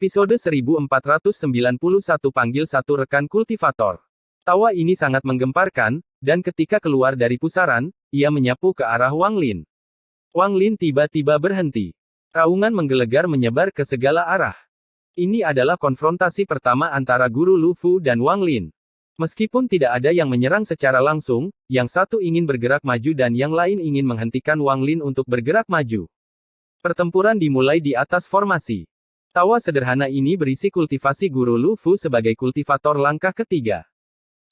Episode 1491 panggil satu rekan kultivator. Tawa ini sangat menggemparkan, dan ketika keluar dari pusaran, ia menyapu ke arah Wang Lin. Wang Lin tiba-tiba berhenti. Raungan menggelegar menyebar ke segala arah. Ini adalah konfrontasi pertama antara Guru Lu Fu dan Wang Lin. Meskipun tidak ada yang menyerang secara langsung, yang satu ingin bergerak maju dan yang lain ingin menghentikan Wang Lin untuk bergerak maju. Pertempuran dimulai di atas formasi. Tawa sederhana ini berisi kultivasi Guru Lu Fu sebagai kultivator langkah ketiga.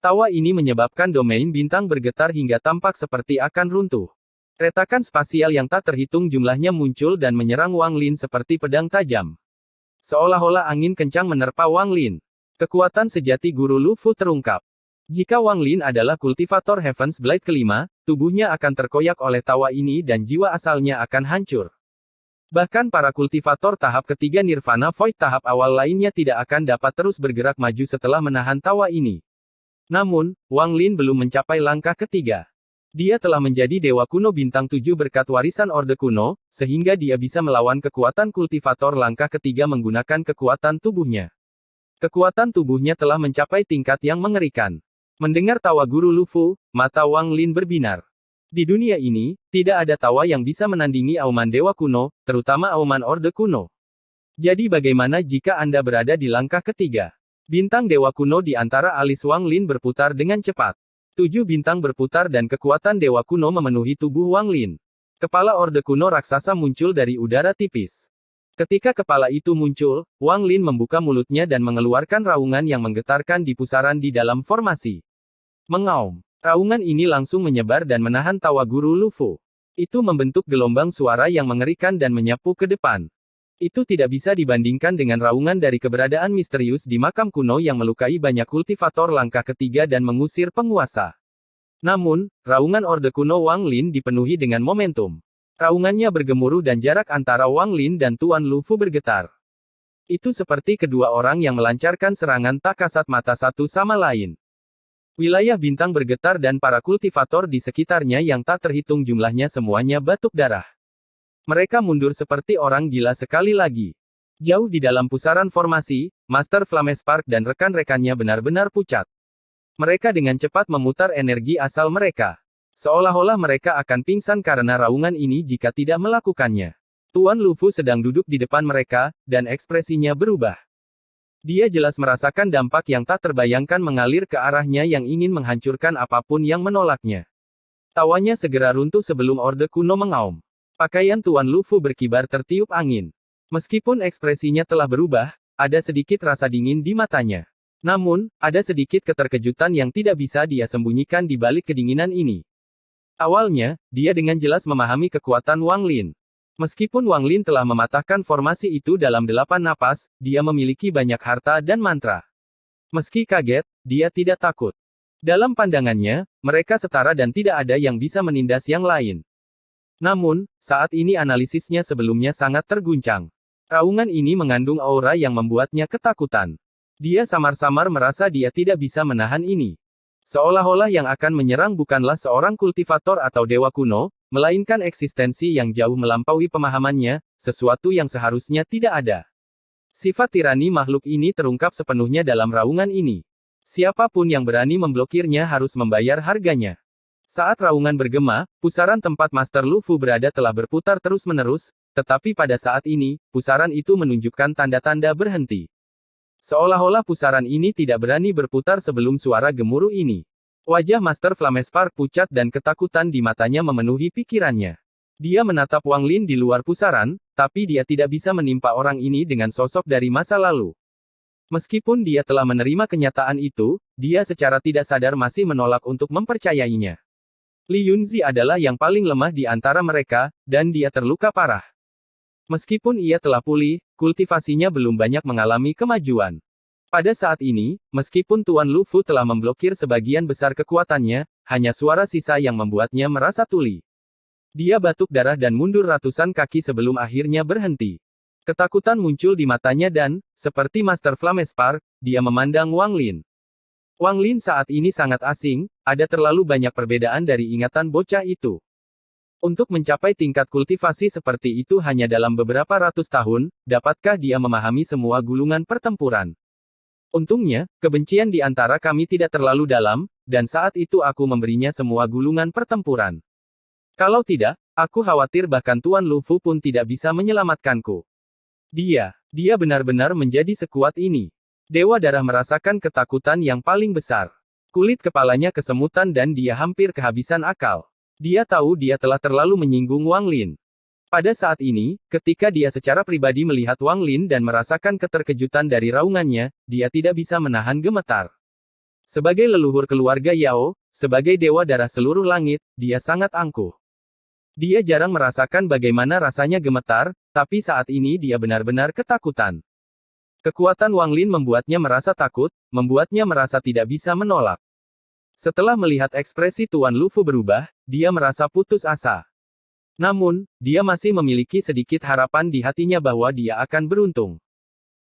Tawa ini menyebabkan domain bintang bergetar hingga tampak seperti akan runtuh. Retakan spasial yang tak terhitung jumlahnya muncul dan menyerang Wang Lin seperti pedang tajam. Seolah-olah angin kencang menerpa Wang Lin. Kekuatan sejati Guru Lu Fu terungkap. Jika Wang Lin adalah kultivator Heaven's Blade kelima, tubuhnya akan terkoyak oleh tawa ini dan jiwa asalnya akan hancur. Bahkan para kultivator tahap ketiga Nirvana Void tahap awal lainnya tidak akan dapat terus bergerak maju setelah menahan tawa ini. Namun, Wang Lin belum mencapai langkah ketiga. Dia telah menjadi dewa kuno bintang 7 berkat warisan Orde Kuno, sehingga dia bisa melawan kekuatan kultivator langkah ketiga menggunakan kekuatan tubuhnya. Kekuatan tubuhnya telah mencapai tingkat yang mengerikan. Mendengar tawa Guru Lu Fu, mata Wang Lin berbinar. Di dunia ini, tidak ada tawa yang bisa menandingi auman dewa kuno, terutama auman Orde Kuno. Jadi bagaimana jika Anda berada di langkah ketiga? Bintang dewa kuno di antara alis Wang Lin berputar dengan cepat. 7 bintang berputar dan kekuatan dewa kuno memenuhi tubuh Wang Lin. Kepala Orde Kuno raksasa muncul dari udara tipis. Ketika kepala itu muncul, Wang Lin membuka mulutnya dan mengeluarkan raungan yang menggetarkan di pusaran di dalam formasi. Mengaum. Raungan ini langsung menyebar dan menahan tawa Guru Lu Fu. Itu membentuk gelombang suara yang mengerikan dan menyapu ke depan. Itu tidak bisa dibandingkan dengan raungan dari keberadaan misterius di makam kuno yang melukai banyak kultivator langkah ketiga dan mengusir penguasa. Namun, raungan Orde Kuno Wang Lin dipenuhi dengan momentum. Raungannya bergemuruh dan jarak antara Wang Lin dan Tuan Lu Fu bergetar. Itu seperti kedua orang yang melancarkan serangan tak kasat mata satu sama lain. Wilayah bintang bergetar dan para kultivator di sekitarnya yang tak terhitung jumlahnya semuanya batuk darah. Mereka mundur seperti orang gila sekali lagi. Jauh di dalam pusaran formasi, Master Flamespark dan rekan-rekannya benar-benar pucat. Mereka dengan cepat memutar energi asal mereka. Seolah-olah mereka akan pingsan karena raungan ini jika tidak melakukannya. Tuan Lu Fu sedang duduk di depan mereka, dan ekspresinya berubah. Dia jelas merasakan dampak yang tak terbayangkan mengalir ke arahnya yang ingin menghancurkan apapun yang menolaknya. Tawanya segera runtuh sebelum Orde Kuno mengaum. Pakaian Tuan Lu Fu berkibar tertiup angin. Meskipun ekspresinya telah berubah, ada sedikit rasa dingin di matanya. Namun, ada sedikit keterkejutan yang tidak bisa dia sembunyikan di balik kedinginan ini. Awalnya, dia dengan jelas memahami kekuatan Wang Lin. Meskipun Wang Lin telah mematahkan formasi itu dalam 8 napas, dia memiliki banyak harta dan mantra. Meski kaget, dia tidak takut. Dalam pandangannya, mereka setara dan tidak ada yang bisa menindas yang lain. Namun, saat ini analisisnya sebelumnya sangat terguncang. Raungan ini mengandung aura yang membuatnya ketakutan. Dia samar-samar merasa dia tidak bisa menahan ini. Seolah-olah yang akan menyerang bukanlah seorang kultivator atau dewa kuno, melainkan eksistensi yang jauh melampaui pemahamannya, sesuatu yang seharusnya tidak ada. Sifat tirani makhluk ini terungkap sepenuhnya dalam raungan ini. Siapapun yang berani memblokirnya harus membayar harganya. Saat raungan bergema, pusaran tempat Master Lu Fu berada telah berputar terus-menerus, tetapi pada saat ini, pusaran itu menunjukkan tanda-tanda berhenti. Seolah-olah pusaran ini tidak berani berputar sebelum suara gemuruh ini. Wajah Master Flamespark pucat dan ketakutan di matanya memenuhi pikirannya. Dia menatap Wang Lin di luar pusaran, tapi dia tidak bisa menimpa orang ini dengan sosok dari masa lalu. Meskipun dia telah menerima kenyataan itu, dia secara tidak sadar masih menolak untuk mempercayainya. Li Yunzi adalah yang paling lemah di antara mereka, dan dia terluka parah. Meskipun ia telah pulih, kultivasinya belum banyak mengalami kemajuan. Pada saat ini, meskipun Tuan Lu Fu telah memblokir sebagian besar kekuatannya, hanya suara sisa yang membuatnya merasa tuli. Dia batuk darah dan mundur ratusan kaki sebelum akhirnya berhenti. Ketakutan muncul di matanya dan, seperti Master Flamespark, dia memandang Wang Lin. Wang Lin saat ini sangat asing, ada terlalu banyak perbedaan dari ingatan bocah itu. Untuk mencapai tingkat kultivasi seperti itu hanya dalam beberapa ratus tahun, dapatkah dia memahami semua gulungan pertempuran? Untungnya, kebencian di antara kami tidak terlalu dalam, dan saat itu aku memberinya semua gulungan pertempuran. Kalau tidak, aku khawatir bahkan Tuan Lufu pun tidak bisa menyelamatkanku. Dia benar-benar menjadi sekuat ini. Dewa Darah merasakan ketakutan yang paling besar. Kulit kepalanya kesemutan dan dia hampir kehabisan akal. Dia tahu dia telah terlalu menyinggung Wang Lin. Pada saat ini, ketika dia secara pribadi melihat Wang Lin dan merasakan keterkejutan dari raungannya, dia tidak bisa menahan gemetar. Sebagai leluhur keluarga Yao, sebagai Dewa Darah seluruh langit, dia sangat angkuh. Dia jarang merasakan bagaimana rasanya gemetar, tapi saat ini dia benar-benar ketakutan. Kekuatan Wang Lin membuatnya merasa takut, membuatnya merasa tidak bisa menolak. Setelah melihat ekspresi Tuan Lufu berubah, dia merasa putus asa. Namun, dia masih memiliki sedikit harapan di hatinya bahwa dia akan beruntung.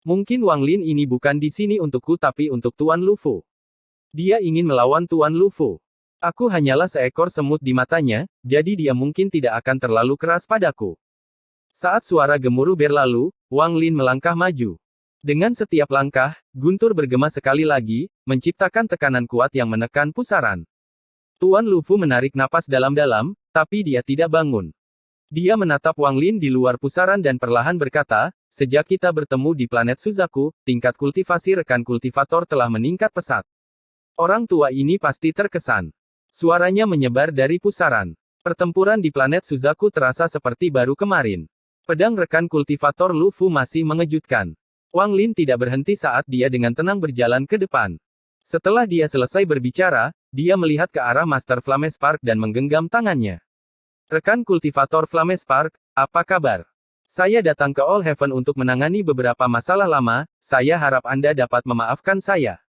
Mungkin Wang Lin ini bukan di sini untukku tapi untuk Tuan Lufu. Dia ingin melawan Tuan Lufu. Aku hanyalah seekor semut di matanya, jadi dia mungkin tidak akan terlalu keras padaku. Saat suara gemuruh berlalu, Wang Lin melangkah maju. Dengan setiap langkah, guntur bergema sekali lagi, menciptakan tekanan kuat yang menekan pusaran. Tuan Lufu menarik napas dalam-dalam, tapi dia tidak bangun. Dia menatap Wang Lin di luar pusaran dan perlahan berkata, sejak kita bertemu di planet Suzaku, tingkat kultivasi rekan kultivator telah meningkat pesat. Orang tua ini pasti terkesan. Suaranya menyebar dari pusaran. Pertempuran di planet Suzaku terasa seperti baru kemarin. Pedang rekan kultivator Lufu masih mengejutkan. Wang Lin tidak berhenti saat dia dengan tenang berjalan ke depan. Setelah dia selesai berbicara, dia melihat ke arah Master Flamespark dan menggenggam tangannya. Rekan kultivator Flamespark, apa kabar? Saya datang ke All Heaven untuk menangani beberapa masalah lama, saya harap Anda dapat memaafkan saya.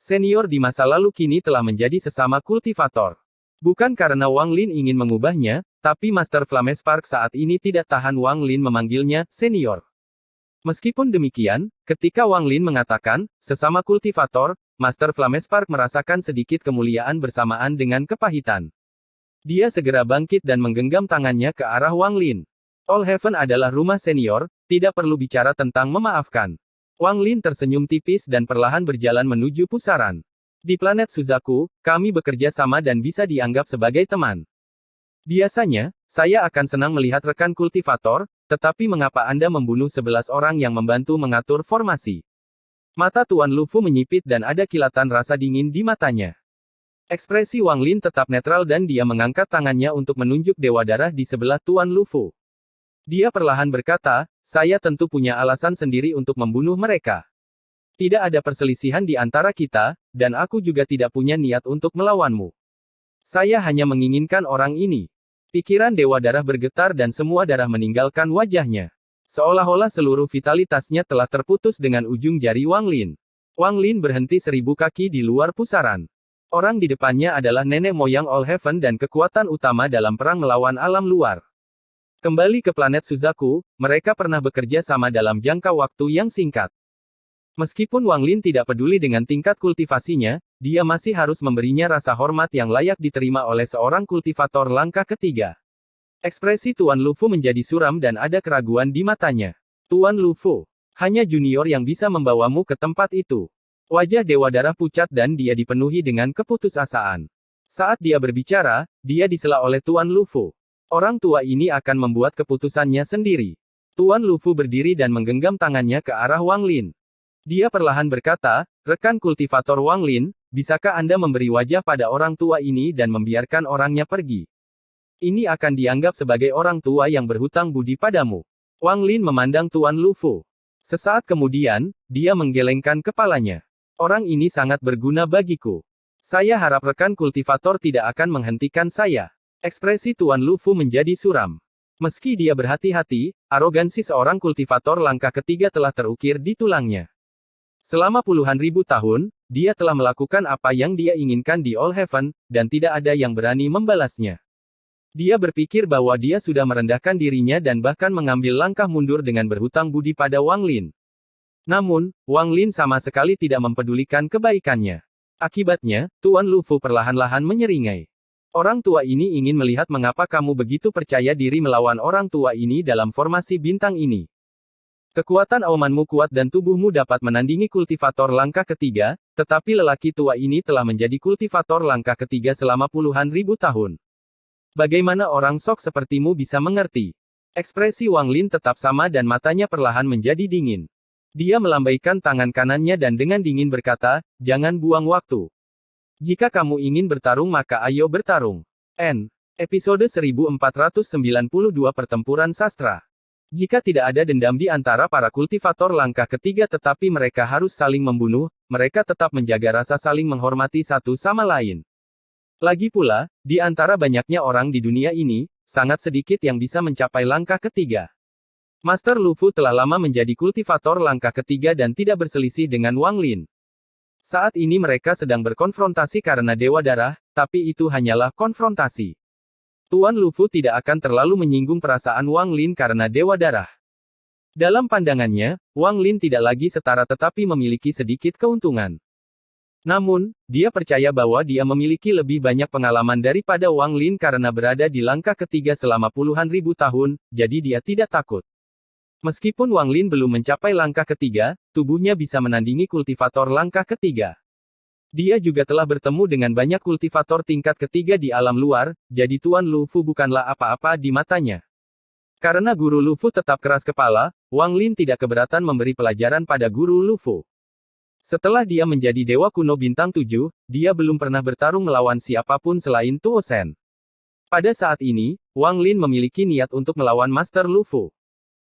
Senior di masa lalu kini telah menjadi sesama kultivator. Bukan karena Wang Lin ingin mengubahnya, tapi Master Flamespark saat ini tidak tahan Wang Lin memanggilnya senior. Meskipun demikian, ketika Wang Lin mengatakan, sesama kultivator, Master Flamespark merasakan sedikit kemuliaan bersamaan dengan kepahitan. Dia segera bangkit dan menggenggam tangannya ke arah Wang Lin. All Heaven adalah rumah senior, tidak perlu bicara tentang memaafkan. Wang Lin tersenyum tipis dan perlahan berjalan menuju pusaran. Di planet Suzaku, kami bekerja sama dan bisa dianggap sebagai teman. Biasanya, saya akan senang melihat rekan kultivator, tetapi mengapa Anda membunuh 11 orang yang membantu mengatur formasi? Mata Tuan Lufu menyipit dan ada kilatan rasa dingin di matanya. Ekspresi Wang Lin tetap netral dan dia mengangkat tangannya untuk menunjuk Dewa Darah di sebelah Tuan Lufu. Dia perlahan berkata, saya tentu punya alasan sendiri untuk membunuh mereka. Tidak ada perselisihan di antara kita, dan aku juga tidak punya niat untuk melawanmu. Saya hanya menginginkan orang ini. Pikiran Dewa Darah bergetar dan semua darah meninggalkan wajahnya. Seolah-olah seluruh vitalitasnya telah terputus dengan ujung jari Wang Lin. Wang Lin berhenti 1000 kaki di luar pusaran. Orang di depannya adalah nenek moyang All Heaven dan kekuatan utama dalam perang melawan alam luar. Kembali ke planet Suzaku, mereka pernah bekerja sama dalam jangka waktu yang singkat. Meskipun Wang Lin tidak peduli dengan tingkat kultivasinya, dia masih harus memberinya rasa hormat yang layak diterima oleh seorang kultivator langkah ketiga. Ekspresi Tuan Lufu menjadi suram dan ada keraguan di matanya. Tuan Lufu, hanya junior yang bisa membawamu ke tempat itu. Wajah Dewa Darah pucat dan dia dipenuhi dengan keputusasaan. Saat dia berbicara, dia disela oleh Tuan Lufu. Orang tua ini akan membuat keputusannya sendiri. Tuan Lufu berdiri dan menggenggam tangannya ke arah Wang Lin. Dia perlahan berkata, rekan kultivator Wang Lin, bisakah Anda memberi wajah pada orang tua ini dan membiarkan orangnya pergi? Ini akan dianggap sebagai orang tua yang berhutang budi padamu. Wang Lin memandang Tuan Lufu. Sesaat kemudian, dia menggelengkan kepalanya. Orang ini sangat berguna bagiku. Saya harap rekan kultivator tidak akan menghentikan saya. Ekspresi Tuan Lufu menjadi suram. Meski dia berhati-hati, arogansi seorang kultivator langkah ketiga telah terukir di tulangnya. Selama puluhan ribu tahun, dia telah melakukan apa yang dia inginkan di All Heaven, dan tidak ada yang berani membalasnya. Dia berpikir bahwa dia sudah merendahkan dirinya dan bahkan mengambil langkah mundur dengan berhutang budi pada Wang Lin. Namun, Wang Lin sama sekali tidak mempedulikan kebaikannya. Akibatnya, Tuan Lufu perlahan-lahan menyeringai. Orang tua ini ingin melihat mengapa kamu begitu percaya diri melawan orang tua ini dalam formasi bintang ini. Kekuatan aumanmu kuat dan tubuhmu dapat menandingi kultivator langkah ketiga, tetapi lelaki tua ini telah menjadi kultivator langkah ketiga selama puluhan ribu tahun. Bagaimana orang sok sepertimu bisa mengerti? Ekspresi Wang Lin tetap sama dan matanya perlahan menjadi dingin. Dia melambaikan tangan kanannya dan dengan dingin berkata, jangan buang waktu. Jika kamu ingin bertarung maka ayo bertarung. Episode 1492 Pertempuran Sastra. Jika tidak ada dendam di antara para kultivator langkah ketiga tetapi mereka harus saling membunuh, mereka tetap menjaga rasa saling menghormati satu sama lain. Lagi pula, di antara banyaknya orang di dunia ini, sangat sedikit yang bisa mencapai langkah ketiga. Master Lufu telah lama menjadi kultivator langkah ketiga dan tidak berselisih dengan Wang Lin. Saat ini mereka sedang berkonfrontasi karena Dewa Darah, tapi itu hanyalah konfrontasi. Tuan Lufu tidak akan terlalu menyinggung perasaan Wang Lin karena Dewa Darah. Dalam pandangannya, Wang Lin tidak lagi setara tetapi memiliki sedikit keuntungan. Namun, dia percaya bahwa dia memiliki lebih banyak pengalaman daripada Wang Lin karena berada di langkah ketiga selama puluhan ribu tahun, jadi dia tidak takut. Meskipun Wang Lin belum mencapai langkah ketiga, tubuhnya bisa menandingi kultivator langkah ketiga. Dia juga telah bertemu dengan banyak kultivator tingkat ketiga di alam luar, jadi Tuan Lufu bukanlah apa-apa di matanya. Karena Guru Lufu tetap keras kepala, Wang Lin tidak keberatan memberi pelajaran pada Guru Lufu. Setelah dia menjadi Dewa Kuno Bintang 7, dia belum pernah bertarung melawan siapapun selain Tuo Shen. Pada saat ini, Wang Lin memiliki niat untuk melawan Master Lufu.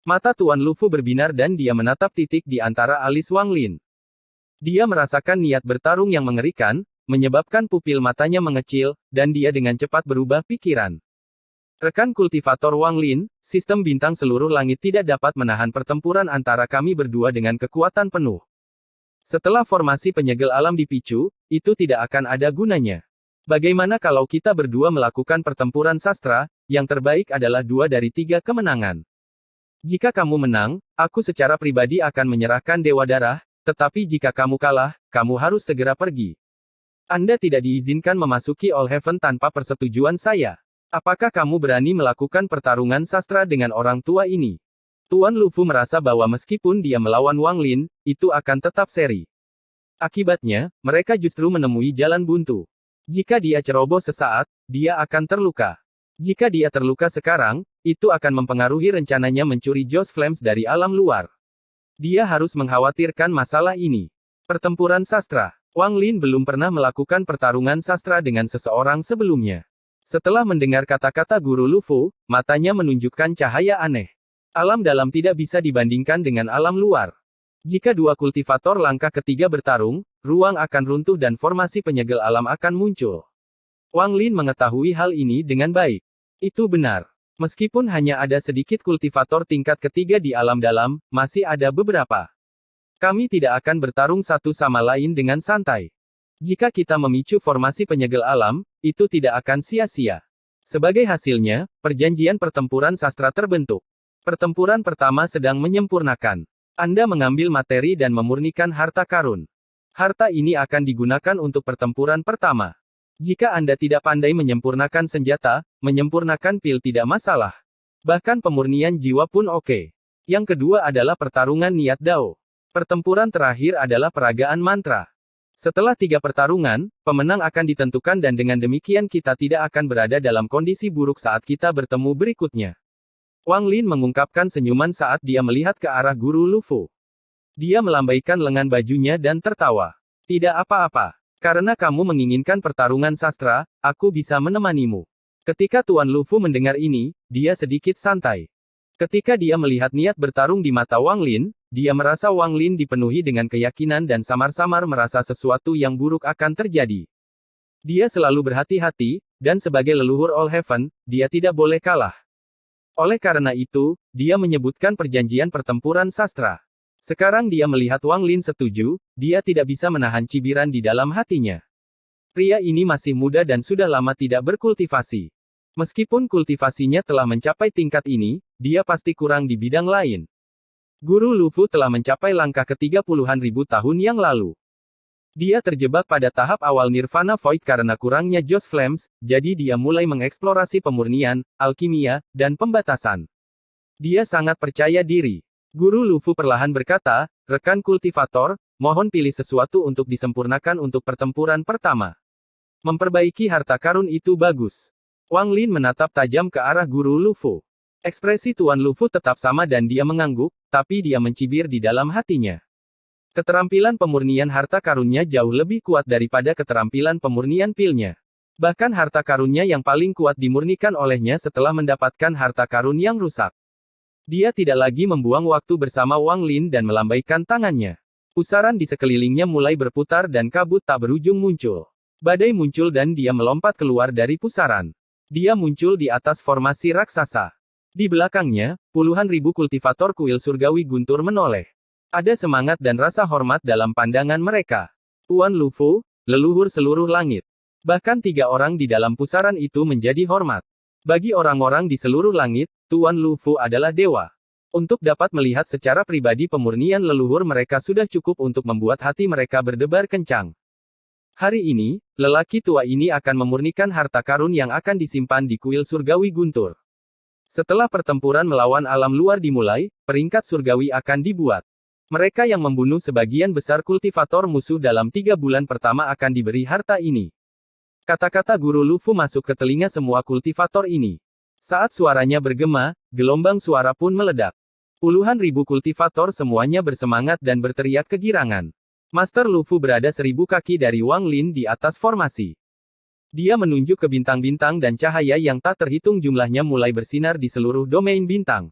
Mata Tuan Lufu berbinar dan dia menatap titik di antara alis Wang Lin. Dia merasakan niat bertarung yang mengerikan, menyebabkan pupil matanya mengecil, dan dia dengan cepat berubah pikiran. Rekan kultivator Wang Lin, sistem bintang seluruh langit tidak dapat menahan pertempuran antara kami berdua dengan kekuatan penuh. Setelah formasi penyegel alam dipicu, itu tidak akan ada gunanya. Bagaimana kalau kita berdua melakukan pertempuran sastra, yang terbaik adalah 2 dari 3 kemenangan. Jika kamu menang, aku secara pribadi akan menyerahkan Dewa Darah, tetapi jika kamu kalah, kamu harus segera pergi. Anda tidak diizinkan memasuki All Heaven tanpa persetujuan saya. Apakah kamu berani melakukan pertarungan sastra dengan orang tua ini? Tuan Lufu merasa bahwa meskipun dia melawan Wang Lin, itu akan tetap seri. Akibatnya, mereka justru menemui jalan buntu. Jika dia ceroboh sesaat, dia akan terluka. Jika dia terluka sekarang, itu akan mempengaruhi rencananya mencuri Joss Flames dari alam luar. Dia harus mengkhawatirkan masalah ini. Pertempuran sastra. Wang Lin belum pernah melakukan pertarungan sastra dengan seseorang sebelumnya. Setelah mendengar kata-kata Guru Lufu, matanya menunjukkan cahaya aneh. Alam dalam tidak bisa dibandingkan dengan alam luar. Jika 2 kultivator langkah ketiga bertarung, ruang akan runtuh dan formasi penyegel alam akan muncul. Wang Lin mengetahui hal ini dengan baik. Itu benar. Meskipun hanya ada sedikit kultivator tingkat ketiga di alam dalam, masih ada beberapa. Kami tidak akan bertarung satu sama lain dengan santai. Jika kita memicu formasi penyegel alam, itu tidak akan sia-sia. Sebagai hasilnya, perjanjian pertempuran sastra terbentuk. Pertempuran pertama sedang menyempurnakan. Anda mengambil materi dan memurnikan harta karun. Harta ini akan digunakan untuk pertempuran pertama. Jika Anda tidak pandai menyempurnakan senjata, menyempurnakan pil tidak masalah. Bahkan pemurnian jiwa pun oke. Yang kedua adalah pertarungan niat Dao. Pertempuran terakhir adalah peragaan mantra. Setelah 3 pertarungan, pemenang akan ditentukan dan dengan demikian kita tidak akan berada dalam kondisi buruk saat kita bertemu berikutnya. Wang Lin mengungkapkan senyuman saat dia melihat ke arah Guru Lufu. Dia melambaikan lengan bajunya dan tertawa. Tidak apa-apa. Karena kamu menginginkan pertarungan sastra, aku bisa menemanimu. Ketika Tuan Lufu mendengar ini, dia sedikit santai. Ketika dia melihat niat bertarung di mata Wang Lin, dia merasa Wang Lin dipenuhi dengan keyakinan dan samar-samar merasa sesuatu yang buruk akan terjadi. Dia selalu berhati-hati, dan sebagai leluhur All Heaven, dia tidak boleh kalah. Oleh karena itu, dia menyebutkan perjanjian pertempuran sastra. Sekarang dia melihat Wang Lin setuju, dia tidak bisa menahan cibiran di dalam hatinya. Pria ini masih muda dan sudah lama tidak berkultivasi. Meskipun kultivasinya telah mencapai tingkat ini, dia pasti kurang di bidang lain. Guru Lufu telah mencapai langkah ke-30-an ribu tahun yang lalu. Dia terjebak pada tahap awal Nirvana Void karena kurangnya Joss Flames, jadi dia mulai mengeksplorasi pemurnian, alkimia, dan pembatasan. Dia sangat percaya diri. Guru Lufu perlahan berkata, rekan kultivator, mohon pilih sesuatu untuk disempurnakan untuk pertempuran pertama. Memperbaiki harta karun itu bagus. Wang Lin menatap tajam ke arah Guru Lufu. Ekspresi Tuan Lufu tetap sama dan dia mengangguk, tapi dia mencibir di dalam hatinya. Keterampilan pemurnian harta karunnya jauh lebih kuat daripada keterampilan pemurnian pilnya. Bahkan harta karunnya yang paling kuat dimurnikan olehnya setelah mendapatkan harta karun yang rusak. Dia tidak lagi membuang waktu bersama Wang Lin dan melambaikan tangannya. Pusaran di sekelilingnya mulai berputar dan kabut tak berujung muncul. Badai muncul dan dia melompat keluar dari pusaran. Dia muncul di atas formasi raksasa. Di belakangnya, puluhan ribu kultivator kuil surgawi guntur menoleh. Ada semangat dan rasa hormat dalam pandangan mereka. Tuan Lufu, leluhur seluruh langit. Bahkan 3 orang di dalam pusaran itu menjadi hormat. Bagi orang-orang di seluruh langit, Tuan Lufu adalah dewa. Untuk dapat melihat secara pribadi pemurnian leluhur mereka sudah cukup untuk membuat hati mereka berdebar kencang. Hari ini, lelaki tua ini akan memurnikan harta karun yang akan disimpan di kuil surgawi guntur. Setelah pertempuran melawan alam luar dimulai, peringkat surgawi akan dibuat. Mereka yang membunuh sebagian besar kultivator musuh dalam 3 bulan pertama akan diberi harta ini. Kata-kata Guru Lufu masuk ke telinga semua kultivator ini. Saat suaranya bergema, gelombang suara pun meledak. Puluhan ribu kultivator semuanya bersemangat dan berteriak kegirangan. Master Lufu berada 1000 kaki dari Wang Lin di atas formasi. Dia menunjuk ke bintang-bintang dan cahaya yang tak terhitung jumlahnya mulai bersinar di seluruh domain bintang.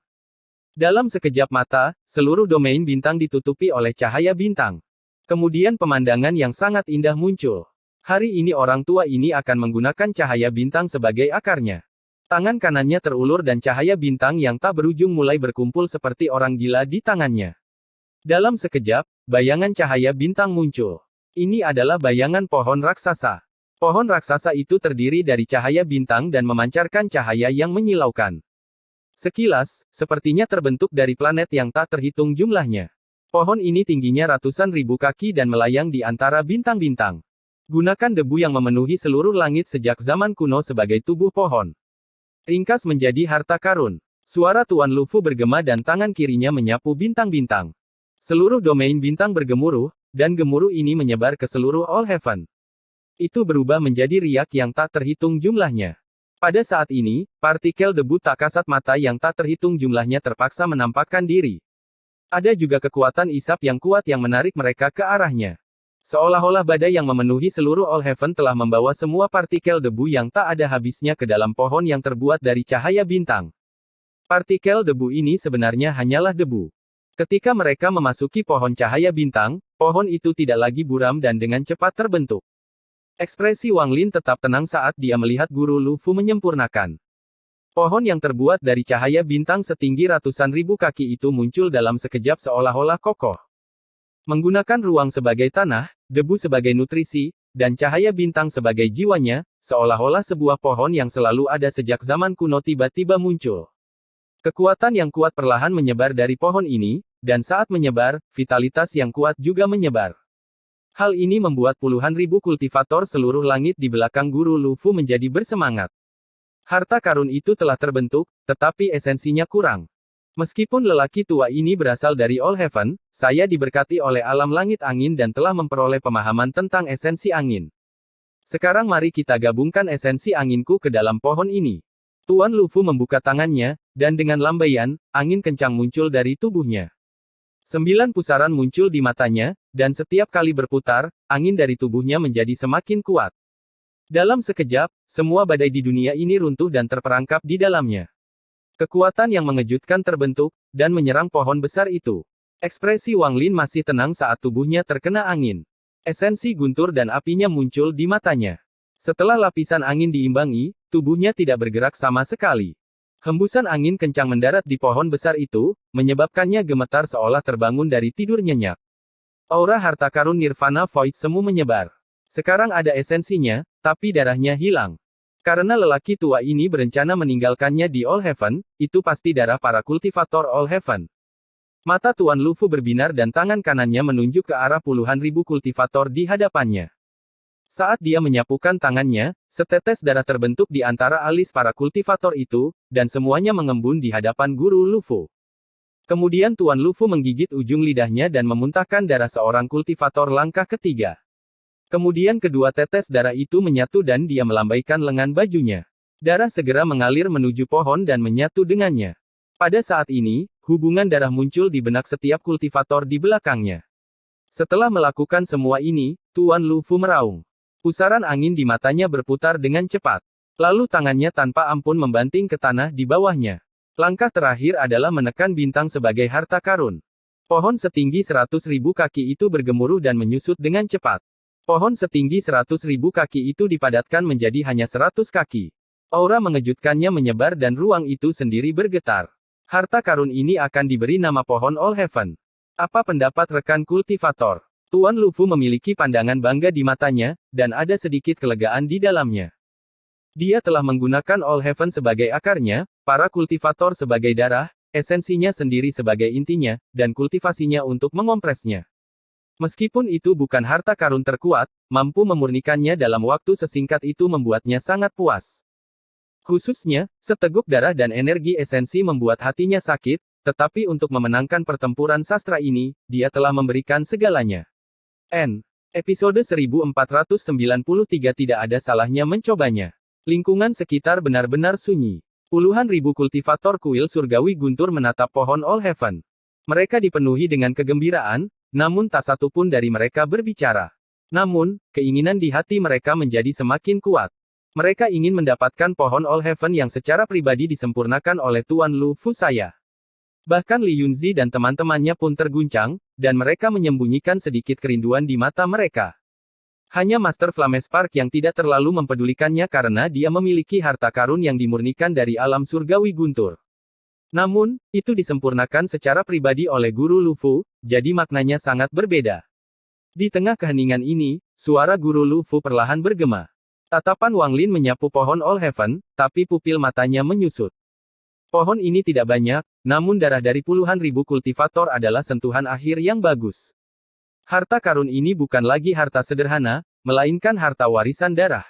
Dalam sekejap mata, seluruh domain bintang ditutupi oleh cahaya bintang. Kemudian pemandangan yang sangat indah muncul. Hari ini orang tua ini akan menggunakan cahaya bintang sebagai akarnya. Tangan kanannya terulur dan cahaya bintang yang tak berujung mulai berkumpul seperti orang gila di tangannya. Dalam sekejap, bayangan cahaya bintang muncul. Ini adalah bayangan pohon raksasa. Pohon raksasa itu terdiri dari cahaya bintang dan memancarkan cahaya yang menyilaukan. Sekilas, sepertinya terbentuk dari planet yang tak terhitung jumlahnya. Pohon ini tingginya ratusan ribu kaki dan melayang di antara bintang-bintang. Gunakan debu yang memenuhi seluruh langit sejak zaman kuno sebagai tubuh pohon. Ringkas menjadi harta karun. Suara Tuan Lufu bergema dan tangan kirinya menyapu bintang-bintang. Seluruh domain bintang bergemuruh, dan gemuruh ini menyebar ke seluruh All Heaven. Itu berubah menjadi riak yang tak terhitung jumlahnya. Pada saat ini, partikel debu tak kasat mata yang tak terhitung jumlahnya terpaksa menampakkan diri. Ada juga kekuatan isap yang kuat yang menarik mereka ke arahnya. Seolah-olah badai yang memenuhi seluruh All Heaven telah membawa semua partikel debu yang tak ada habisnya ke dalam pohon yang terbuat dari cahaya bintang. Partikel debu ini sebenarnya hanyalah debu. Ketika mereka memasuki pohon cahaya bintang, pohon itu tidak lagi buram dan dengan cepat terbentuk. Ekspresi Wang Lin tetap tenang saat dia melihat Guru Lufu menyempurnakan. Pohon yang terbuat dari cahaya bintang setinggi ratusan ribu kaki itu muncul dalam sekejap seolah-olah kokoh. Menggunakan ruang sebagai tanah, debu sebagai nutrisi, dan cahaya bintang sebagai jiwanya, seolah-olah sebuah pohon yang selalu ada sejak zaman kuno tiba-tiba muncul. Kekuatan yang kuat perlahan menyebar dari pohon ini, dan saat menyebar, vitalitas yang kuat juga menyebar. Hal ini membuat puluhan ribu kultivator seluruh langit di belakang Guru Lufu menjadi bersemangat. Harta karun itu telah terbentuk, tetapi esensinya kurang. Meskipun lelaki tua ini berasal dari All Heaven, saya diberkati oleh alam langit angin dan telah memperoleh pemahaman tentang esensi angin. Sekarang mari kita gabungkan esensi anginku ke dalam pohon ini. Tuan Lufu membuka tangannya, dan dengan lambaian, angin kencang muncul dari tubuhnya. 9 pusaran muncul di matanya, dan setiap kali berputar, angin dari tubuhnya menjadi semakin kuat. Dalam sekejap, semua badai di dunia ini runtuh dan terperangkap di dalamnya. Kekuatan yang mengejutkan terbentuk, dan menyerang pohon besar itu. Ekspresi Wang Lin masih tenang saat tubuhnya terkena angin. Esensi guntur dan apinya muncul di matanya. Setelah lapisan angin diimbangi, tubuhnya tidak bergerak sama sekali. Hembusan angin kencang mendarat di pohon besar itu, menyebabkannya gemetar seolah terbangun dari tidur nyenyak. Aura harta karun Nirvana Void semu menyebar. Sekarang ada esensinya, tapi darahnya hilang. Karena lelaki tua ini berencana meninggalkannya di All Heaven, itu pasti darah para kultivator All Heaven. Mata Tuan Lufu berbinar dan tangan kanannya menunjuk ke arah puluhan ribu kultivator di hadapannya. Saat dia menyapukan tangannya, setetes darah terbentuk di antara alis para kultivator itu, dan semuanya mengembun di hadapan Guru Lufu. Kemudian Tuan Lufu menggigit ujung lidahnya dan memuntahkan darah seorang kultivator langkah ketiga. Kemudian kedua tetes darah itu menyatu dan dia melambaikan lengan bajunya. Darah segera mengalir menuju pohon dan menyatu dengannya. Pada saat ini, hubungan darah muncul di benak setiap kultivator di belakangnya. Setelah melakukan semua ini, Tuan Lufu meraung. Pusaran angin di matanya berputar dengan cepat. Lalu tangannya tanpa ampun membanting ke tanah di bawahnya. Langkah terakhir adalah menekan bintang sebagai harta karun. Pohon setinggi 100.000 kaki itu bergemuruh dan menyusut dengan cepat. Pohon setinggi 100.000 kaki itu dipadatkan menjadi hanya 100 kaki. Aura mengejutkannya menyebar dan ruang itu sendiri bergetar. Harta karun ini akan diberi nama pohon All Heaven. Apa pendapat rekan kultivator? Tuan Lufu memiliki pandangan bangga di matanya, dan ada sedikit kelegaan di dalamnya. Dia telah menggunakan All Heaven sebagai akarnya, para kultivator sebagai darah, esensinya sendiri sebagai intinya, dan kultivasinya untuk mengompresnya. Meskipun itu bukan harta karun terkuat, mampu memurnikannya dalam waktu sesingkat itu membuatnya sangat puas. Khususnya, seteguk darah dan energi esensi membuat hatinya sakit, tetapi untuk memenangkan pertempuran sastra ini, dia telah memberikan segalanya. Episode 1493 tidak ada salahnya mencobanya. Lingkungan sekitar benar-benar sunyi. Puluhan ribu kultivator kuil surgawi guntur menatap pohon All Heaven. Mereka dipenuhi dengan kegembiraan, namun tak satu pun dari mereka berbicara. Namun, keinginan di hati mereka menjadi semakin kuat. Mereka ingin mendapatkan pohon All Heaven yang secara pribadi disempurnakan oleh Tuan Lufu saya. Bahkan Li Yunzi dan teman-temannya pun terguncang, dan mereka menyembunyikan sedikit kerinduan di mata mereka. Hanya Master Flamespark yang tidak terlalu mempedulikannya karena dia memiliki harta karun yang dimurnikan dari alam surgawi guntur. Namun, itu disempurnakan secara pribadi oleh Guru Lufu, jadi maknanya sangat berbeda. Di tengah keheningan ini, suara Guru Lufu perlahan bergema. Tatapan Wang Lin menyapu pohon All Heaven, tapi pupil matanya menyusut. Pohon ini tidak banyak, namun darah dari puluhan ribu kultivator adalah sentuhan akhir yang bagus. Harta karun ini bukan lagi harta sederhana, melainkan harta warisan darah.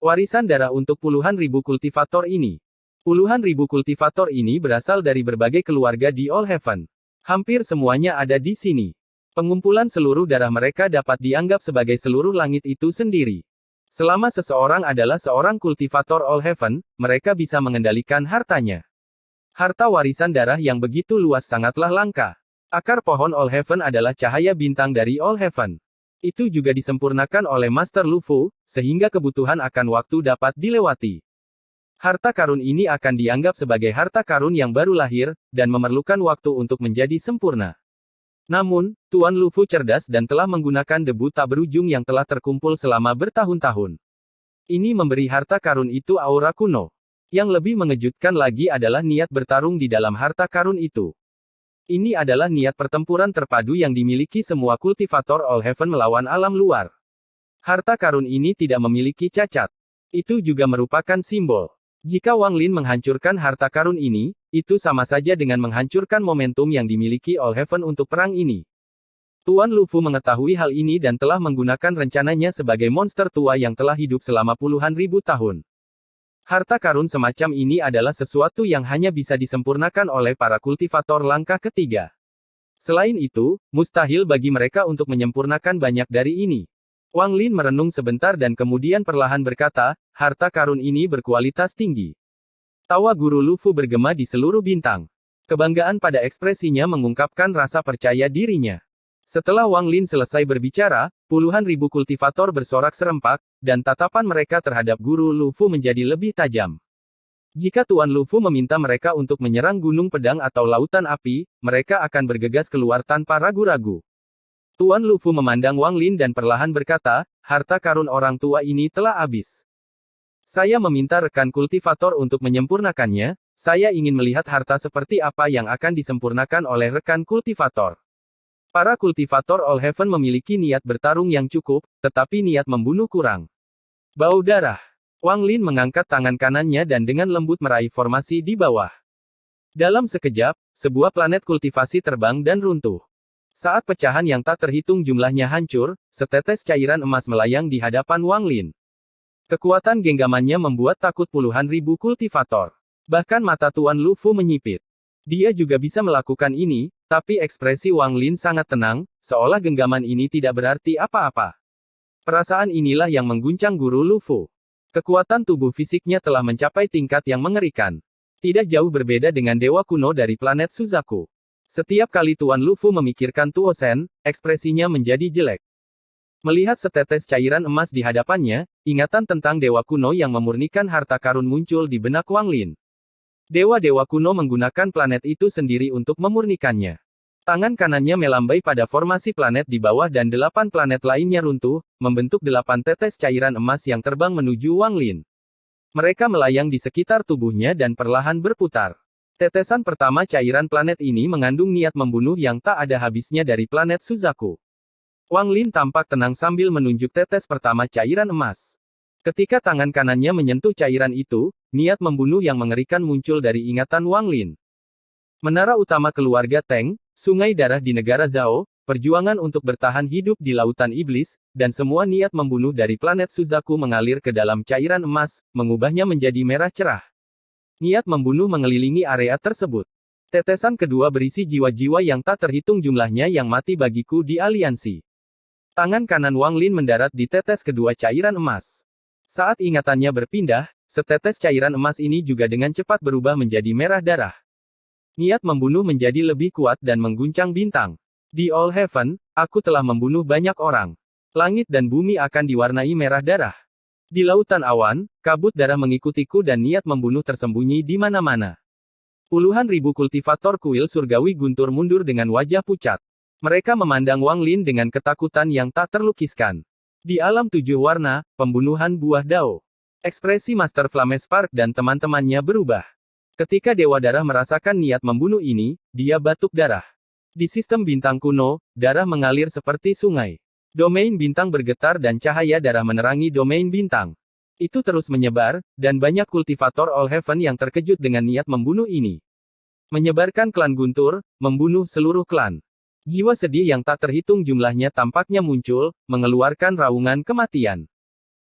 Warisan darah untuk puluhan ribu kultivator ini. Puluhan ribu kultivator ini berasal dari berbagai keluarga di All Heaven. Hampir semuanya ada di sini. Pengumpulan seluruh darah mereka dapat dianggap sebagai seluruh langit itu sendiri. Selama seseorang adalah seorang kultivator All Heaven, mereka bisa mengendalikan hartanya. Harta warisan darah yang begitu luas sangatlah langka. Akar pohon All Heaven adalah cahaya bintang dari All Heaven. Itu juga disempurnakan oleh Master Lufu, sehingga kebutuhan akan waktu dapat dilewati. Harta karun ini akan dianggap sebagai harta karun yang baru lahir, dan memerlukan waktu untuk menjadi sempurna. Namun, Tuan Lufu cerdas dan telah menggunakan debu tak berujung yang telah terkumpul selama bertahun-tahun. Ini memberi harta karun itu aura kuno. Yang lebih mengejutkan lagi adalah niat bertarung di dalam harta karun itu. Ini adalah niat pertempuran terpadu yang dimiliki semua kultivator All Heaven melawan alam luar. Harta karun ini tidak memiliki cacat. Itu juga merupakan simbol. Jika Wang Lin menghancurkan harta karun ini, itu sama saja dengan menghancurkan momentum yang dimiliki All Heaven untuk perang ini. Tuan Lufu mengetahui hal ini dan telah menggunakan rencananya sebagai monster tua yang telah hidup selama puluhan ribu tahun. Harta karun semacam ini adalah sesuatu yang hanya bisa disempurnakan oleh para kultivator langkah ketiga. Selain itu, mustahil bagi mereka untuk menyempurnakan banyak dari ini. Wang Lin merenung sebentar dan kemudian perlahan berkata, harta karun ini berkualitas tinggi. Tawa Guru Lufu bergema di seluruh bintang. Kebanggaan pada ekspresinya mengungkapkan rasa percaya dirinya. Setelah Wang Lin selesai berbicara, puluhan ribu kultivator bersorak serempak, dan tatapan mereka terhadap Guru Lufu menjadi lebih tajam. Jika Tuan Lufu meminta mereka untuk menyerang gunung pedang atau lautan api, mereka akan bergegas keluar tanpa ragu-ragu. Tuan Lufu memandang Wang Lin dan perlahan berkata, harta karun orang tua ini telah habis. Saya meminta rekan kultivator untuk menyempurnakannya, saya ingin melihat harta seperti apa yang akan disempurnakan oleh rekan kultivator. Para kultivator All Heaven memiliki niat bertarung yang cukup, tetapi niat membunuh kurang. Bau darah. Wang Lin mengangkat tangan kanannya dan dengan lembut meraih formasi di bawah. Dalam sekejap, sebuah planet kultivasi terbang dan runtuh. Saat pecahan yang tak terhitung jumlahnya hancur, setetes cairan emas melayang di hadapan Wang Lin. Kekuatan genggamannya membuat takut puluhan ribu kultivator. Bahkan mata Tuan Lufu menyipit. Dia juga bisa melakukan ini, tapi ekspresi Wang Lin sangat tenang, seolah genggaman ini tidak berarti apa-apa. Perasaan inilah yang mengguncang Guru Lufu. Kekuatan tubuh fisiknya telah mencapai tingkat yang mengerikan. Tidak jauh berbeda dengan dewa kuno dari planet Suzaku. Setiap kali Tuan Lufu memikirkan Tuo Shen, ekspresinya menjadi jelek. Melihat setetes cairan emas di hadapannya, ingatan tentang dewa kuno yang memurnikan harta karun muncul di benak Wang Lin. Dewa-dewa kuno menggunakan planet itu sendiri untuk memurnikannya. Tangan kanannya melambai pada formasi planet di bawah dan 8 planet lainnya runtuh, membentuk 8 tetes cairan emas yang terbang menuju Wang Lin. Mereka melayang di sekitar tubuhnya dan perlahan berputar. Tetesan pertama cairan planet ini mengandung niat membunuh yang tak ada habisnya dari planet Suzaku. Wang Lin tampak tenang sambil menunjuk tetes pertama cairan emas. Ketika tangan kanannya menyentuh cairan itu, niat membunuh yang mengerikan muncul dari ingatan Wang Lin. Menara utama keluarga Teng, sungai darah di negara Zhao, perjuangan untuk bertahan hidup di lautan iblis, dan semua niat membunuh dari planet Suzaku mengalir ke dalam cairan emas, mengubahnya menjadi merah cerah. Niat membunuh mengelilingi area tersebut. Tetesan kedua berisi jiwa-jiwa yang tak terhitung jumlahnya yang mati bagiku di aliansi. Tangan kanan Wang Lin mendarat di tetes kedua cairan emas. Saat ingatannya berpindah, setetes cairan emas ini juga dengan cepat berubah menjadi merah darah. Niat membunuh menjadi lebih kuat dan mengguncang bintang. Di All Heaven, aku telah membunuh banyak orang. Langit dan bumi akan diwarnai merah darah. Di lautan awan, kabut darah mengikutiku dan niat membunuh tersembunyi di mana-mana. Puluhan ribu kultivator kuil surgawi guntur mundur dengan wajah pucat. Mereka memandang Wang Lin dengan ketakutan yang tak terlukiskan. Di alam 7 warna, pembunuhan buah Dao. Ekspresi Master Flamespark dan teman-temannya berubah. Ketika Dewa Darah merasakan niat membunuh ini, dia batuk darah. Di sistem bintang kuno, darah mengalir seperti sungai. Domain bintang bergetar dan cahaya darah menerangi domain bintang. Itu terus menyebar, dan banyak kultivator All Heaven yang terkejut dengan niat membunuh ini. Menyebarkan klan guntur, membunuh seluruh klan. Jiwa sedih yang tak terhitung jumlahnya tampaknya muncul, mengeluarkan raungan kematian.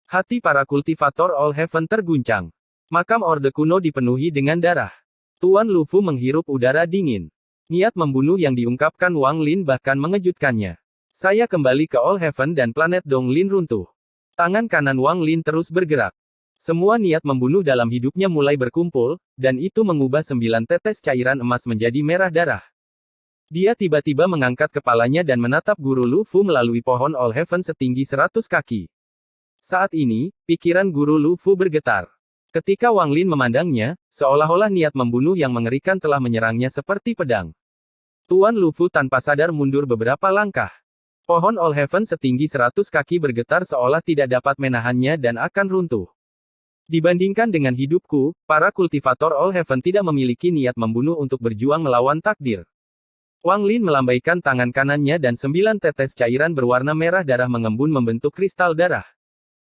Hati para kultivator All Heaven terguncang. Makam Orde Kuno dipenuhi dengan darah. Tuan Lufu menghirup udara dingin. Niat membunuh yang diungkapkan Wang Lin bahkan mengejutkannya. Saya kembali ke All Heaven dan planet Dong Lin runtuh. Tangan kanan Wang Lin terus bergerak. Semua niat membunuh dalam hidupnya mulai berkumpul, dan itu mengubah 9 tetes cairan emas menjadi merah darah. Dia tiba-tiba mengangkat kepalanya dan menatap Guru Lufu melalui pohon All Heaven setinggi 100 kaki. Saat ini, pikiran Guru Lufu bergetar. Ketika Wang Lin memandangnya, seolah-olah niat membunuh yang mengerikan telah menyerangnya seperti pedang. Tuan Lufu tanpa sadar mundur beberapa langkah. Pohon All Heaven setinggi 100 kaki bergetar seolah tidak dapat menahannya dan akan runtuh. Dibandingkan dengan hidupku, para kultivator All Heaven tidak memiliki niat membunuh untuk berjuang melawan takdir. Wang Lin melambaikan tangan kanannya dan 9 tetes cairan berwarna merah darah mengembun membentuk kristal darah.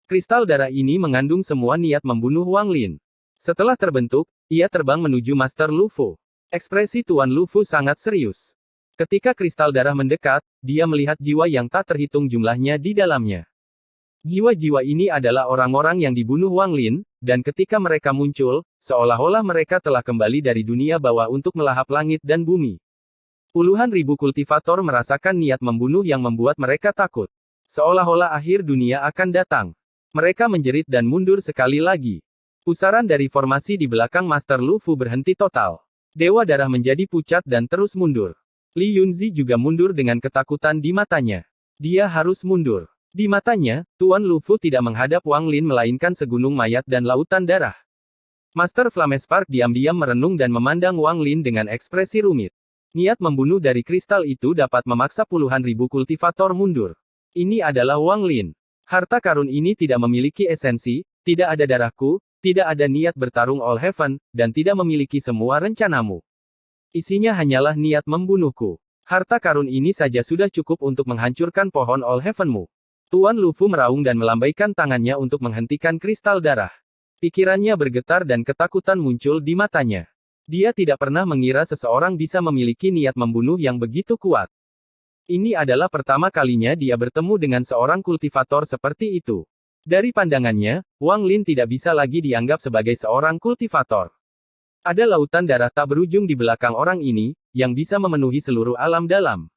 Kristal darah ini mengandung semua niat membunuh Wang Lin. Setelah terbentuk, ia terbang menuju Master Lufu. Ekspresi Tuan Lufu sangat serius. Ketika kristal darah mendekat, dia melihat jiwa yang tak terhitung jumlahnya di dalamnya. Jiwa-jiwa ini adalah orang-orang yang dibunuh Wang Lin, dan ketika mereka muncul, seolah-olah mereka telah kembali dari dunia bawah untuk melahap langit dan bumi. Puluhan ribu kultivator merasakan niat membunuh yang membuat mereka takut. Seolah-olah akhir dunia akan datang. Mereka menjerit dan mundur sekali lagi. Pusaran dari formasi di belakang Master Lufu berhenti total. Dewa Darah menjadi pucat dan terus mundur. Li Yunzi juga mundur dengan ketakutan di matanya. Dia harus mundur. Di matanya, Tuan Lufu tidak menghadap Wang Lin melainkan segunung mayat dan lautan darah. Master Flamespark diam-diam merenung dan memandang Wang Lin dengan ekspresi rumit. Niat membunuh dari kristal itu dapat memaksa puluhan ribu kultivator mundur. Ini adalah Wang Lin. Harta karun ini tidak memiliki esensi, tidak ada darahku, tidak ada niat bertarung All Heaven, dan tidak memiliki semua rencanamu. Isinya hanyalah niat membunuhku. Harta karun ini saja sudah cukup untuk menghancurkan pohon All Heavenmu. Tuan Lufu meraung dan melambaikan tangannya untuk menghentikan kristal darah. Pikirannya bergetar dan ketakutan muncul di matanya. Dia tidak pernah mengira seseorang bisa memiliki niat membunuh yang begitu kuat. Ini adalah pertama kalinya dia bertemu dengan seorang kultivator seperti itu. Dari pandangannya, Wang Lin tidak bisa lagi dianggap sebagai seorang kultivator. Ada lautan darah tak berujung di belakang orang ini, yang bisa memenuhi seluruh alam dalam.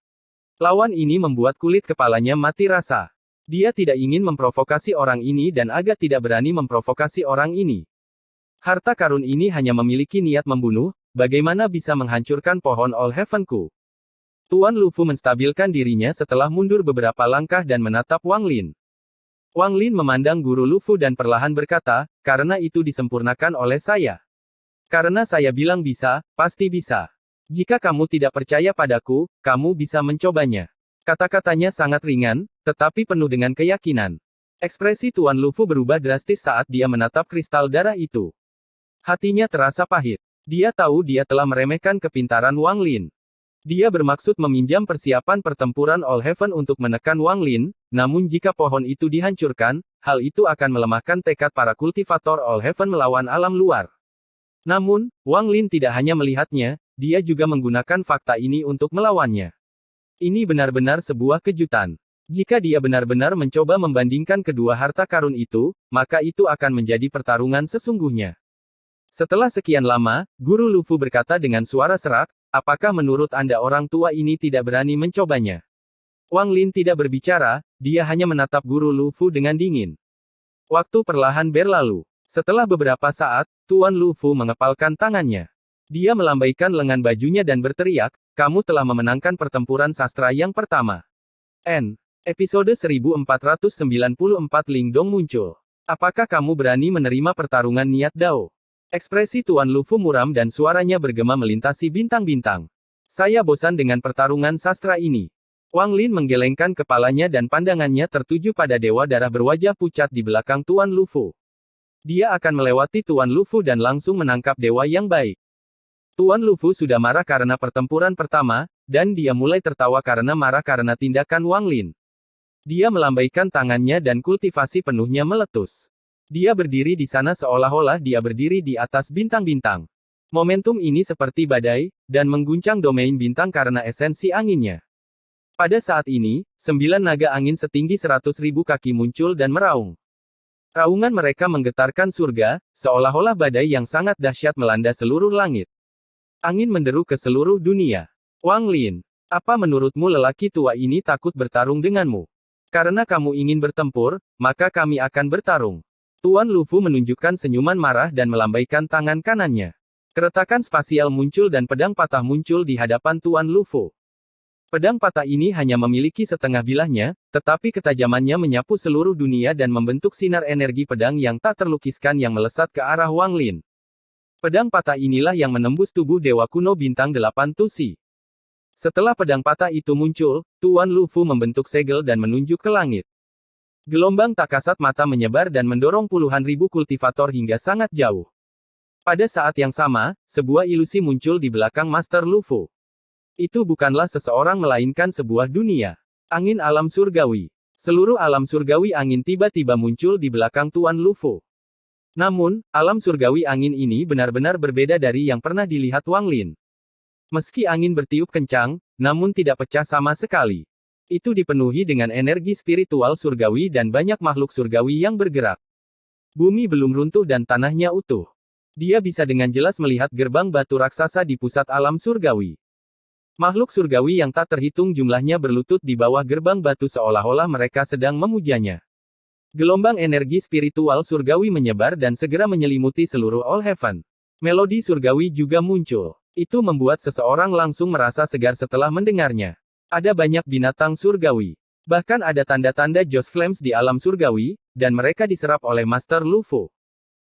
Lawan ini membuat kulit kepalanya mati rasa. Dia tidak ingin memprovokasi orang ini dan agak tidak berani memprovokasi orang ini. Harta karun ini hanya memiliki niat membunuh, bagaimana bisa menghancurkan pohon All Heaven-ku? Tuan Lufu menstabilkan dirinya setelah mundur beberapa langkah dan menatap Wang Lin. Wang Lin memandang guru Lufu dan perlahan berkata, karena itu disempurnakan oleh saya. Karena saya bilang bisa, pasti bisa. Jika kamu tidak percaya padaku, kamu bisa mencobanya. Kata-katanya sangat ringan, tetapi penuh dengan keyakinan. Ekspresi Tuan Lufu berubah drastis saat dia menatap kristal darah itu. Hatinya terasa pahit. Dia tahu dia telah meremehkan kepintaran Wang Lin. Dia bermaksud meminjam persiapan pertempuran All Heaven untuk menekan Wang Lin, namun jika pohon itu dihancurkan, hal itu akan melemahkan tekad para kultivator All Heaven melawan alam luar. Namun, Wang Lin tidak hanya melihatnya, dia juga menggunakan fakta ini untuk melawannya. Ini benar-benar sebuah kejutan. Jika dia benar-benar mencoba membandingkan kedua harta karun itu, maka itu akan menjadi pertarungan sesungguhnya. Setelah sekian lama, Guru Lufu berkata dengan suara serak, apakah menurut Anda orang tua ini tidak berani mencobanya? Wang Lin tidak berbicara, dia hanya menatap Guru Lufu dengan dingin. Waktu perlahan berlalu. Setelah beberapa saat, Tuan Lufu mengepalkan tangannya. Dia melambaikan lengan bajunya dan berteriak, kamu telah memenangkan pertempuran sastra yang pertama. Episode 1494 Lingdong muncul. Apakah kamu berani menerima pertarungan niat Dao? Ekspresi Tuan Lufu muram dan suaranya bergema melintasi bintang-bintang. Saya bosan dengan pertarungan sastra ini. Wang Lin menggelengkan kepalanya dan pandangannya tertuju pada dewa darah berwajah pucat di belakang Tuan Lufu. Dia akan melewati Tuan Lufu dan langsung menangkap dewa yang baik. Tuan Lufu sudah marah karena pertempuran pertama, dan dia mulai tertawa karena marah karena tindakan Wang Lin. Dia melambaikan tangannya dan kultivasi penuhnya meletus. Dia berdiri di sana seolah-olah dia berdiri di atas bintang-bintang. Momentum ini seperti badai, dan mengguncang domain bintang karena esensi anginnya. Pada saat ini, 9 naga angin setinggi 100.000 kaki muncul dan meraung. Raungan mereka menggetarkan surga, seolah-olah badai yang sangat dahsyat melanda seluruh langit. Angin menderu ke seluruh dunia. Wang Lin, apa menurutmu lelaki tua ini takut bertarung denganmu? Karena kamu ingin bertempur, maka kami akan bertarung. Tuan Lufu menunjukkan senyuman marah dan melambaikan tangan kanannya. Keretakan spasial muncul dan pedang patah muncul di hadapan Tuan Lufu. Pedang patah ini hanya memiliki setengah bilahnya, tetapi ketajamannya menyapu seluruh dunia dan membentuk sinar energi pedang yang tak terlukiskan yang melesat ke arah Wang Lin. Pedang patah inilah yang menembus tubuh dewa kuno bintang 8 Tusi. Setelah pedang patah itu muncul, Tuan Lufu membentuk segel dan menunjuk ke langit. Gelombang tak kasat mata menyebar dan mendorong puluhan ribu kultivator hingga sangat jauh. Pada saat yang sama, sebuah ilusi muncul di belakang Master Lufu. Itu bukanlah seseorang melainkan sebuah dunia. Angin alam surgawi. Seluruh alam surgawi angin tiba-tiba muncul di belakang Tuan Lufu. Namun, alam surgawi angin ini benar-benar berbeda dari yang pernah dilihat Wang Lin. Meski angin bertiup kencang, namun tidak pecah sama sekali. Itu dipenuhi dengan energi spiritual surgawi dan banyak makhluk surgawi yang bergerak. Bumi belum runtuh dan tanahnya utuh. Dia bisa dengan jelas melihat gerbang batu raksasa di pusat alam surgawi. Makhluk surgawi yang tak terhitung jumlahnya berlutut di bawah gerbang batu seolah-olah mereka sedang memujanya. Gelombang energi spiritual surgawi menyebar dan segera menyelimuti seluruh All Heaven. Melodi surgawi juga muncul. Itu membuat seseorang langsung merasa segar setelah mendengarnya. Ada banyak binatang surgawi. Bahkan ada tanda-tanda Joss Flames di alam surgawi, dan mereka diserap oleh Master Lufu.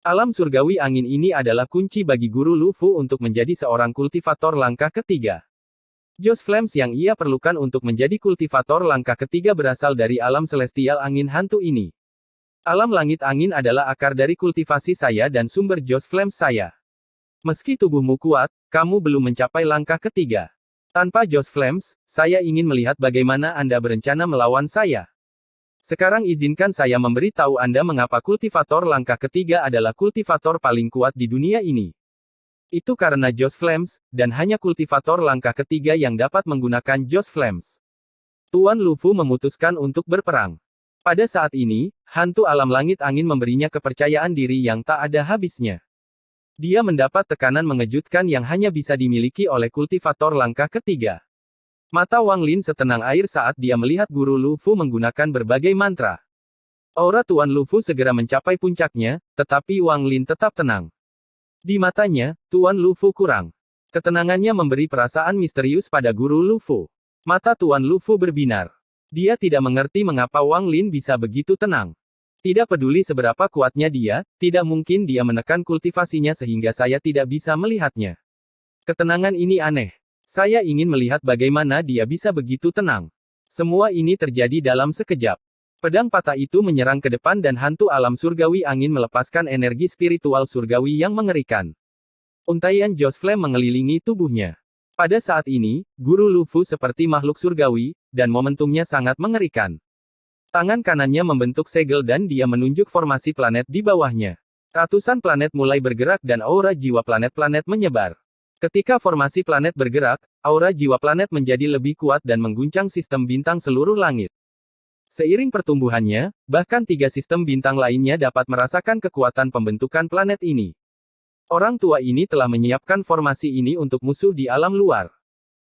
Alam surgawi angin ini adalah kunci bagi Guru Lufu untuk menjadi seorang kultivator langkah ketiga. Joss Flames yang ia perlukan untuk menjadi kultivator langkah ketiga berasal dari alam celestial angin hantu ini. Alam langit angin adalah akar dari kultivasi saya dan sumber Joss Flames saya. Meski tubuhmu kuat, kamu belum mencapai langkah ketiga. Tanpa Joss Flames, saya ingin melihat bagaimana Anda berencana melawan saya. Sekarang izinkan saya memberitahu Anda mengapa kultivator langkah ketiga adalah kultivator paling kuat di dunia ini. Itu karena Joss Flames, dan hanya kultivator langkah ketiga yang dapat menggunakan Joss Flames. Tuan Lufu memutuskan untuk berperang. Pada saat ini, hantu alam langit angin memberinya kepercayaan diri yang tak ada habisnya. Dia mendapat tekanan mengejutkan yang hanya bisa dimiliki oleh kultivator langkah ketiga. Mata Wang Lin setenang air saat dia melihat Guru Lufu menggunakan berbagai mantra. Aura Tuan Lufu segera mencapai puncaknya, tetapi Wang Lin tetap tenang. Di matanya, Tuan Lufu kurang. Ketenangannya memberi perasaan misterius pada Guru Lufu. Mata Tuan Lufu berbinar. Dia tidak mengerti mengapa Wang Lin bisa begitu tenang. Tidak peduli seberapa kuatnya dia, tidak mungkin dia menekan kultivasinya sehingga saya tidak bisa melihatnya. Ketenangan ini aneh. Saya ingin melihat bagaimana dia bisa begitu tenang. Semua ini terjadi dalam sekejap. Pedang patah itu menyerang ke depan dan hantu alam surgawi angin melepaskan energi spiritual surgawi yang mengerikan. Untaian Joss Flame mengelilingi tubuhnya. Pada saat ini, Guru Lufu seperti makhluk surgawi, dan momentumnya sangat mengerikan. Tangan kanannya membentuk segel dan dia menunjuk formasi planet di bawahnya. Ratusan planet mulai bergerak dan aura jiwa planet-planet menyebar. Ketika formasi planet bergerak, aura jiwa planet menjadi lebih kuat dan mengguncang sistem bintang seluruh langit. Seiring pertumbuhannya, bahkan 3 sistem bintang lainnya dapat merasakan kekuatan pembentukan planet ini. Orang tua ini telah menyiapkan formasi ini untuk musuh di alam luar.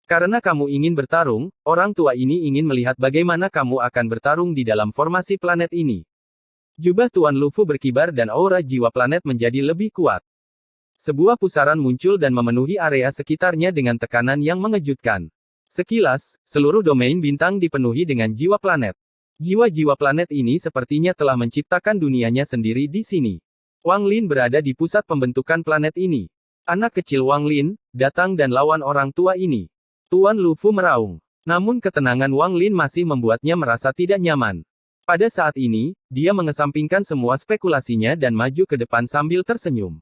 Karena kamu ingin bertarung, orang tua ini ingin melihat bagaimana kamu akan bertarung di dalam formasi planet ini. Jubah Tuan Lufu berkibar dan aura jiwa planet menjadi lebih kuat. Sebuah pusaran muncul dan memenuhi area sekitarnya dengan tekanan yang mengejutkan. Sekilas, seluruh domain bintang dipenuhi dengan jiwa planet. Jiwa-jiwa planet ini sepertinya telah menciptakan dunianya sendiri di sini. Wang Lin berada di pusat pembentukan planet ini. Anak kecil Wang Lin, datang dan lawan orang tua ini. Tuan Lufu meraung. Namun ketenangan Wang Lin masih membuatnya merasa tidak nyaman. Pada saat ini, dia mengesampingkan semua spekulasinya dan maju ke depan sambil tersenyum.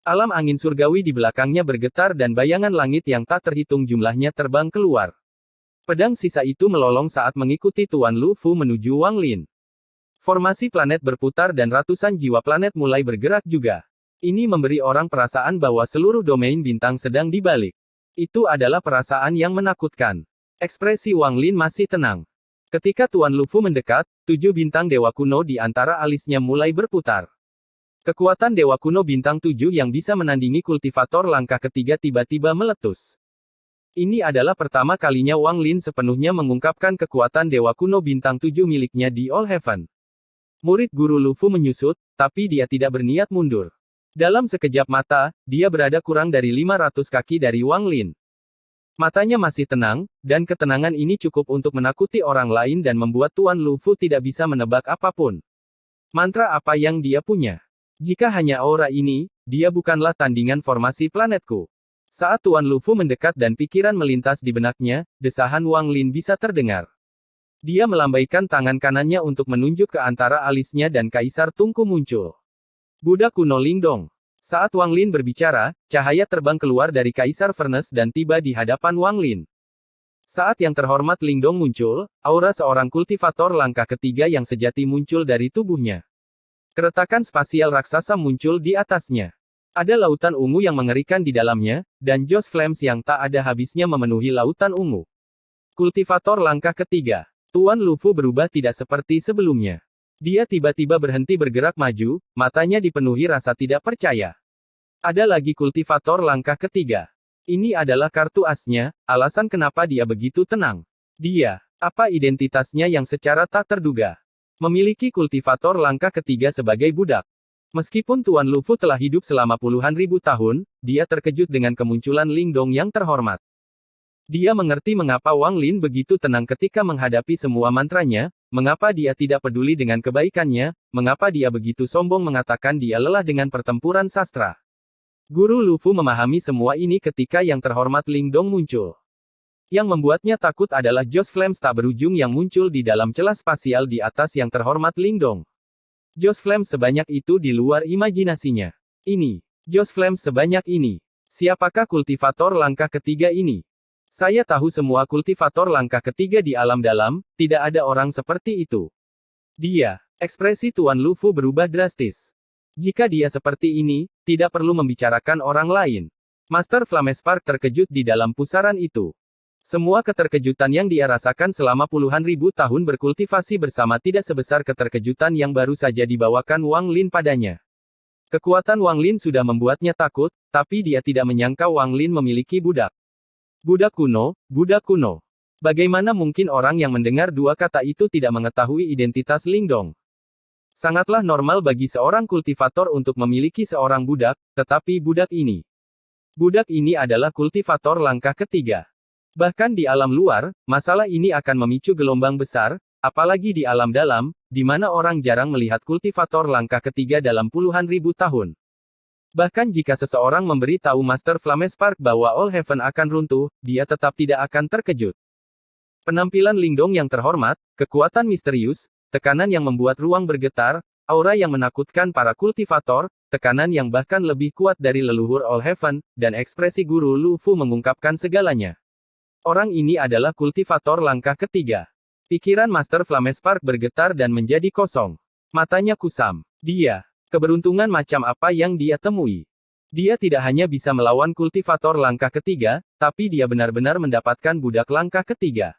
Alam angin surgawi di belakangnya bergetar dan bayangan langit yang tak terhitung jumlahnya terbang keluar. Pedang sisa itu melolong saat mengikuti Tuan Lufu menuju Wang Lin. Formasi planet berputar dan ratusan jiwa planet mulai bergerak juga. Ini memberi orang perasaan bahwa seluruh domain bintang sedang dibalik. Itu adalah perasaan yang menakutkan. Ekspresi Wang Lin masih tenang. Ketika Tuan Lufu mendekat, 7 bintang dewa kuno di antara alisnya mulai berputar. Kekuatan dewa kuno bintang 7 yang bisa menandingi kultivator langkah ketiga tiba-tiba meletus. Ini adalah pertama kalinya Wang Lin sepenuhnya mengungkapkan kekuatan dewa kuno bintang 7 miliknya di All Heaven. Murid Guru Lufu menyusut, tapi dia tidak berniat mundur. Dalam sekejap mata, dia berada kurang dari 500 kaki dari Wang Lin. Matanya masih tenang, dan ketenangan ini cukup untuk menakuti orang lain dan membuat Tuan Lufu tidak bisa menebak apapun. Mantra apa yang dia punya? Jika hanya aura ini, dia bukanlah tandingan formasi planetku. Saat Tuan Lufu mendekat dan pikiran melintas di benaknya, desahan Wang Lin bisa terdengar. Dia melambaikan tangan kanannya untuk menunjuk ke antara alisnya dan Kaisar Tungku muncul. Buddha kuno Lingdong. Saat Wang Lin berbicara, cahaya terbang keluar dari Kaisar Furnace dan tiba di hadapan Wang Lin. Saat yang terhormat Lingdong muncul, aura seorang kultivator langkah ketiga yang sejati muncul dari tubuhnya. Keretakan spasial raksasa muncul di atasnya. Ada lautan ungu yang mengerikan di dalamnya, dan Joss Flames yang tak ada habisnya memenuhi lautan ungu. Kultivator langkah ketiga. Tuan Lufu berubah tidak seperti sebelumnya. Dia tiba-tiba berhenti bergerak maju, matanya dipenuhi rasa tidak percaya. Ada lagi kultivator langkah ketiga. Ini adalah kartu asnya, alasan kenapa dia begitu tenang. Dia, apa identitasnya yang secara tak terduga? Memiliki kultivator langkah ketiga sebagai budak. Meskipun Tuan Lufu telah hidup selama puluhan ribu tahun, dia terkejut dengan kemunculan Lingdong yang terhormat. Dia mengerti mengapa Wang Lin begitu tenang ketika menghadapi semua mantranya, mengapa dia tidak peduli dengan kebaikannya, mengapa dia begitu sombong mengatakan dia lelah dengan pertempuran sastra. Guru Lufu memahami semua ini ketika yang terhormat Lingdong muncul. Yang membuatnya takut adalah Joss Flames tak berujung yang muncul di dalam celah spasial di atas yang terhormat Lingdong. Joss Flames sebanyak itu di luar imajinasinya. Ini, Joss Flames sebanyak ini. Siapakah kultivator langkah ketiga ini? Saya tahu semua kultivator langkah ketiga di alam dalam, tidak ada orang seperti itu. Dia, ekspresi Tuan Lufu berubah drastis. Jika dia seperti ini, Tidak perlu membicarakan orang lain. Master Flamespark terkejut di dalam pusaran itu. Semua keterkejutan yang dia rasakan selama puluhan ribu tahun berkultivasi bersama tidak sebesar keterkejutan yang baru saja dibawakan Wang Lin padanya. Kekuatan Wang Lin sudah membuatnya takut, tapi dia tidak menyangka Wang Lin memiliki budak. Budak kuno, budak kuno. Bagaimana mungkin orang yang mendengar dua kata itu tidak mengetahui identitas Lingdong? Sangatlah normal bagi seorang kultivator untuk memiliki seorang budak, tetapi budak ini adalah kultivator langkah ketiga. Bahkan di alam luar, masalah ini akan memicu gelombang besar, apalagi di alam dalam, di mana orang jarang melihat kultivator langkah ketiga dalam puluhan ribu tahun. Bahkan jika seseorang memberi tahu Master Flamespark bahwa All Heaven akan runtuh, dia tetap tidak akan terkejut. Penampilan Lingdong yang terhormat, kekuatan misterius, tekanan yang membuat ruang bergetar, aura yang menakutkan para kultivator, tekanan yang bahkan lebih kuat dari leluhur All Heaven, dan ekspresi Guru Lu Fu mengungkapkan segalanya. Orang ini adalah kultivator langkah ketiga. Pikiran Master Flamespark bergetar dan menjadi kosong. Matanya kusam. Keberuntungan macam apa yang dia temui? Dia tidak hanya bisa melawan kultivator langkah ketiga, tapi dia benar-benar mendapatkan budak langkah ketiga.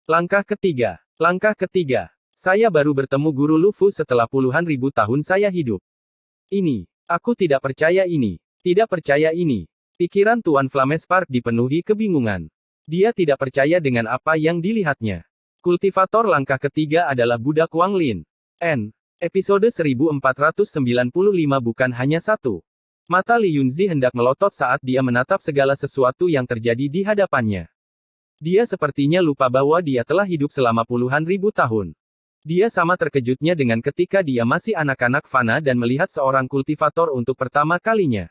Langkah ketiga. Saya baru bertemu Guru Lu Fu setelah puluhan ribu tahun saya hidup. Aku tidak percaya ini. Tidak percaya ini. Pikiran Tuan Flamespark dipenuhi kebingungan. Dia tidak percaya dengan apa yang dilihatnya. Kultivator langkah ketiga adalah budak Wang Lin. Episode 1495 bukan hanya satu. Mata Li Yunzi hendak melotot saat dia menatap segala sesuatu yang terjadi di hadapannya. Dia sepertinya lupa bahwa dia telah hidup selama puluhan ribu tahun. Dia sama terkejutnya dengan ketika dia masih anak-anak fana dan melihat seorang kultivator untuk pertama kalinya.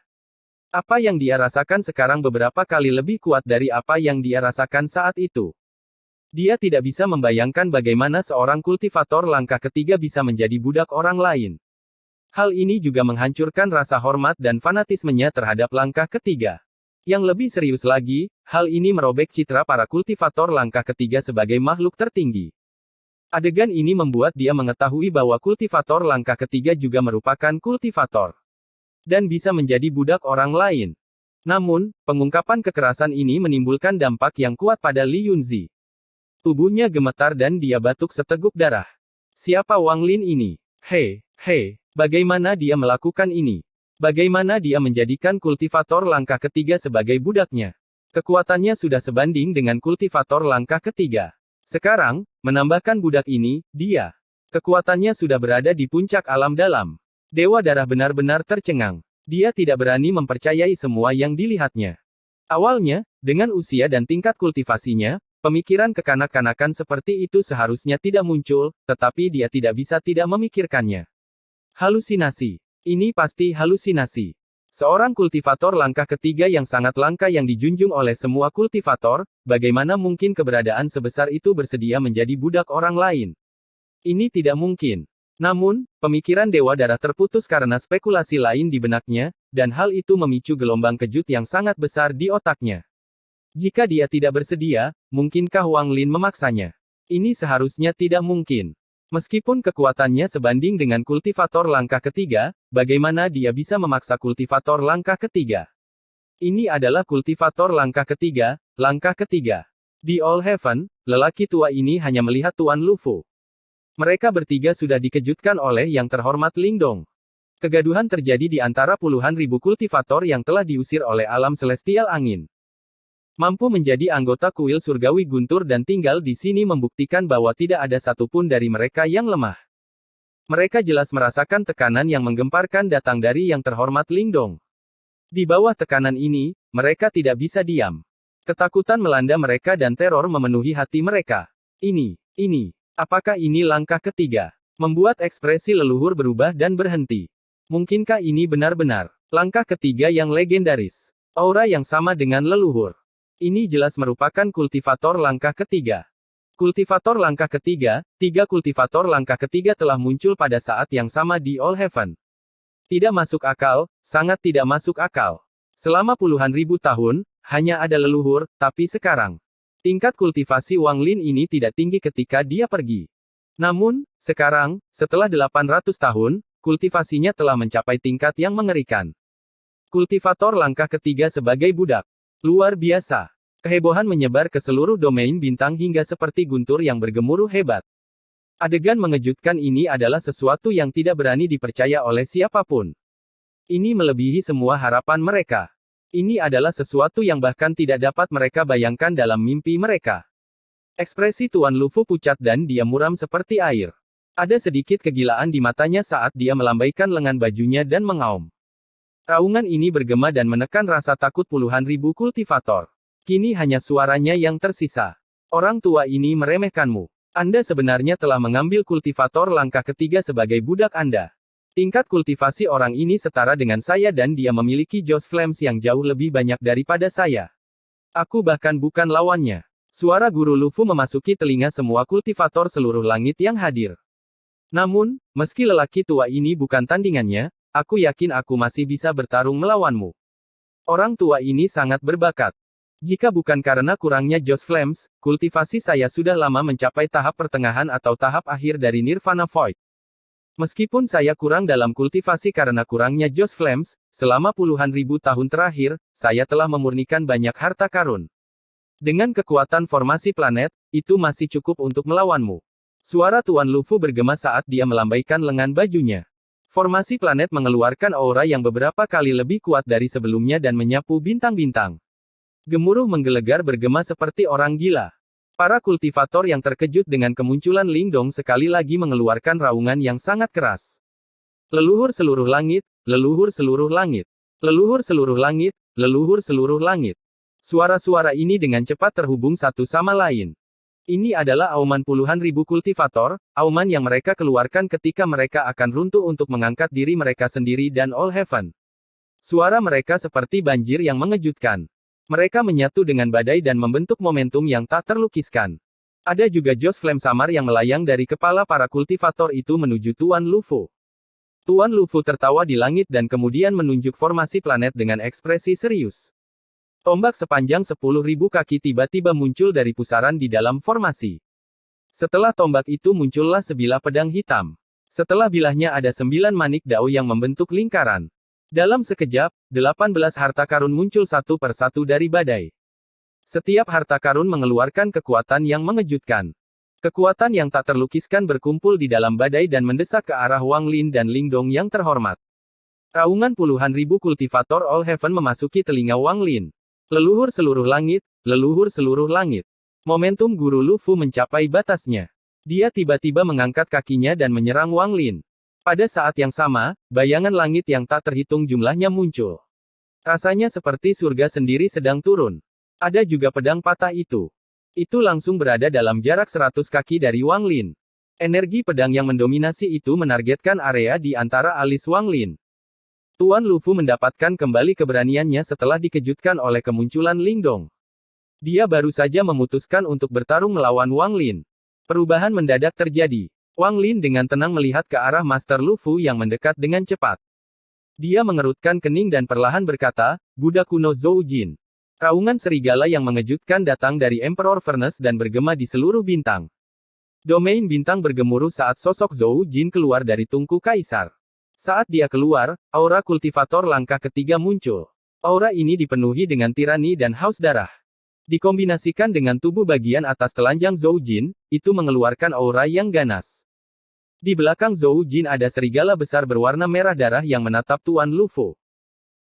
Apa yang dia rasakan sekarang beberapa kali lebih kuat dari apa yang dia rasakan saat itu. Dia tidak bisa membayangkan bagaimana seorang kultivator langkah ketiga bisa menjadi budak orang lain. Hal ini juga menghancurkan rasa hormat dan fanatismenya terhadap langkah ketiga. Yang lebih serius lagi, hal ini merobek citra para kultivator langkah ketiga sebagai makhluk tertinggi. Adegan ini membuat dia mengetahui bahwa kultivator langkah ketiga juga merupakan kultivator. Dan bisa menjadi budak orang lain. Namun, pengungkapan kekerasan ini menimbulkan dampak yang kuat pada Li Yunzi. Tubuhnya gemetar dan dia batuk seteguk darah. Siapa Wang Lin ini? Bagaimana dia melakukan ini? Bagaimana dia menjadikan kultivator langkah ketiga sebagai budaknya? Kekuatannya sudah sebanding dengan kultivator langkah ketiga. Sekarang, menambahkan budak ini, kekuatannya sudah berada di puncak alam dalam. Dewa Darah benar-benar tercengang. Dia tidak berani mempercayai semua yang dilihatnya. Awalnya, dengan usia dan tingkat kultivasinya, pemikiran kekanak-kanakan seperti itu seharusnya tidak muncul, tetapi dia tidak bisa tidak memikirkannya. Halusinasi. Ini pasti halusinasi. Seorang kultivator langkah ketiga yang sangat langka yang dijunjung oleh semua kultivator, bagaimana mungkin keberadaan sebesar itu bersedia menjadi budak orang lain? Ini tidak mungkin. Namun, pemikiran Dewa Darah terputus karena spekulasi lain di benaknya, dan hal itu memicu gelombang kejut yang sangat besar di otaknya. Jika dia tidak bersedia, mungkinkah Wang Lin memaksanya? Ini seharusnya tidak mungkin. Meskipun kekuatannya sebanding dengan kultivator langkah ketiga, bagaimana dia bisa memaksa kultivator langkah ketiga? Ini adalah kultivator langkah ketiga. Di All Heaven, lelaki tua ini hanya melihat Tuan Lu Fu. Mereka bertiga sudah dikejutkan oleh yang terhormat Lingdong. Kegaduhan terjadi di antara puluhan ribu kultivator yang telah diusir oleh alam celestial angin. Mampu menjadi anggota kuil surgawi guntur dan tinggal di sini membuktikan bahwa tidak ada satupun dari mereka yang lemah. Mereka jelas merasakan tekanan yang menggemparkan datang dari yang terhormat Lingdong. Di bawah tekanan ini, mereka tidak bisa diam. Ketakutan melanda mereka dan teror memenuhi hati mereka. Apakah ini langkah ketiga? Membuat ekspresi leluhur berubah dan berhenti. Mungkinkah ini benar-benar langkah ketiga yang legendaris? Aura yang sama dengan leluhur. Ini jelas merupakan kultivator langkah ketiga. Kultivator langkah ketiga, 3 kultivator langkah ketiga telah muncul pada saat yang sama di All Heaven. Tidak masuk akal, sangat tidak masuk akal. Selama puluhan ribu tahun, hanya ada leluhur, tapi sekarang, tingkat kultivasi Wang Lin ini tidak tinggi ketika dia pergi. Namun, sekarang, setelah 800 tahun, kultivasinya telah mencapai tingkat yang mengerikan. Kultivator langkah ketiga sebagai budak. Luar biasa. Kehebohan menyebar ke seluruh domain bintang hingga seperti guntur yang bergemuruh hebat. Adegan mengejutkan ini adalah sesuatu yang tidak berani dipercaya oleh siapapun. Ini melebihi semua harapan mereka. Ini adalah sesuatu yang bahkan tidak dapat mereka bayangkan dalam mimpi mereka. Ekspresi Tuan Lufu pucat dan dia muram seperti air. Ada sedikit kegilaan di matanya saat dia melambaikan lengan bajunya dan mengaum. Raungan ini bergema dan menekan rasa takut puluhan ribu kultivator. Kini hanya suaranya yang tersisa. Orang tua ini meremehkanmu. Anda sebenarnya telah mengambil kultivator langkah ketiga sebagai budak Anda. Tingkat kultivasi orang ini setara dengan saya dan dia memiliki Joss Flames yang jauh lebih banyak daripada saya. Aku bahkan bukan lawannya. Suara Guru Lufu memasuki telinga semua kultivator seluruh langit yang hadir. Namun, meski lelaki tua ini bukan tandingannya, aku yakin aku masih bisa bertarung melawanmu. Orang tua ini sangat berbakat. Jika bukan karena kurangnya Joss Flames, kultivasi saya sudah lama mencapai tahap pertengahan atau tahap akhir dari Nirvana Void. Meskipun saya kurang dalam kultivasi karena kurangnya Joss Flames, selama puluhan ribu tahun terakhir, saya telah memurnikan banyak harta karun. Dengan kekuatan formasi planet, itu masih cukup untuk melawanmu. Suara Tuan Lufu bergema saat dia melambaikan lengan bajunya. Formasi planet mengeluarkan aura yang beberapa kali lebih kuat dari sebelumnya dan menyapu bintang-bintang. Gemuruh menggelegar bergema seperti orang gila. Para kultivator yang terkejut dengan kemunculan Lingdong sekali lagi mengeluarkan raungan yang sangat keras. Leluhur seluruh langit, leluhur seluruh langit, leluhur seluruh langit, leluhur seluruh langit. Suara-suara ini dengan cepat terhubung satu sama lain. Ini adalah auman puluhan ribu kultivator, auman yang mereka keluarkan ketika mereka akan runtuh untuk mengangkat diri mereka sendiri dan All Heaven. Suara mereka seperti banjir yang mengejutkan. Mereka menyatu dengan badai dan membentuk momentum yang tak terlukiskan. Ada juga Joss Flame samar yang melayang dari kepala para kultivator itu menuju Tuan Lufu. Tuan Lufu tertawa di langit dan kemudian menunjuk formasi planet dengan ekspresi serius. Tombak sepanjang 10.000 kaki tiba-tiba muncul dari pusaran di dalam formasi. Setelah tombak itu muncullah sebilah pedang hitam. Setelah bilahnya ada 9 manik dao yang membentuk lingkaran. Dalam sekejap, 18 harta karun muncul satu persatu dari badai. Setiap harta karun mengeluarkan kekuatan yang mengejutkan. Kekuatan yang tak terlukiskan berkumpul di dalam badai dan mendesak ke arah Wang Lin dan Lingdong yang terhormat. Raungan puluhan ribu kultivator All Heaven memasuki telinga Wang Lin. Leluhur seluruh langit, leluhur seluruh langit. Momentum Guru Lufu mencapai batasnya. Dia tiba-tiba mengangkat kakinya dan menyerang Wang Lin. Pada saat yang sama, bayangan langit yang tak terhitung jumlahnya muncul. Rasanya seperti surga sendiri sedang turun. Ada juga pedang patah itu. Itu langsung berada dalam jarak 100 kaki dari Wang Lin. Energi pedang yang mendominasi itu menargetkan area di antara alis Wang Lin. Tuan Lufu mendapatkan kembali keberaniannya setelah dikejutkan oleh kemunculan Lingdong. Dia baru saja memutuskan untuk bertarung melawan Wang Lin. Perubahan mendadak terjadi. Wang Lin dengan tenang melihat ke arah Master Lufu yang mendekat dengan cepat. Dia mengerutkan kening dan perlahan berkata, Buddha kuno Zhou Jin. Raungan serigala yang mengejutkan datang dari Emperor Furnace dan bergema di seluruh bintang. Domain bintang bergemuruh saat sosok Zhou Jin keluar dari tungku kaisar. Saat dia keluar, aura kultivator langkah ketiga muncul. Aura ini dipenuhi dengan tirani dan haus darah. Dikombinasikan dengan tubuh bagian atas telanjang Zhou Jin, itu mengeluarkan aura yang ganas. Di belakang Zhou Jin ada serigala besar berwarna merah darah yang menatap Tuan Lufu.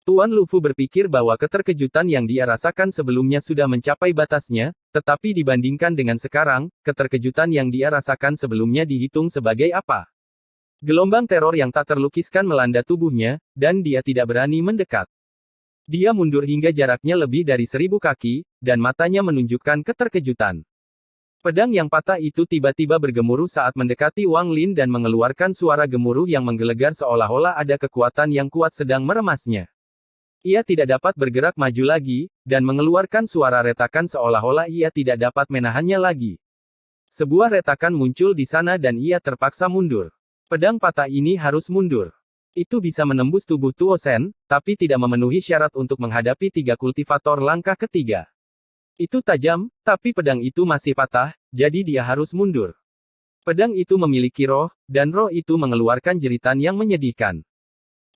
Tuan Lufu berpikir bahwa keterkejutan yang dia rasakan sebelumnya sudah mencapai batasnya, tetapi dibandingkan dengan sekarang, keterkejutan yang dia rasakan sebelumnya dihitung sebagai apa? Gelombang teror yang tak terlukiskan melanda tubuhnya, dan dia tidak berani mendekat. Dia mundur hingga jaraknya lebih dari 1000 kaki, dan matanya menunjukkan keterkejutan. Pedang yang patah itu tiba-tiba bergemuruh saat mendekati Wang Lin dan mengeluarkan suara gemuruh yang menggelegar seolah-olah ada kekuatan yang kuat sedang meremasnya. Ia tidak dapat bergerak maju lagi, dan mengeluarkan suara retakan seolah-olah ia tidak dapat menahannya lagi. Sebuah retakan muncul di sana dan ia terpaksa mundur. Pedang patah ini harus mundur. Itu bisa menembus tubuh Tuo Shen, tapi tidak memenuhi syarat untuk menghadapi 3 kultivator langkah ketiga. Itu tajam, tapi pedang itu masih patah, jadi dia harus mundur. Pedang itu memiliki roh, dan roh itu mengeluarkan jeritan yang menyedihkan.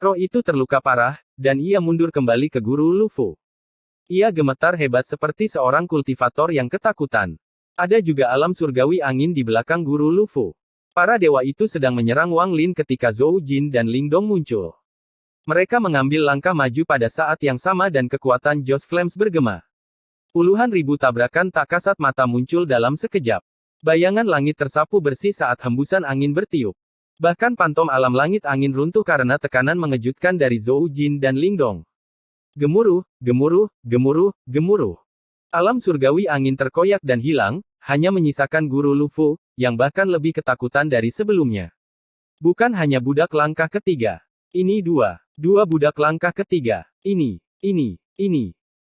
Roh itu terluka parah, dan ia mundur kembali ke Guru Lufu. Ia gemetar hebat seperti seorang kultivator yang ketakutan. Ada juga alam surgawi angin di belakang Guru Lufu. Para dewa itu sedang menyerang Wang Lin ketika Zhou Jin dan Ling Dong muncul. Mereka mengambil langkah maju pada saat yang sama dan kekuatan Joss Flames bergema. Puluhan ribu tabrakan tak kasat mata muncul dalam sekejap. Bayangan langit tersapu bersih saat hembusan angin bertiup. Bahkan pantom alam langit angin runtuh karena tekanan mengejutkan dari Zhou Jin dan Ling Dong. Gemuruh, gemuruh, gemuruh, gemuruh. Alam surgawi angin terkoyak dan hilang, hanya menyisakan Guru Lufu, yang bahkan lebih ketakutan dari sebelumnya. Bukan hanya budak langkah ketiga. Ini dua budak langkah ketiga. Ini.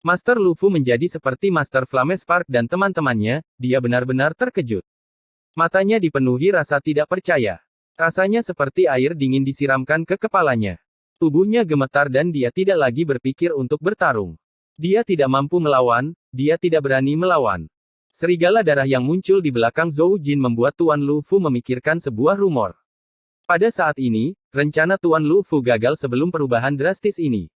Master Lufu menjadi seperti Master Flamespark dan teman-temannya, dia benar-benar terkejut. Matanya dipenuhi rasa tidak percaya. Rasanya seperti air dingin disiramkan ke kepalanya. Tubuhnya gemetar dan dia tidak lagi berpikir untuk bertarung. Dia tidak mampu melawan, dia tidak berani melawan. Serigala darah yang muncul di belakang Zhou Jin membuat Tuan Lufu memikirkan sebuah rumor. Pada saat ini, rencana Tuan Lufu gagal sebelum perubahan drastis ini.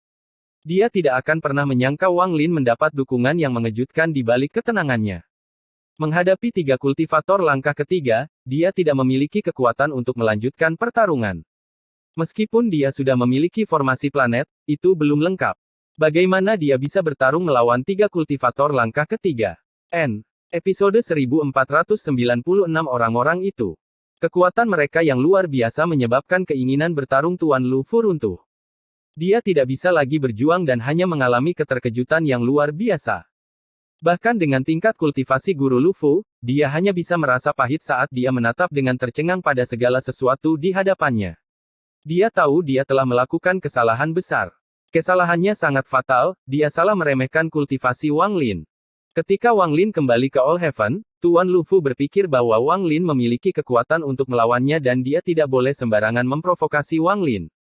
Dia tidak akan pernah menyangka Wang Lin mendapat dukungan yang mengejutkan di balik ketenangannya. Menghadapi 3 kultivator langkah ketiga, dia tidak memiliki kekuatan untuk melanjutkan pertarungan. Meskipun dia sudah memiliki formasi planet, itu belum lengkap. Bagaimana dia bisa bertarung melawan 3 kultivator langkah ketiga? Episode 1496 orang-orang itu. Kekuatan mereka yang luar biasa menyebabkan keinginan bertarung Tuan Lufu runtuh. Dia tidak bisa lagi berjuang dan hanya mengalami keterkejutan yang luar biasa. Bahkan dengan tingkat kultivasi Guru Lufu, dia hanya bisa merasa pahit saat dia menatap dengan tercengang pada segala sesuatu di hadapannya. Dia tahu dia telah melakukan kesalahan besar. Kesalahannya sangat fatal, dia salah meremehkan kultivasi Wang Lin. Ketika Wang Lin kembali ke All Heaven, Tuan Lufu berpikir bahwa Wang Lin memiliki kekuatan untuk melawannya dan dia tidak boleh sembarangan memprovokasi Wang Lin.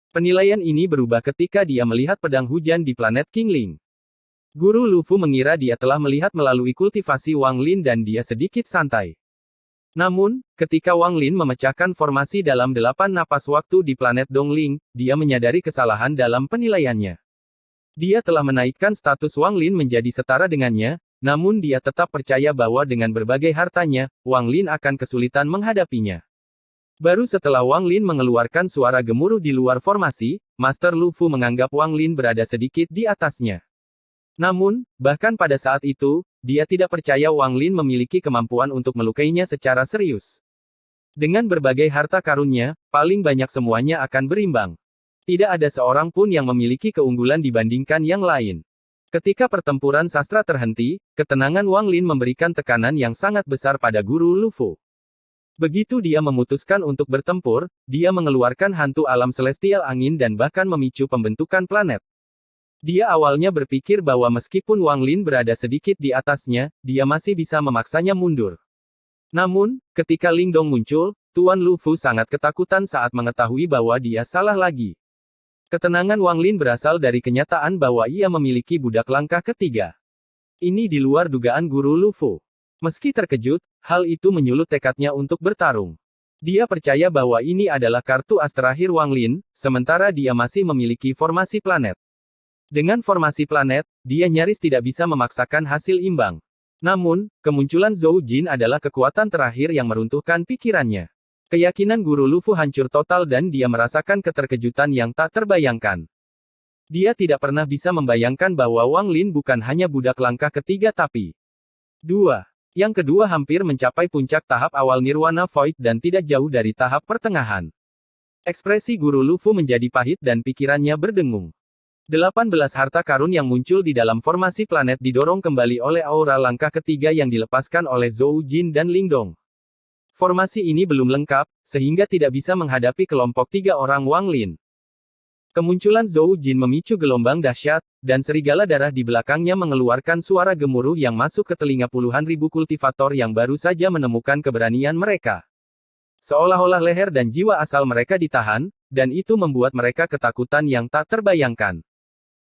Penilaian ini berubah ketika dia melihat pedang hujan di planet Qingling. Guru Lufu mengira dia telah melihat melalui kultivasi Wang Lin dan dia sedikit santai. Namun, ketika Wang Lin memecahkan formasi dalam 8 napas waktu di planet Dongling, dia menyadari kesalahan dalam penilaiannya. Dia telah menaikkan status Wang Lin menjadi setara dengannya, namun dia tetap percaya bahwa dengan berbagai hartanya, Wang Lin akan kesulitan menghadapinya. Baru setelah Wang Lin mengeluarkan suara gemuruh di luar formasi, Master Lufu menganggap Wang Lin berada sedikit di atasnya. Namun, bahkan pada saat itu, dia tidak percaya Wang Lin memiliki kemampuan untuk melukainya secara serius. Dengan berbagai harta karunnya, paling banyak semuanya akan berimbang. Tidak ada seorang pun yang memiliki keunggulan dibandingkan yang lain. Ketika pertempuran sastra terhenti, ketenangan Wang Lin memberikan tekanan yang sangat besar pada Guru Lufu. Begitu dia memutuskan untuk bertempur, dia mengeluarkan hantu alam celestial angin dan bahkan memicu pembentukan planet. Dia awalnya berpikir bahwa meskipun Wang Lin berada sedikit di atasnya, dia masih bisa memaksanya mundur. Namun, ketika Ling Dong muncul, Tuan Lufu sangat ketakutan saat mengetahui bahwa dia salah lagi. Ketenangan Wang Lin berasal dari kenyataan bahwa ia memiliki budak langkah ketiga. Ini di luar dugaan Guru Lufu. Meski terkejut, hal itu menyulut tekadnya untuk bertarung. Dia percaya bahwa ini adalah kartu as terakhir Wang Lin, sementara dia masih memiliki formasi planet. Dengan formasi planet, dia nyaris tidak bisa memaksakan hasil imbang. Namun, kemunculan Zhou Jin adalah kekuatan terakhir yang meruntuhkan pikirannya. Keyakinan Guru Lufu hancur total dan dia merasakan keterkejutan yang tak terbayangkan. Dia tidak pernah bisa membayangkan bahwa Wang Lin bukan hanya budak langkah ketiga tapi 2. Yang kedua hampir mencapai puncak tahap awal Nirwana Void dan tidak jauh dari tahap pertengahan. Ekspresi Guru Lufu menjadi pahit dan pikirannya berdengung. 18 harta karun yang muncul di dalam formasi planet didorong kembali oleh aura langkah ketiga yang dilepaskan oleh Zhou Jin dan Ling Dong. Formasi ini belum lengkap, sehingga tidak bisa menghadapi kelompok 3 orang Wang Lin. Kemunculan Zhou Jin memicu gelombang dahsyat, dan serigala darah di belakangnya mengeluarkan suara gemuruh yang masuk ke telinga puluhan ribu kultivator yang baru saja menemukan keberanian mereka. Seolah-olah leher dan jiwa asal mereka ditahan, dan itu membuat mereka ketakutan yang tak terbayangkan.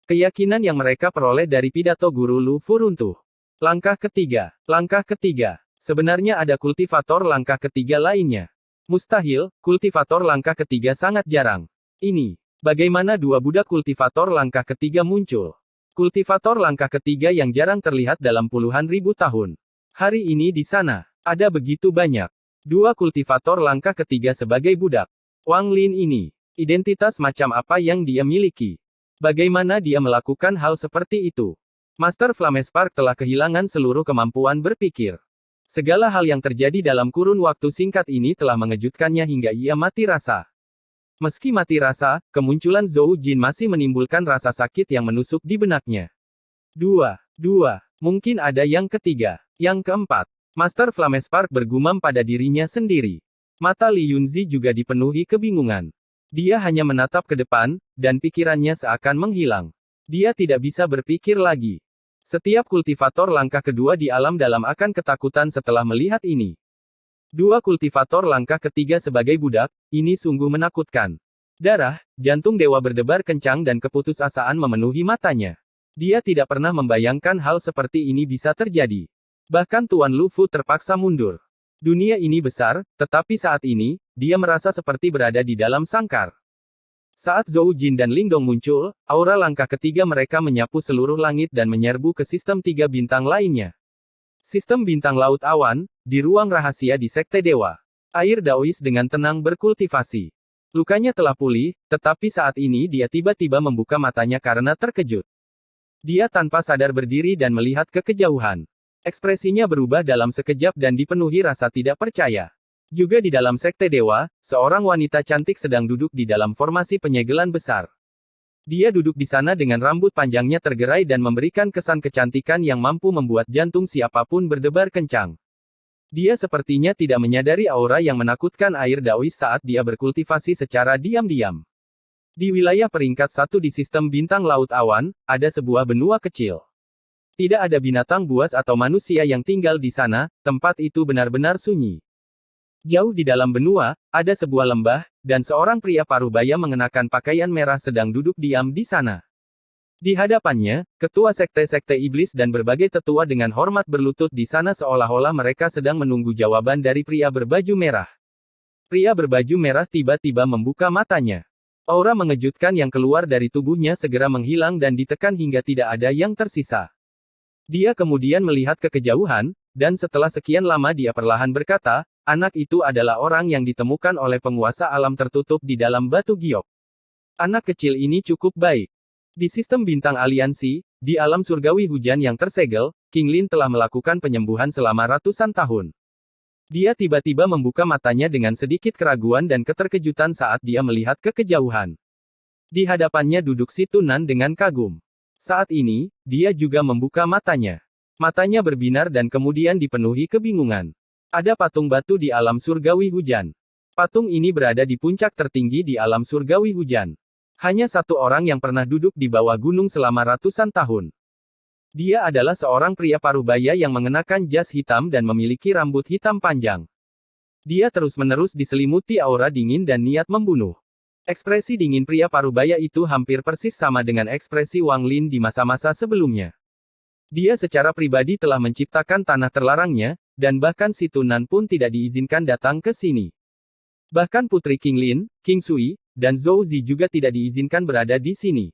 Keyakinan yang mereka peroleh dari pidato Guru Lufu runtuh. Langkah ketiga. Sebenarnya ada kultivator langkah ketiga lainnya. Mustahil, kultivator langkah ketiga sangat jarang. Ini Bagaimana dua budak kultivator langkah ketiga muncul? Kultivator langkah ketiga yang jarang terlihat dalam puluhan ribu tahun. Hari ini di sana, ada begitu banyak. Dua kultivator langkah ketiga sebagai budak. Wang Lin ini, identitas macam apa yang dia miliki? Bagaimana dia melakukan hal seperti itu? Master Flamespark telah kehilangan seluruh kemampuan berpikir. Segala hal yang terjadi dalam kurun waktu singkat ini telah mengejutkannya hingga ia mati rasa. Meski mati rasa, kemunculan Zhou Jin masih menimbulkan rasa sakit yang menusuk di benaknya. Dua, mungkin ada yang ketiga, yang keempat. Master Flamespark bergumam pada dirinya sendiri. Mata Li Yunzi juga dipenuhi kebingungan. Dia hanya menatap ke depan, dan pikirannya seakan menghilang. Dia tidak bisa berpikir lagi. Setiap kultivator langkah kedua di alam dalam akan ketakutan setelah melihat ini. Dua kultivator langkah ketiga sebagai budak, ini sungguh menakutkan. Darah, jantung dewa berdebar kencang dan keputusasaan memenuhi matanya. Dia tidak pernah membayangkan hal seperti ini bisa terjadi. Bahkan Tuan Lufu terpaksa mundur. Dunia ini besar, tetapi saat ini, dia merasa seperti berada di dalam sangkar. Saat Zhou Jin dan Ling Dong muncul, aura langkah ketiga mereka menyapu seluruh langit dan menyerbu ke sistem tiga bintang lainnya. Sistem bintang laut awan, di ruang rahasia di Sekte Dewa. Air Daois dengan tenang berkultivasi. Lukanya telah pulih, tetapi saat ini dia tiba-tiba membuka matanya karena terkejut. Dia tanpa sadar berdiri dan melihat ke kejauhan. Ekspresinya berubah dalam sekejap dan dipenuhi rasa tidak percaya. Juga di dalam Sekte Dewa, seorang wanita cantik sedang duduk di dalam formasi penyegelan besar. Dia duduk di sana dengan rambut panjangnya tergerai dan memberikan kesan kecantikan yang mampu membuat jantung siapapun berdebar kencang. Dia sepertinya tidak menyadari aura yang menakutkan air Daois saat dia berkultivasi secara diam-diam. Di wilayah peringkat 1 di sistem bintang laut awan, ada sebuah benua kecil. Tidak ada binatang buas atau manusia yang tinggal di sana, tempat itu benar-benar sunyi. Jauh di dalam benua, ada sebuah lembah, dan seorang pria parubaya mengenakan pakaian merah sedang duduk diam di sana. Di hadapannya, ketua sekte-sekte iblis dan berbagai tetua dengan hormat berlutut di sana seolah-olah mereka sedang menunggu jawaban dari pria berbaju merah. Pria berbaju merah tiba-tiba membuka matanya. Aura mengejutkan yang keluar dari tubuhnya segera menghilang dan ditekan hingga tidak ada yang tersisa. Dia kemudian melihat ke kejauhan, dan setelah sekian lama dia perlahan berkata, anak itu adalah orang yang ditemukan oleh penguasa alam tertutup di dalam batu giok. Anak kecil ini cukup baik. Di sistem bintang aliansi, di alam surgawi hujan yang tersegel, King Lin telah melakukan penyembuhan selama ratusan tahun. Dia tiba-tiba membuka matanya dengan sedikit keraguan dan keterkejutan saat dia melihat ke kejauhan. Di hadapannya duduk si Tunan dengan kagum. Saat ini, dia juga membuka matanya. Matanya berbinar dan kemudian dipenuhi kebingungan. Ada patung batu di alam surgawi hujan. Patung ini berada di puncak tertinggi di alam surgawi hujan. Hanya satu orang yang pernah duduk di bawah gunung selama ratusan tahun. Dia adalah seorang pria parubaya yang mengenakan jas hitam dan memiliki rambut hitam panjang. Dia terus-menerus diselimuti aura dingin dan niat membunuh. Ekspresi dingin pria parubaya itu hampir persis sama dengan ekspresi Wang Lin di masa-masa sebelumnya. Dia secara pribadi telah menciptakan tanah terlarangnya, dan bahkan si Tunan pun tidak diizinkan datang ke sini. Bahkan putri King Lin, King Sui, dan Zhou Zi juga tidak diizinkan berada di sini.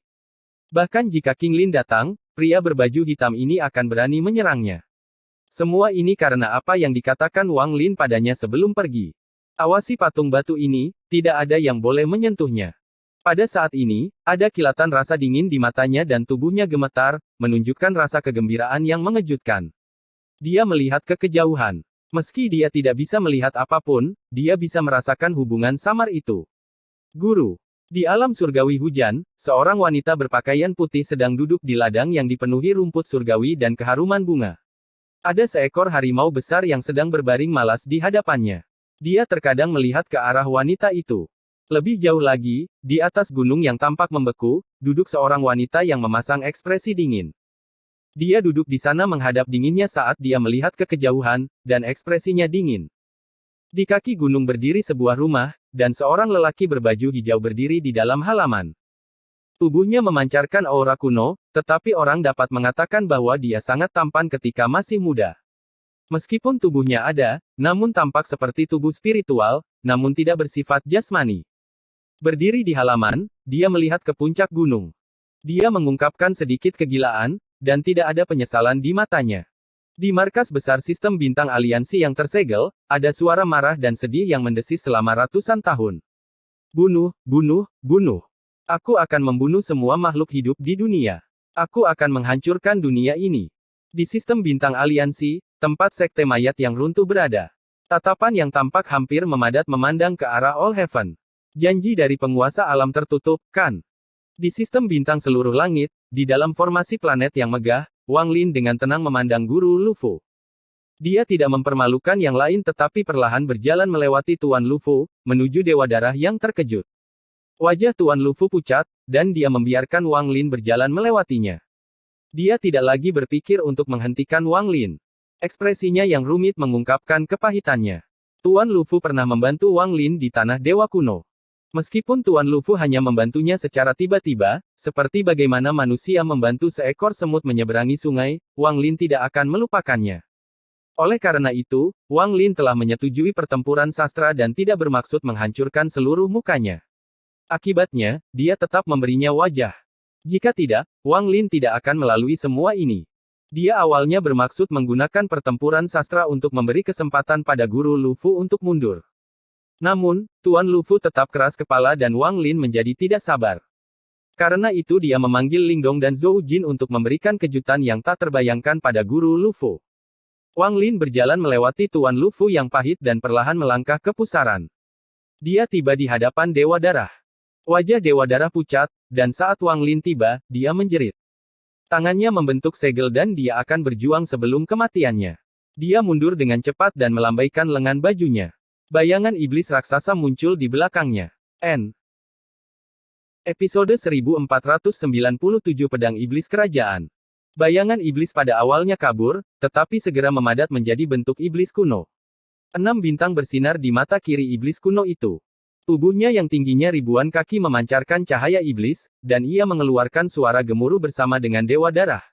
Bahkan jika King Lin datang, pria berbaju hitam ini akan berani menyerangnya. Semua ini karena apa yang dikatakan Wang Lin padanya sebelum pergi. Awasi patung batu ini, tidak ada yang boleh menyentuhnya. Pada saat ini, ada kilatan rasa dingin di matanya dan tubuhnya gemetar, menunjukkan rasa kegembiraan yang mengejutkan. Dia melihat ke kejauhan. Meski dia tidak bisa melihat apapun, dia bisa merasakan hubungan samar itu. Guru. Di alam surgawi hujan, seorang wanita berpakaian putih sedang duduk di ladang yang dipenuhi rumput surgawi dan keharuman bunga. Ada seekor harimau besar yang sedang berbaring malas di hadapannya. Dia terkadang melihat ke arah wanita itu. Lebih jauh lagi, di atas gunung yang tampak membeku, duduk seorang wanita yang memasang ekspresi dingin. Dia duduk di sana menghadap dinginnya saat dia melihat ke kejauhan, dan ekspresinya dingin. Di kaki gunung berdiri sebuah rumah, dan seorang lelaki berbaju hijau berdiri di dalam halaman. Tubuhnya memancarkan aura kuno, tetapi orang dapat mengatakan bahwa dia sangat tampan ketika masih muda. Meskipun tubuhnya ada, namun tampak seperti tubuh spiritual, namun tidak bersifat jasmani. Berdiri di halaman, dia melihat ke puncak gunung. Dia mengungkapkan sedikit kegilaan, dan tidak ada penyesalan di matanya. Di markas besar sistem bintang aliansi yang tersegel, ada suara marah dan sedih yang mendesis selama ratusan tahun. Bunuh, bunuh, bunuh. Aku akan membunuh semua makhluk hidup di dunia. Aku akan menghancurkan dunia ini. Di sistem bintang aliansi, tempat sekte mayat yang runtuh berada. Tatapan yang tampak hampir memadat memandang ke arah All Heaven. Janji dari penguasa alam tertutup, kan? Di sistem bintang seluruh langit, di dalam formasi planet yang megah, Wang Lin dengan tenang memandang Guru Lufu. Dia tidak mempermalukan yang lain tetapi perlahan berjalan melewati Tuan Lufu, menuju Dewa Darah yang terkejut. Wajah Tuan Lufu pucat, dan dia membiarkan Wang Lin berjalan melewatinya. Dia tidak lagi berpikir untuk menghentikan Wang Lin. Ekspresinya yang rumit mengungkapkan kepahitannya. Tuan Lufu pernah membantu Wang Lin di Tanah Dewa Kuno. Meskipun Tuan Lufu hanya membantunya secara tiba-tiba, seperti bagaimana manusia membantu seekor semut menyeberangi sungai, Wang Lin tidak akan melupakannya. Oleh karena itu, Wang Lin telah menyetujui pertempuran sastra dan tidak bermaksud menghancurkan seluruh mukanya. Akibatnya, dia tetap memberinya wajah. Jika tidak, Wang Lin tidak akan melalui semua ini. Dia awalnya bermaksud menggunakan pertempuran sastra untuk memberi kesempatan pada Guru Lufu untuk mundur. Namun, Tuan Lufu tetap keras kepala dan Wang Lin menjadi tidak sabar. Karena itu dia memanggil Lingdong dan Zhou Jin untuk memberikan kejutan yang tak terbayangkan pada Guru Lufu. Wang Lin berjalan melewati Tuan Lufu yang pahit dan perlahan melangkah ke pusaran. Dia tiba di hadapan Dewa Darah. Wajah Dewa Darah pucat, dan saat Wang Lin tiba, dia menjerit. Tangannya membentuk segel dan dia akan berjuang sebelum kematiannya. Dia mundur dengan cepat dan melambaikan lengan bajunya. Bayangan iblis raksasa muncul di belakangnya. Episode 1497 Pedang Iblis Kerajaan. Bayangan iblis pada awalnya kabur, tetapi segera memadat menjadi bentuk iblis kuno. 6 bintang bersinar di mata kiri iblis kuno itu. Tubuhnya yang tingginya ribuan kaki memancarkan cahaya iblis, dan ia mengeluarkan suara gemuruh bersama dengan Dewa Darah.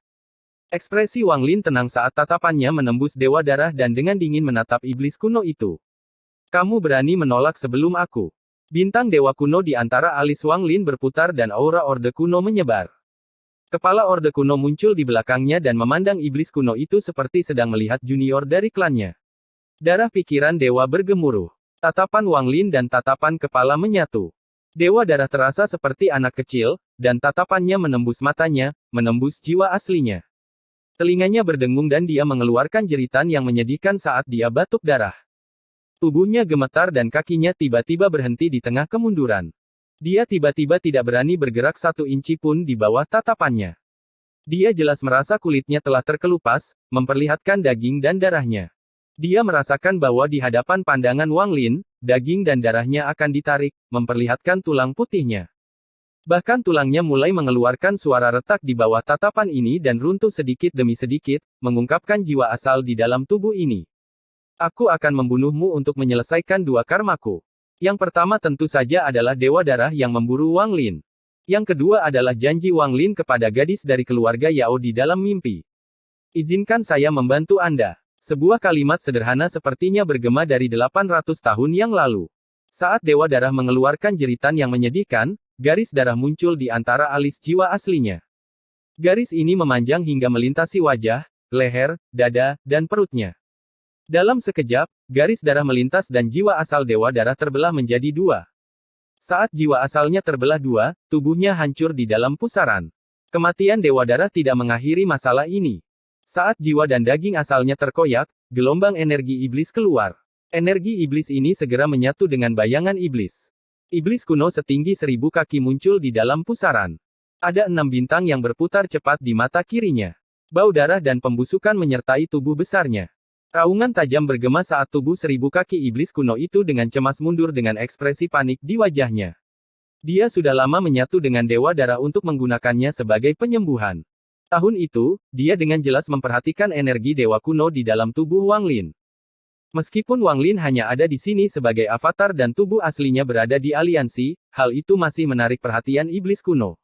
Ekspresi Wang Lin tenang saat tatapannya menembus Dewa Darah dan dengan dingin menatap iblis kuno itu. Kamu berani menolak sebelum aku. Bintang Dewa Kuno di antara alis Wang Lin berputar dan aura Orde Kuno menyebar. Kepala Orde Kuno muncul di belakangnya dan memandang iblis kuno itu seperti sedang melihat junior dari klannya. Darah pikiran Dewa bergemuruh. Tatapan Wang Lin dan tatapan kepala menyatu. Dewa Darah terasa seperti anak kecil, dan tatapannya menembus matanya, menembus jiwa aslinya. Telinganya berdengung dan dia mengeluarkan jeritan yang menyedihkan saat dia batuk darah. Tubuhnya gemetar dan kakinya tiba-tiba berhenti di tengah kemunduran. Dia tiba-tiba tidak berani bergerak 1 inci pun di bawah tatapannya. Dia jelas merasa kulitnya telah terkelupas, memperlihatkan daging dan darahnya. Dia merasakan bahwa di hadapan pandangan Wang Lin, daging dan darahnya akan ditarik, memperlihatkan tulang putihnya. Bahkan tulangnya mulai mengeluarkan suara retak di bawah tatapan ini dan runtuh sedikit demi sedikit, mengungkapkan jiwa asal di dalam tubuh ini. Aku akan membunuhmu untuk menyelesaikan 2 karmaku. Yang pertama tentu saja adalah Dewa Darah yang memburu Wang Lin. Yang kedua adalah janji Wang Lin kepada gadis dari keluarga Yao di dalam mimpi. Izinkan saya membantu Anda. Sebuah kalimat sederhana sepertinya bergema dari 800 tahun yang lalu. Saat Dewa Darah mengeluarkan jeritan yang menyedihkan, garis darah muncul di antara alis jiwa aslinya. Garis ini memanjang hingga melintasi wajah, leher, dada, dan perutnya. Dalam sekejap, garis darah melintas dan jiwa asal Dewa Darah terbelah menjadi 2. Saat jiwa asalnya terbelah 2, tubuhnya hancur di dalam pusaran. Kematian Dewa Darah tidak mengakhiri masalah ini. Saat jiwa dan daging asalnya terkoyak, gelombang energi iblis keluar. Energi iblis ini segera menyatu dengan bayangan iblis. Iblis kuno setinggi 1000 kaki muncul di dalam pusaran. Ada 6 bintang yang berputar cepat di mata kirinya. Bau darah dan pembusukan menyertai tubuh besarnya. Raungan tajam bergema saat tubuh 1000 kaki iblis kuno itu dengan cemas mundur dengan ekspresi panik di wajahnya. Dia sudah lama menyatu dengan Dewa Darah untuk menggunakannya sebagai penyembuhan. Tahun itu, dia dengan jelas memperhatikan energi Dewa Kuno di dalam tubuh Wang Lin. Meskipun Wang Lin hanya ada di sini sebagai avatar dan tubuh aslinya berada di aliansi, hal itu masih menarik perhatian iblis kuno.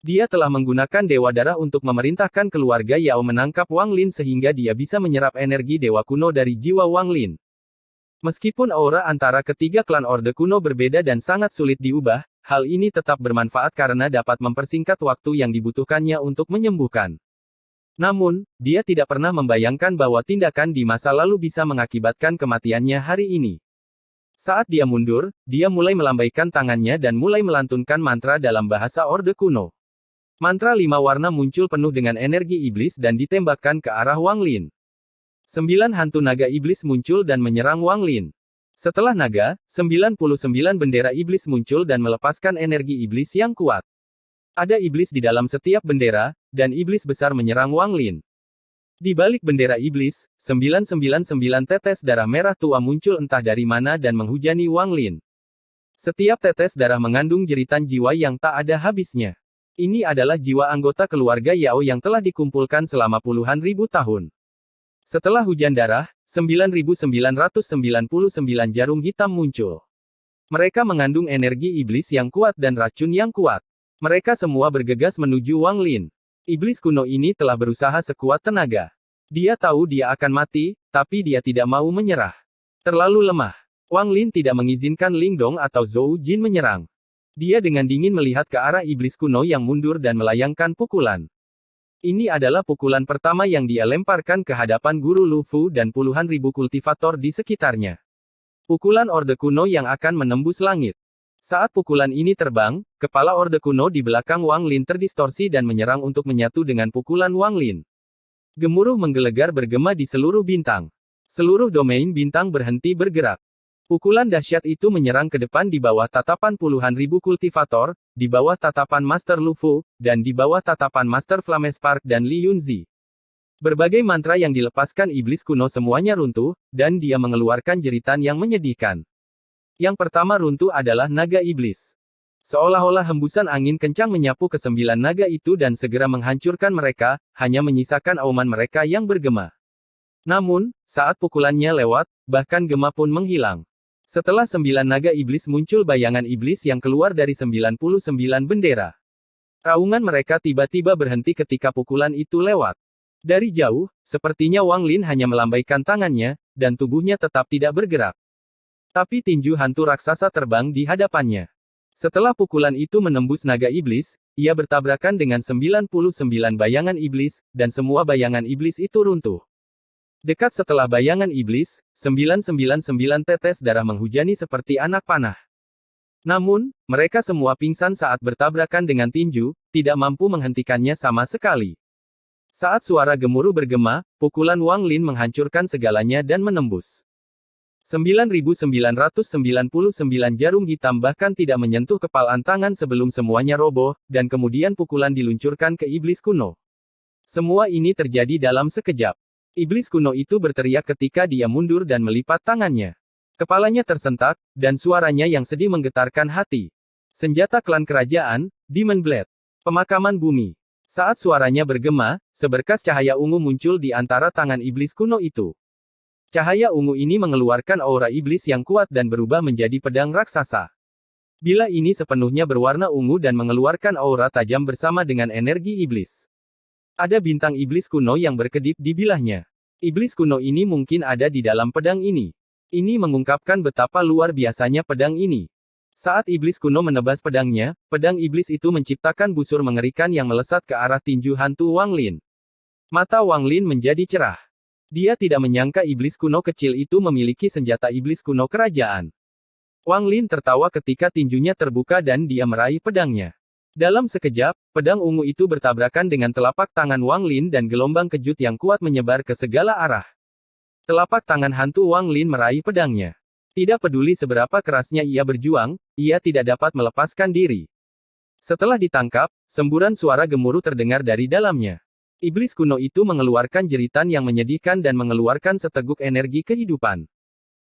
Dia telah menggunakan Dewa Darah untuk memerintahkan keluarga Yao menangkap Wang Lin sehingga dia bisa menyerap energi Dewa Kuno dari jiwa Wang Lin. Meskipun aura antara ketiga klan Orde Kuno berbeda dan sangat sulit diubah, hal ini tetap bermanfaat karena dapat mempersingkat waktu yang dibutuhkannya untuk menyembuhkan. Namun, dia tidak pernah membayangkan bahwa tindakan di masa lalu bisa mengakibatkan kematiannya hari ini. Saat dia mundur, dia mulai melambaikan tangannya dan mulai melantunkan mantra dalam bahasa Orde Kuno. Mantra 5 warna muncul penuh dengan energi iblis dan ditembakkan ke arah Wang Lin. 9 hantu naga iblis muncul dan menyerang Wang Lin. Setelah naga, 99 bendera iblis muncul dan melepaskan energi iblis yang kuat. Ada iblis di dalam setiap bendera, dan iblis besar menyerang Wang Lin. Di balik bendera iblis, 999 tetes darah merah tua muncul entah dari mana dan menghujani Wang Lin. Setiap tetes darah mengandung jeritan jiwa yang tak ada habisnya. Ini adalah jiwa anggota keluarga Yao yang telah dikumpulkan selama puluhan ribu tahun. Setelah hujan darah, 9.999 jarum hitam muncul. Mereka mengandung energi iblis yang kuat dan racun yang kuat. Mereka semua bergegas menuju Wang Lin. Iblis kuno ini telah berusaha sekuat tenaga. Dia tahu dia akan mati, tapi dia tidak mau menyerah. Terlalu lemah. Wang Lin tidak mengizinkan Ling Dong atau Zhou Jin menyerang. Dia dengan dingin melihat ke arah iblis kuno yang mundur dan melayangkan pukulan. Ini adalah pukulan pertama yang dia lemparkan ke hadapan Guru Lu Fu dan puluhan ribu kultivator di sekitarnya. Pukulan Orde Kuno yang akan menembus langit. Saat pukulan ini terbang, kepala Orde Kuno di belakang Wang Lin terdistorsi dan menyerang untuk menyatu dengan pukulan Wang Lin. Gemuruh menggelegar bergema di seluruh bintang. Seluruh domain bintang berhenti bergerak. Pukulan dahsyat itu menyerang ke depan di bawah tatapan puluhan ribu kultivator, di bawah tatapan Master Lu Fu, dan di bawah tatapan Master Flamespark dan Li Yunzi. Berbagai mantra yang dilepaskan iblis kuno semuanya runtuh, dan dia mengeluarkan jeritan yang menyedihkan. Yang pertama runtuh adalah naga iblis. Seolah-olah hembusan angin kencang menyapu ke 9 naga itu dan segera menghancurkan mereka, hanya menyisakan auman mereka yang bergema. Namun, saat pukulannya lewat, bahkan gema pun menghilang. Setelah 9 naga iblis muncul bayangan iblis yang keluar dari 99 bendera. Raungan mereka tiba-tiba berhenti ketika pukulan itu lewat. Dari jauh, sepertinya Wang Lin hanya melambaikan tangannya, dan tubuhnya tetap tidak bergerak. Tapi tinju hantu raksasa terbang di hadapannya. Setelah pukulan itu menembus naga iblis, ia bertabrakan dengan 99 bayangan iblis, dan semua bayangan iblis itu runtuh. Dekat setelah bayangan iblis, 999 tetes darah menghujani seperti anak panah. Namun, mereka semua pingsan saat bertabrakan dengan tinju, tidak mampu menghentikannya sama sekali. Saat suara gemuruh bergema, pukulan Wang Lin menghancurkan segalanya dan menembus. 9.999 jarum hitam bahkan tidak menyentuh kepalan tangan sebelum semuanya roboh, dan kemudian pukulan diluncurkan ke iblis kuno. Semua ini terjadi dalam sekejap. Iblis kuno itu berteriak ketika dia mundur dan melipat tangannya. Kepalanya tersentak, dan suaranya yang sedih menggetarkan hati. Senjata klan kerajaan, Demon Blade. Pemakaman bumi. Saat suaranya bergema, seberkas cahaya ungu muncul di antara tangan iblis kuno itu. Cahaya ungu ini mengeluarkan aura iblis yang kuat dan berubah menjadi pedang raksasa. Bila ini sepenuhnya berwarna ungu dan mengeluarkan aura tajam bersama dengan energi iblis. Ada bintang iblis kuno yang berkedip di bilahnya. Iblis kuno ini mungkin ada di dalam pedang ini. Ini mengungkapkan betapa luar biasanya pedang ini. Saat iblis kuno menebas pedangnya, pedang iblis itu menciptakan busur mengerikan yang melesat ke arah tinju hantu Wang Lin. Mata Wang Lin menjadi cerah. Dia tidak menyangka iblis kuno kecil itu memiliki senjata iblis kuno kerajaan. Wang Lin tertawa ketika tinjunya terbuka dan dia meraih pedangnya. Dalam sekejap, pedang ungu itu bertabrakan dengan telapak tangan Wang Lin dan gelombang kejut yang kuat menyebar ke segala arah. Telapak tangan hantu Wang Lin meraih pedangnya. Tidak peduli seberapa kerasnya ia berjuang, ia tidak dapat melepaskan diri. Setelah ditangkap, semburan suara gemuruh terdengar dari dalamnya. Iblis kuno itu mengeluarkan jeritan yang menyedihkan dan mengeluarkan seteguk energi kehidupan.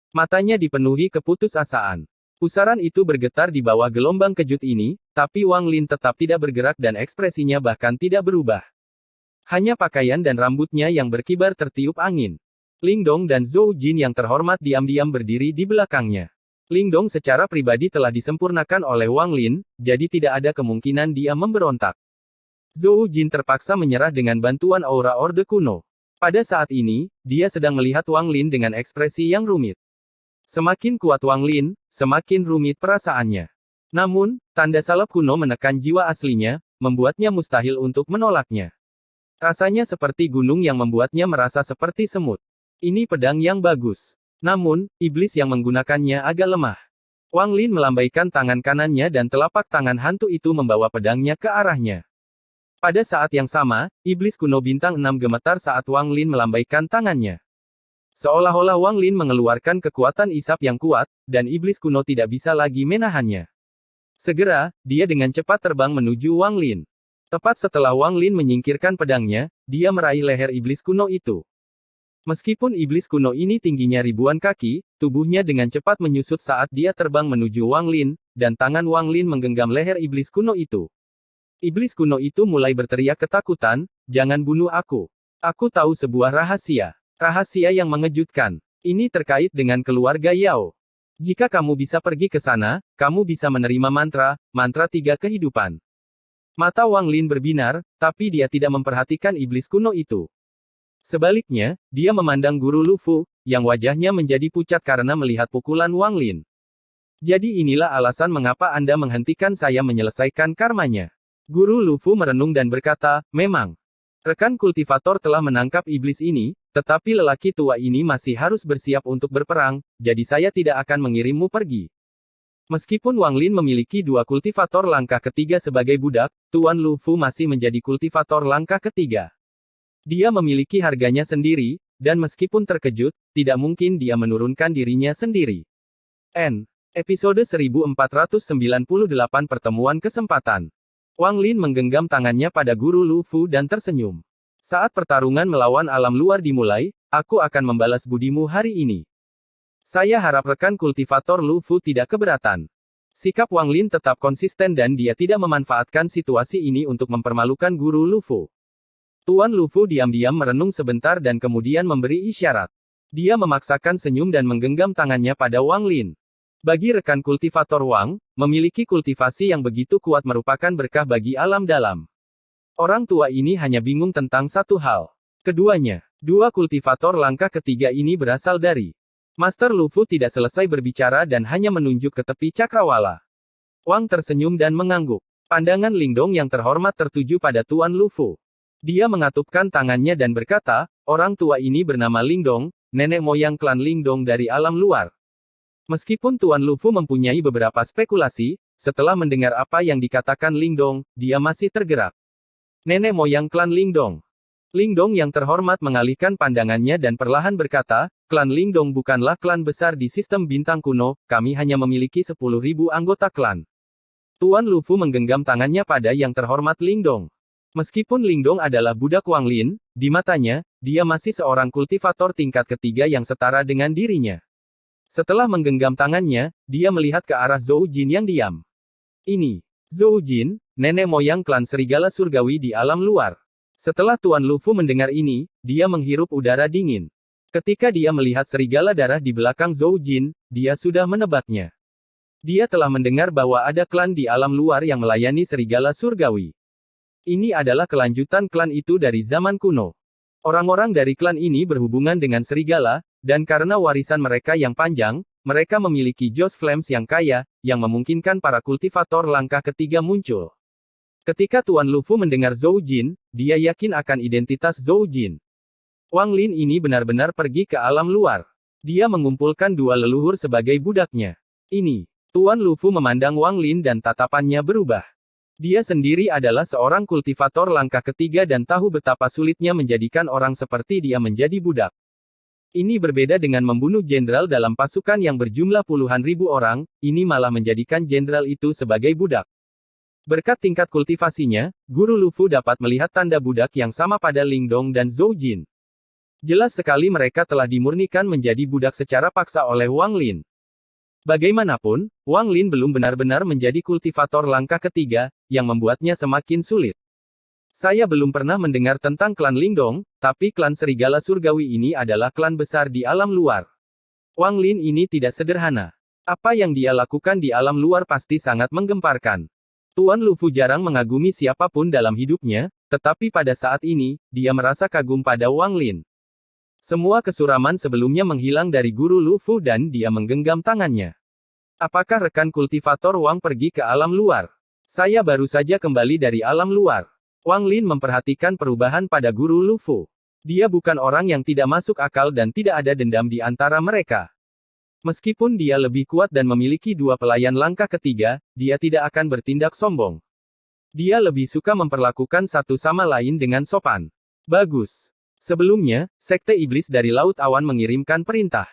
Matanya dipenuhi keputusasaan. Pusaran itu bergetar di bawah gelombang kejut ini, tapi Wang Lin tetap tidak bergerak dan ekspresinya bahkan tidak berubah. Hanya pakaian dan rambutnya yang berkibar tertiup angin. Ling Dong dan Zhou Jin yang terhormat diam-diam berdiri di belakangnya. Ling Dong secara pribadi telah disempurnakan oleh Wang Lin, jadi tidak ada kemungkinan dia memberontak. Zhou Jin terpaksa menyerah dengan bantuan aura Orde Kuno. Pada saat ini, dia sedang melihat Wang Lin dengan ekspresi yang rumit. Semakin kuat Wang Lin, semakin rumit perasaannya. Namun, tanda salep kuno menekan jiwa aslinya, membuatnya mustahil untuk menolaknya. Rasanya seperti gunung yang membuatnya merasa seperti semut. Ini pedang yang bagus. Namun, iblis yang menggunakannya agak lemah. Wang Lin melambaikan tangan kanannya dan telapak tangan hantu itu membawa pedangnya ke arahnya. Pada saat yang sama, iblis kuno bintang 6 gemetar saat Wang Lin melambaikan tangannya. Seolah-olah Wang Lin mengeluarkan kekuatan isap yang kuat, dan iblis kuno tidak bisa lagi menahannya. Segera, dia dengan cepat terbang menuju Wang Lin. Tepat setelah Wang Lin menyingkirkan pedangnya, dia meraih leher iblis kuno itu. Meskipun iblis kuno ini tingginya ribuan kaki, tubuhnya dengan cepat menyusut saat dia terbang menuju Wang Lin, dan tangan Wang Lin menggenggam leher iblis kuno itu. Iblis kuno itu mulai berteriak ketakutan, "Jangan bunuh aku. Aku tahu sebuah rahasia. Rahasia yang mengejutkan. Ini terkait dengan keluarga Yao. Jika kamu bisa pergi ke sana, kamu bisa menerima mantra 3 kehidupan." Mata Wang Lin berbinar, tapi dia tidak memperhatikan iblis kuno itu. Sebaliknya, dia memandang Guru Lu Fu, yang wajahnya menjadi pucat karena melihat pukulan Wang Lin. "Jadi inilah alasan mengapa Anda menghentikan saya menyelesaikan karmanya." Guru Lu Fu merenung dan berkata, "Memang. Rekan kultivator telah menangkap iblis ini, tetapi lelaki tua ini masih harus bersiap untuk berperang, jadi saya tidak akan mengirimmu pergi." Meskipun Wang Lin memiliki 2 kultivator langkah ketiga sebagai budak, Tuan Lu Fu masih menjadi kultivator langkah ketiga. Dia memiliki harganya sendiri, dan meskipun terkejut, tidak mungkin dia menurunkan dirinya sendiri. Episode 1498 Pertemuan Kesempatan. Wang Lin menggenggam tangannya pada Guru Lu Fu dan tersenyum. "Saat pertarungan melawan alam luar dimulai, aku akan membalas budimu hari ini. Saya harap rekan kultivator Lu Fu tidak keberatan." Sikap Wang Lin tetap konsisten dan dia tidak memanfaatkan situasi ini untuk mempermalukan Guru Lu Fu. Tuan Lu Fu diam-diam merenung sebentar dan kemudian memberi isyarat. Dia memaksakan senyum dan menggenggam tangannya pada Wang Lin. Bagi rekan kultivator Wang, memiliki kultivasi yang begitu kuat merupakan berkah bagi alam dalam. Orang tua ini hanya bingung tentang satu hal. Keduanya, 2 kultivator langkah ketiga ini berasal dari. Master Lu Fu tidak selesai berbicara dan hanya menunjuk ke tepi cakrawala. Wang tersenyum dan mengangguk. Pandangan Lingdong yang terhormat tertuju pada Tuan Lu Fu. Dia mengatupkan tangannya dan berkata, "Orang tua ini bernama Lingdong, nenek moyang klan Lingdong dari alam luar." Meskipun Tuan Lu Fu mempunyai beberapa spekulasi, setelah mendengar apa yang dikatakan Lingdong, dia masih tergerak. Nenek moyang klan Lingdong. Lingdong yang terhormat mengalihkan pandangannya dan perlahan berkata, "Klan Lingdong bukanlah klan besar di sistem bintang kuno, kami hanya memiliki 10.000 anggota klan." Tuan Lu Fu menggenggam tangannya pada yang terhormat Lingdong. Meskipun Lingdong adalah budak Wang Lin, di matanya, dia masih seorang kultivator tingkat ketiga yang setara dengan dirinya. Setelah menggenggam tangannya, dia melihat ke arah Zhou Jin yang diam. "Ini, Zhou Jin, nenek moyang klan serigala surgawi di alam luar." Setelah Tuan Lu Fu mendengar ini, dia menghirup udara dingin. Ketika dia melihat serigala darah di belakang Zhou Jin, dia sudah menebaknya. Dia telah mendengar bahwa ada klan di alam luar yang melayani serigala surgawi. Ini adalah kelanjutan klan itu dari zaman kuno. Orang-orang dari klan ini berhubungan dengan serigala, dan karena warisan mereka yang panjang, mereka memiliki Joss Flames yang kaya, yang memungkinkan para kultivator langkah ketiga muncul. Ketika Tuan Lu Fu mendengar Zhou Jin, dia yakin akan identitas Zhou Jin. Wang Lin ini benar-benar pergi ke alam luar. Dia mengumpulkan 2 leluhur sebagai budaknya. Ini. Tuan Lu Fu memandang Wang Lin dan tatapannya berubah. Dia sendiri adalah seorang kultivator langkah ketiga dan tahu betapa sulitnya menjadikan orang seperti dia menjadi budak. Ini berbeda dengan membunuh jenderal dalam pasukan yang berjumlah puluhan ribu orang, ini malah menjadikan jenderal itu sebagai budak. Berkat tingkat kultivasinya, Guru Lu Fu dapat melihat tanda budak yang sama pada Lingdong dan Zhou Jin. Jelas sekali mereka telah dimurnikan menjadi budak secara paksa oleh Wang Lin. Bagaimanapun, Wang Lin belum benar-benar menjadi kultivator langkah ketiga, yang membuatnya semakin sulit. "Saya belum pernah mendengar tentang klan Lingdong, tapi klan serigala surgawi ini adalah klan besar di alam luar." Wang Lin ini tidak sederhana. Apa yang dia lakukan di alam luar pasti sangat menggemparkan. Tuan Lu Fu jarang mengagumi siapapun dalam hidupnya, tetapi pada saat ini, dia merasa kagum pada Wang Lin. Semua kesuraman sebelumnya menghilang dari Guru Lu Fu dan dia menggenggam tangannya. Apakah rekan kultivator Wang pergi ke alam luar? Saya baru saja kembali dari alam luar. Wang Lin memperhatikan perubahan pada Guru Lu Fu. Dia bukan orang yang tidak masuk akal dan tidak ada dendam di antara mereka. Meskipun dia lebih kuat dan memiliki dua pelayan langkah ketiga, dia tidak akan bertindak sombong. Dia lebih suka memperlakukan satu sama lain dengan sopan. Bagus. Sebelumnya, Sekte Iblis dari Laut Awan mengirimkan perintah.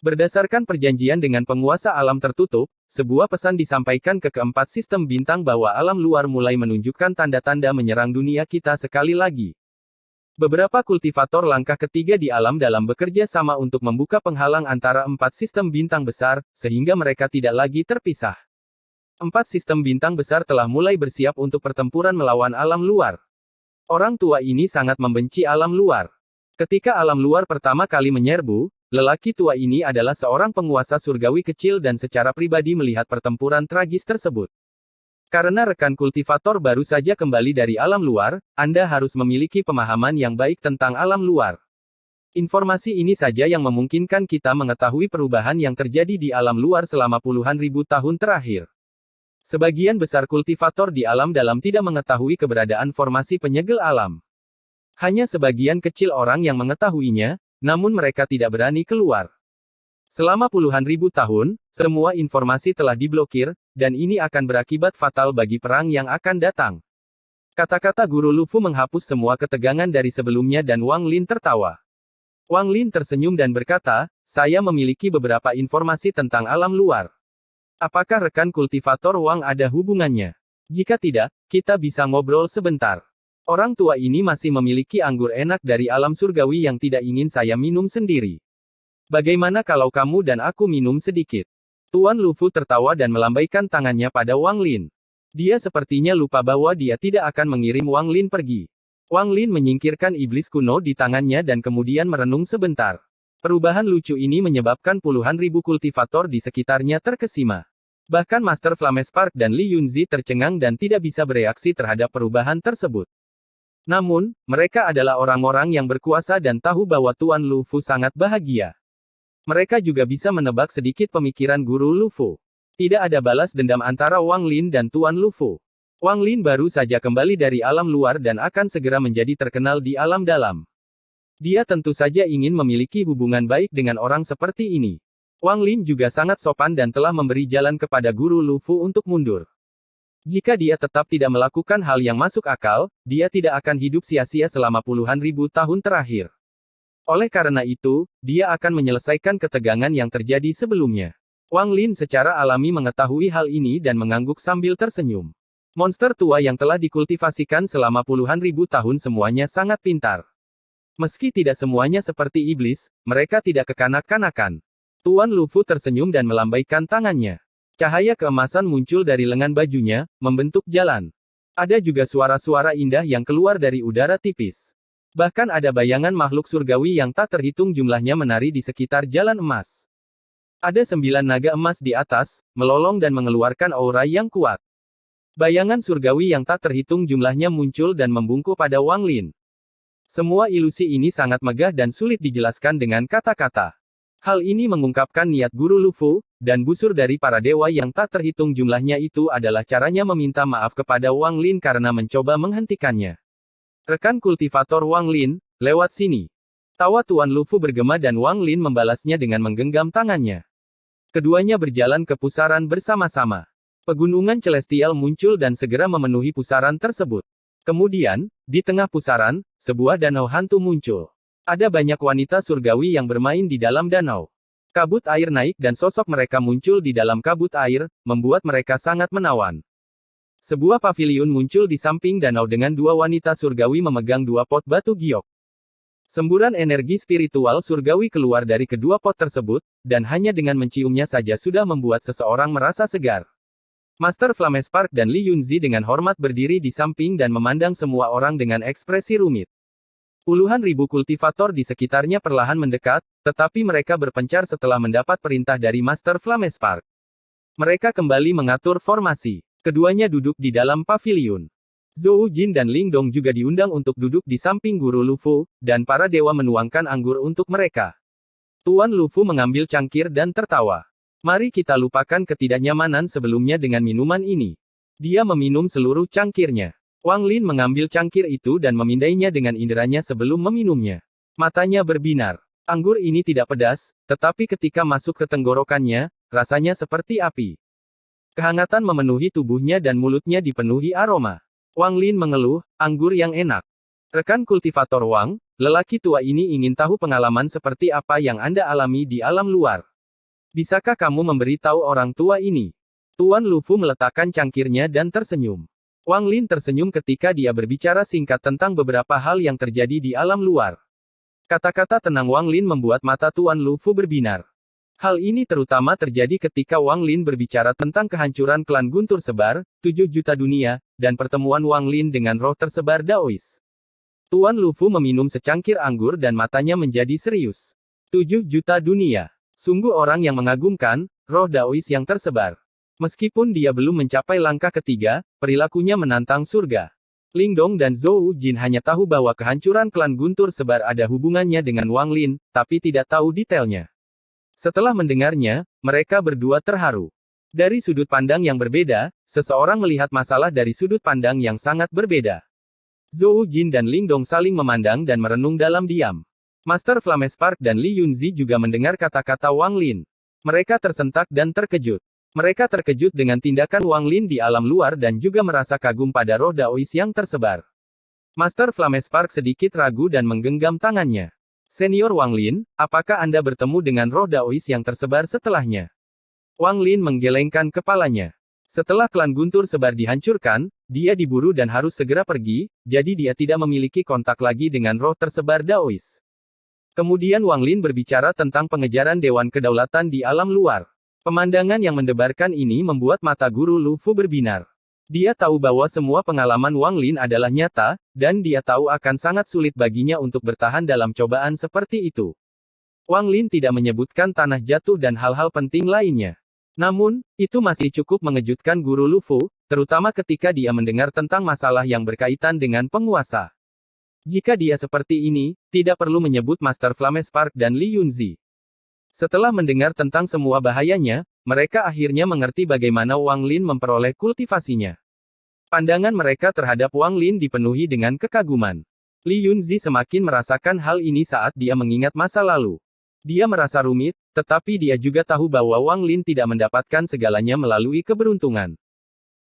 Berdasarkan perjanjian dengan penguasa alam tertutup, sebuah pesan disampaikan ke keempat sistem bintang bahwa alam luar mulai menunjukkan tanda-tanda menyerang dunia kita sekali lagi. Beberapa kultivator langkah ketiga di alam dalam bekerja sama untuk membuka penghalang antara empat sistem bintang besar, sehingga mereka tidak lagi terpisah. Empat sistem bintang besar telah mulai bersiap untuk pertempuran melawan alam luar. Orang tua ini sangat membenci alam luar. Ketika alam luar pertama kali menyerbu, lelaki tua ini adalah seorang penguasa surgawi kecil dan secara pribadi melihat pertempuran tragis tersebut. Karena rekan kultivator baru saja kembali dari alam luar, Anda harus memiliki pemahaman yang baik tentang alam luar. Informasi ini saja yang memungkinkan kita mengetahui perubahan yang terjadi di alam luar selama puluhan ribu tahun terakhir. Sebagian besar kultivator di alam dalam tidak mengetahui keberadaan formasi penyegel alam. Hanya sebagian kecil orang yang mengetahuinya, namun mereka tidak berani keluar. Selama puluhan ribu tahun, semua informasi telah diblokir, dan ini akan berakibat fatal bagi perang yang akan datang. Kata-kata Guru Lu Fu menghapus semua ketegangan dari sebelumnya dan Wang Lin tertawa. Wang Lin tersenyum dan berkata, saya memiliki beberapa informasi tentang alam luar. Apakah rekan kultivator Wang ada hubungannya? Jika tidak, kita bisa ngobrol sebentar. Orang tua ini masih memiliki anggur enak dari alam surgawi yang tidak ingin saya minum sendiri. Bagaimana kalau kamu dan aku minum sedikit? Tuan Lu Fu tertawa dan melambaikan tangannya pada Wang Lin. Dia sepertinya lupa bahwa dia tidak akan mengirim Wang Lin pergi. Wang Lin menyingkirkan iblis kuno di tangannya dan kemudian merenung sebentar. Perubahan lucu ini menyebabkan puluhan ribu kultivator di sekitarnya terkesima. Bahkan Master Flamespark dan Li Yunzi tercengang dan tidak bisa bereaksi terhadap perubahan tersebut. Namun, mereka adalah orang-orang yang berkuasa dan tahu bahwa Tuan Lu Fu sangat bahagia. Mereka juga bisa menebak sedikit pemikiran Guru Lu Fu. Tidak ada balas dendam antara Wang Lin dan Tuan Lu Fu. Wang Lin baru saja kembali dari alam luar dan akan segera menjadi terkenal di alam dalam. Dia tentu saja ingin memiliki hubungan baik dengan orang seperti ini. Wang Lin juga sangat sopan dan telah memberi jalan kepada Guru Lu Fu untuk mundur. Jika dia tetap tidak melakukan hal yang masuk akal, dia tidak akan hidup sia-sia selama puluhan ribu tahun terakhir. Oleh karena itu, dia akan menyelesaikan ketegangan yang terjadi sebelumnya. Wang Lin secara alami mengetahui hal ini dan mengangguk sambil tersenyum. Monster tua yang telah dikultivasikan selama puluhan ribu tahun semuanya sangat pintar. Meski tidak semuanya seperti iblis, mereka tidak kekanak-kanakan. Tuan Lu Fu tersenyum dan melambaikan tangannya. Cahaya keemasan muncul dari lengan bajunya, membentuk jalan. Ada juga suara-suara indah yang keluar dari udara tipis. Bahkan ada bayangan makhluk surgawi yang tak terhitung jumlahnya menari di sekitar jalan emas. Ada 9 naga emas di atas, melolong dan mengeluarkan aura yang kuat. Bayangan surgawi yang tak terhitung jumlahnya muncul dan membungkuk pada Wang Lin. Semua ilusi ini sangat megah dan sulit dijelaskan dengan kata-kata. Hal ini mengungkapkan niat Guru Lu Fu, dan busur dari para dewa yang tak terhitung jumlahnya itu adalah caranya meminta maaf kepada Wang Lin karena mencoba menghentikannya. Rekan kultivator Wang Lin, lewat sini. Tawa Tuan Lu Fu bergema dan Wang Lin membalasnya dengan menggenggam tangannya. Keduanya berjalan ke pusaran bersama-sama. Pegunungan celestial muncul dan segera memenuhi pusaran tersebut. Kemudian, di tengah pusaran, sebuah danau hantu muncul. Ada banyak wanita surgawi yang bermain di dalam danau. Kabut air naik dan sosok mereka muncul di dalam kabut air, membuat mereka sangat menawan. Sebuah paviliun muncul di samping danau dengan dua wanita surgawi memegang dua pot batu giok. Semburan energi spiritual surgawi keluar dari kedua pot tersebut, dan hanya dengan menciumnya saja sudah membuat seseorang merasa segar. Master Flamespark dan Li Yunzi dengan hormat berdiri di samping dan memandang semua orang dengan ekspresi rumit. Puluhan ribu kultivator di sekitarnya perlahan mendekat, tetapi mereka berpencar setelah mendapat perintah dari Master Flamespark. Mereka kembali mengatur formasi. Keduanya duduk di dalam paviliun. Zhou Jin dan Ling Dong juga diundang untuk duduk di samping guru Lu Fu, dan para dewa menuangkan anggur untuk mereka. Tuan Lu Fu mengambil cangkir dan tertawa. Mari kita lupakan ketidaknyamanan sebelumnya dengan minuman ini. Dia meminum seluruh cangkirnya. Wang Lin mengambil cangkir itu dan memindainya dengan inderanya sebelum meminumnya. Matanya berbinar. Anggur ini tidak pedas, tetapi ketika masuk ke tenggorokannya, rasanya seperti api. Kehangatan memenuhi tubuhnya dan mulutnya dipenuhi aroma. Wang Lin mengeluh, anggur yang enak. Rekan kultivator Wang, lelaki tua ini ingin tahu pengalaman seperti apa yang Anda alami di alam luar. Bisakah kamu memberitahu orang tua ini? Tuan Lu Fu meletakkan cangkirnya dan tersenyum. Wang Lin tersenyum ketika dia berbicara singkat tentang beberapa hal yang terjadi di alam luar. Kata-kata tenang Wang Lin membuat mata Tuan Lu Fu berbinar. Hal ini terutama terjadi ketika Wang Lin berbicara tentang kehancuran klan Guntur Sebar, 7 juta dunia, dan pertemuan Wang Lin dengan roh tersebar Daois. Tuan Lu Fu meminum secangkir anggur dan matanya menjadi serius. 7 juta dunia. Sungguh orang yang mengagumkan, roh Daois yang tersebar. Meskipun dia belum mencapai langkah ketiga, perilakunya menantang surga. Ling Dong dan Zhou Jin hanya tahu bahwa kehancuran klan Guntur Sebar ada hubungannya dengan Wang Lin, tapi tidak tahu detailnya. Setelah mendengarnya, mereka berdua terharu. Dari sudut pandang yang berbeda, seseorang melihat masalah dari sudut pandang yang sangat berbeda. Zhou Jin dan Ling Dong saling memandang dan merenung dalam diam. Master Flamespark dan Li Yunzi juga mendengar kata-kata Wang Lin. Mereka tersentak dan terkejut. Mereka terkejut dengan tindakan Wang Lin di alam luar dan juga merasa kagum pada roh Daois yang tersebar. Master Flamespark sedikit ragu dan menggenggam tangannya. Senior Wang Lin, apakah Anda bertemu dengan roh Daois yang tersebar setelahnya? Wang Lin menggelengkan kepalanya. Setelah klan Guntur Sebar dihancurkan, dia diburu dan harus segera pergi, jadi dia tidak memiliki kontak lagi dengan roh tersebar Daois. Kemudian Wang Lin berbicara tentang pengejaran Dewan Kedaulatan di alam luar. Pemandangan yang mendebarkan ini membuat mata guru Lu Fu berbinar. Dia tahu bahwa semua pengalaman Wang Lin adalah nyata, dan dia tahu akan sangat sulit baginya untuk bertahan dalam cobaan seperti itu. Wang Lin tidak menyebutkan tanah jatuh dan hal-hal penting lainnya. Namun, itu masih cukup mengejutkan guru Lu Fu, terutama ketika dia mendengar tentang masalah yang berkaitan dengan penguasa. Jika dia seperti ini, tidak perlu menyebut Master Flamespark dan Li Yunzi. Setelah mendengar tentang semua bahayanya, mereka akhirnya mengerti bagaimana Wang Lin memperoleh kultivasinya. Pandangan mereka terhadap Wang Lin dipenuhi dengan kekaguman. Li Yunzi semakin merasakan hal ini saat dia mengingat masa lalu. Dia merasa rumit, tetapi dia juga tahu bahwa Wang Lin tidak mendapatkan segalanya melalui keberuntungan.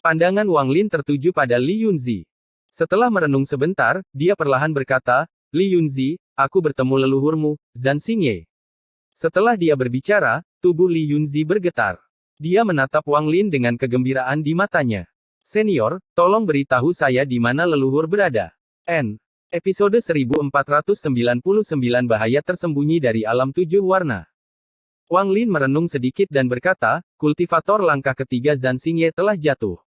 Pandangan Wang Lin tertuju pada Li Yunzi. Setelah merenung sebentar, dia perlahan berkata, Li Yunzi, aku bertemu leluhurmu, Zhan Xingye. Setelah dia berbicara, tubuh Li Yunzi bergetar. Dia menatap Wang Lin dengan kegembiraan di matanya. Senior, tolong beritahu saya di mana leluhur berada. Episode 1499 Bahaya Tersembunyi dari Alam Tujuh Warna. Wang Lin merenung sedikit dan berkata, kultivator langkah ketiga Zhan Xingye telah jatuh.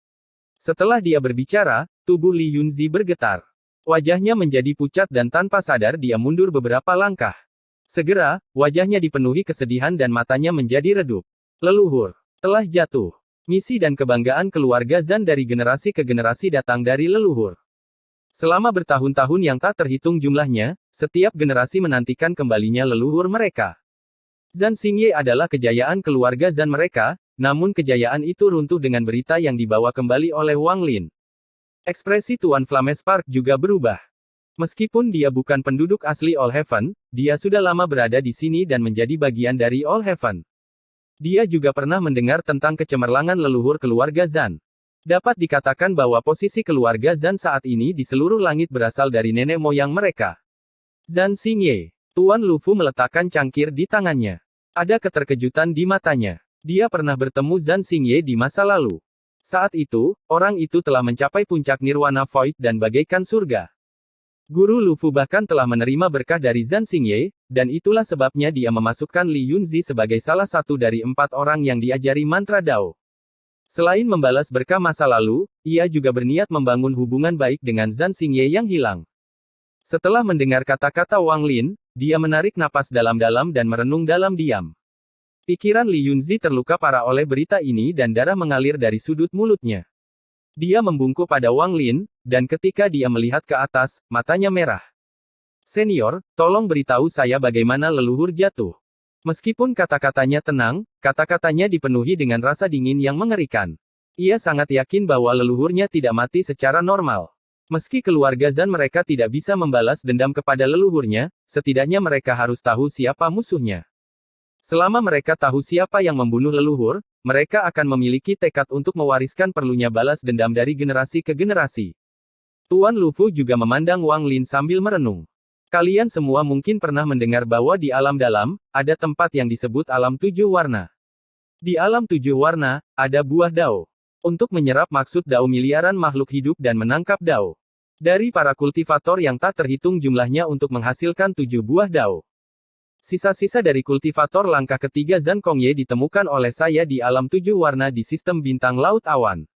Setelah dia berbicara, tubuh Li Yunzi bergetar. Wajahnya menjadi pucat dan tanpa sadar dia mundur beberapa langkah. Segera, wajahnya dipenuhi kesedihan dan matanya menjadi redup. Leluhur telah jatuh. Misi dan kebanggaan keluarga Zhan dari generasi ke generasi datang dari leluhur. Selama bertahun-tahun yang tak terhitung jumlahnya, setiap generasi menantikan kembalinya leluhur mereka. Zhan Xingye adalah kejayaan keluarga Zhan mereka, namun kejayaan itu runtuh dengan berita yang dibawa kembali oleh Wang Lin. Ekspresi Tuan Flamespark juga berubah. Meskipun dia bukan penduduk asli All Heaven, dia sudah lama berada di sini dan menjadi bagian dari All Heaven. Dia juga pernah mendengar tentang kecemerlangan leluhur keluarga Zhan. Dapat dikatakan bahwa posisi keluarga Zhan saat ini di seluruh langit berasal dari nenek moyang mereka. Zhan Xingye. Tuan Lu Fu meletakkan cangkir di tangannya. Ada keterkejutan di matanya. Dia pernah bertemu Zhan Xingye di masa lalu. Saat itu, orang itu telah mencapai puncak nirwana void dan bagaikan surga. Guru Lu Fu bahkan telah menerima berkah dari Zhan Xingye, dan itulah sebabnya dia memasukkan Li Yunzi sebagai salah satu dari 4 orang yang diajari mantra Dao. Selain membalas berkah masa lalu, ia juga berniat membangun hubungan baik dengan Zhan Xingye yang hilang. Setelah mendengar kata-kata Wang Lin, dia menarik napas dalam-dalam dan merenung dalam diam. Pikiran Li Yunzi terluka parah oleh berita ini dan darah mengalir dari sudut mulutnya. Dia membungkuk pada Wang Lin, dan ketika dia melihat ke atas, matanya merah. Senior, tolong beritahu saya bagaimana leluhur jatuh. Meskipun kata-katanya tenang, kata-katanya dipenuhi dengan rasa dingin yang mengerikan. Ia sangat yakin bahwa leluhurnya tidak mati secara normal. Meski keluarga Zan mereka tidak bisa membalas dendam kepada leluhurnya, setidaknya mereka harus tahu siapa musuhnya. Selama mereka tahu siapa yang membunuh leluhur, mereka akan memiliki tekad untuk mewariskan perlunya balas dendam dari generasi ke generasi. Tuan Lufu juga memandang Wang Lin sambil merenung. Kalian semua mungkin pernah mendengar bahwa di alam dalam, ada tempat yang disebut alam tujuh warna. Di alam tujuh warna, ada buah dao. Untuk menyerap maksud dao miliaran makhluk hidup dan menangkap dao. Dari para kultivator yang tak terhitung jumlahnya untuk menghasilkan 7 buah dao. Sisa-sisa dari kultivator langkah ketiga Zan Kongye ditemukan oleh saya di alam tujuh warna di sistem bintang laut awan.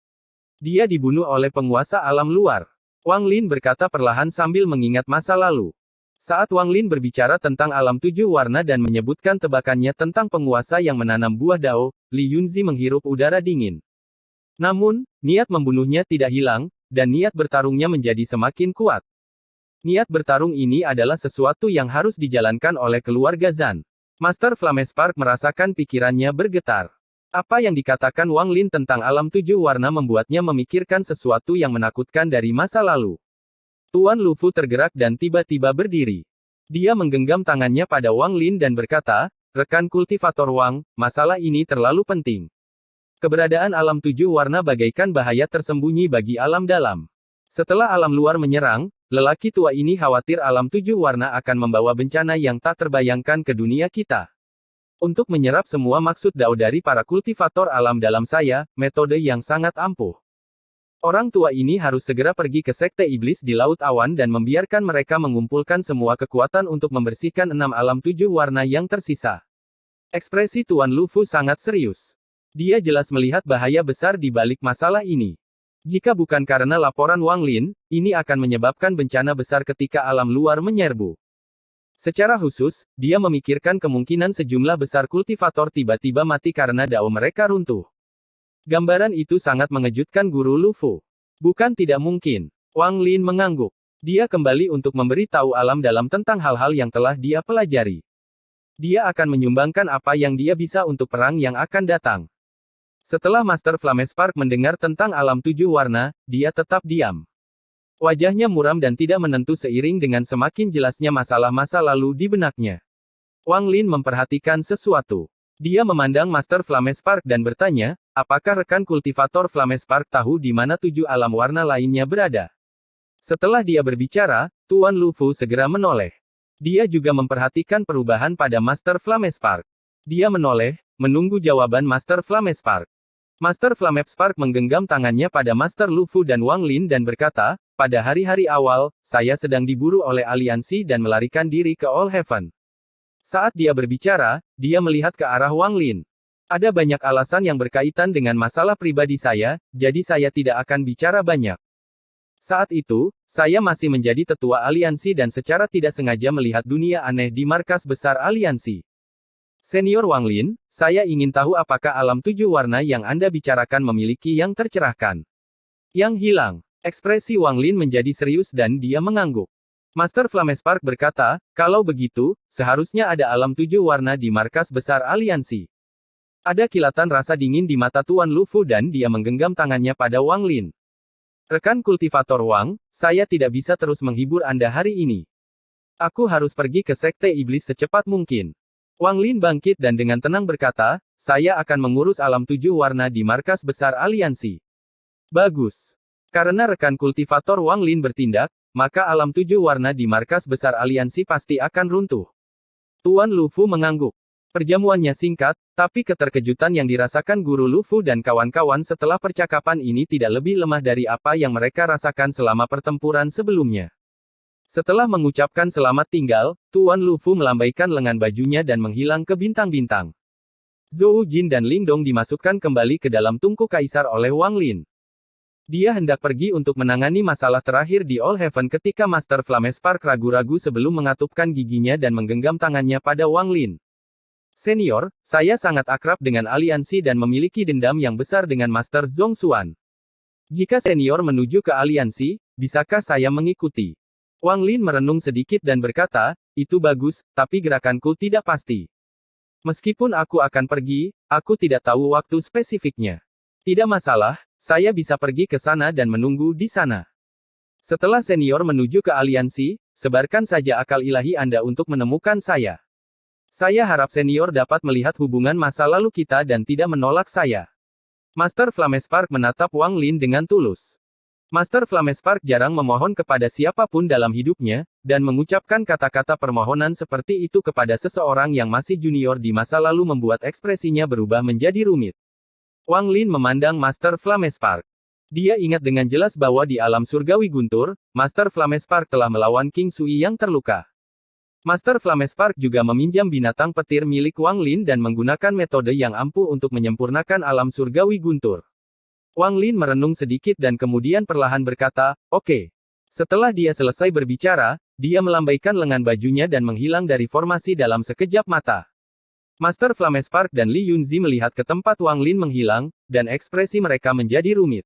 Dia dibunuh oleh penguasa alam luar. Wang Lin berkata perlahan sambil mengingat masa lalu. Saat Wang Lin berbicara tentang alam tujuh warna dan menyebutkan tebakannya tentang penguasa yang menanam buah dao, Li Yunzi menghirup udara dingin. Namun, niat membunuhnya tidak hilang, dan niat bertarungnya menjadi semakin kuat. Niat bertarung ini adalah sesuatu yang harus dijalankan oleh keluarga Zan. Master Flamespark merasakan pikirannya bergetar. Apa yang dikatakan Wang Lin tentang alam tujuh warna membuatnya memikirkan sesuatu yang menakutkan dari masa lalu. Tuan Lufu tergerak dan tiba-tiba berdiri. Dia menggenggam tangannya pada Wang Lin dan berkata, "Rekan kultivator Wang, masalah ini terlalu penting. Keberadaan alam tujuh warna bagaikan bahaya tersembunyi bagi alam dalam. Setelah alam luar menyerang, lelaki tua ini khawatir alam tujuh warna akan membawa bencana yang tak terbayangkan ke dunia kita. Untuk menyerap semua maksud dao dari para kultivator alam dalam saya, metode yang sangat ampuh. Orang tua ini harus segera pergi ke sekte iblis di Laut Awan dan membiarkan mereka mengumpulkan semua kekuatan untuk membersihkan 6 alam tujuh warna yang tersisa." Ekspresi Tuan Lufu sangat serius. Dia jelas melihat bahaya besar di balik masalah ini. Jika bukan karena laporan Wang Lin, ini akan menyebabkan bencana besar ketika alam luar menyerbu. Secara khusus, dia memikirkan kemungkinan sejumlah besar kultivator tiba-tiba mati karena dao mereka runtuh. Gambaran itu sangat mengejutkan Guru Lufu. Bukan tidak mungkin. Wang Lin mengangguk. Dia kembali untuk memberi tahu alam dalam tentang hal-hal yang telah dia pelajari. Dia akan menyumbangkan apa yang dia bisa untuk perang yang akan datang. Setelah Master Flamespark mendengar tentang alam tujuh warna, dia tetap diam. Wajahnya muram dan tidak menentu seiring dengan semakin jelasnya masalah masa lalu di benaknya. Wang Lin memperhatikan sesuatu. Dia memandang Master Flamespark dan bertanya, apakah rekan kultivator Flamespark tahu di mana 7 alam warna lainnya berada? Setelah dia berbicara, Tuan Lufu segera menoleh. Dia juga memperhatikan perubahan pada Master Flamespark. Dia menoleh, menunggu jawaban Master Flamespark. Master Flamespark menggenggam tangannya pada Master Lufu dan Wang Lin dan berkata, pada hari-hari awal, saya sedang diburu oleh aliansi dan melarikan diri ke All Heaven. Saat dia berbicara, dia melihat ke arah Wang Lin. Ada banyak alasan yang berkaitan dengan masalah pribadi saya, jadi saya tidak akan bicara banyak. Saat itu, saya masih menjadi tetua aliansi dan secara tidak sengaja melihat dunia aneh di markas besar aliansi. Senior Wang Lin, saya ingin tahu apakah alam tujuh warna yang Anda bicarakan memiliki yang tercerahkan. Yang hilang. Ekspresi Wang Lin menjadi serius dan dia mengangguk. Master Flamespark berkata, kalau begitu, seharusnya ada alam tujuh warna di markas besar aliansi. Ada kilatan rasa dingin di mata Tuan Lufu dan dia menggenggam tangannya pada Wang Lin. Rekan kultivator Wang, saya tidak bisa terus menghibur Anda hari ini. Aku harus pergi ke sekte iblis secepat mungkin. Wang Lin bangkit dan dengan tenang berkata, saya akan mengurus alam tujuh warna di markas besar aliansi. Bagus. Karena rekan kultivator Wang Lin bertindak, maka alam tujuh warna di markas besar aliansi pasti akan runtuh. Tuan Lufu mengangguk. Perjamuannya singkat, tapi keterkejutan yang dirasakan Guru Lufu dan kawan-kawan setelah percakapan ini tidak lebih lemah dari apa yang mereka rasakan selama pertempuran sebelumnya. Setelah mengucapkan selamat tinggal, Tuan Lufu melambaikan lengan bajunya dan menghilang ke bintang-bintang. Zhou Jin dan Ling Dong dimasukkan kembali ke dalam tungku kaisar oleh Wang Lin. Dia hendak pergi untuk menangani masalah terakhir di All Heaven ketika Master Flamespark ragu-ragu sebelum mengatupkan giginya dan menggenggam tangannya pada Wang Lin. Senior, saya sangat akrab dengan aliansi dan memiliki dendam yang besar dengan Master Zhong Xuan. Jika senior menuju ke aliansi, bisakah saya mengikuti? Wang Lin merenung sedikit dan berkata, itu bagus, tapi gerakanku tidak pasti. Meskipun aku akan pergi, aku tidak tahu waktu spesifiknya. Tidak masalah, saya bisa pergi ke sana dan menunggu di sana. Setelah senior menuju ke aliansi, sebarkan saja akal ilahi Anda untuk menemukan saya. Saya harap senior dapat melihat hubungan masa lalu kita dan tidak menolak saya. Master Flamespark menatap Wang Lin dengan tulus. Master Flamespark jarang memohon kepada siapapun dalam hidupnya, dan mengucapkan kata-kata permohonan seperti itu kepada seseorang yang masih junior di masa lalu membuat ekspresinya berubah menjadi rumit. Wang Lin memandang Master Flamespark. Dia ingat dengan jelas bahwa di alam surgawi guntur, Master Flamespark telah melawan King Sui yang terluka. Master Flamespark juga meminjam binatang petir milik Wang Lin dan menggunakan metode yang ampuh untuk menyempurnakan alam surgawi guntur. Wang Lin merenung sedikit dan kemudian perlahan berkata, oke. Setelah dia selesai berbicara, dia melambaikan lengan bajunya dan menghilang dari formasi dalam sekejap mata. Master Flamespark dan Li Yunzi melihat ke tempat Wang Lin menghilang, dan ekspresi mereka menjadi rumit.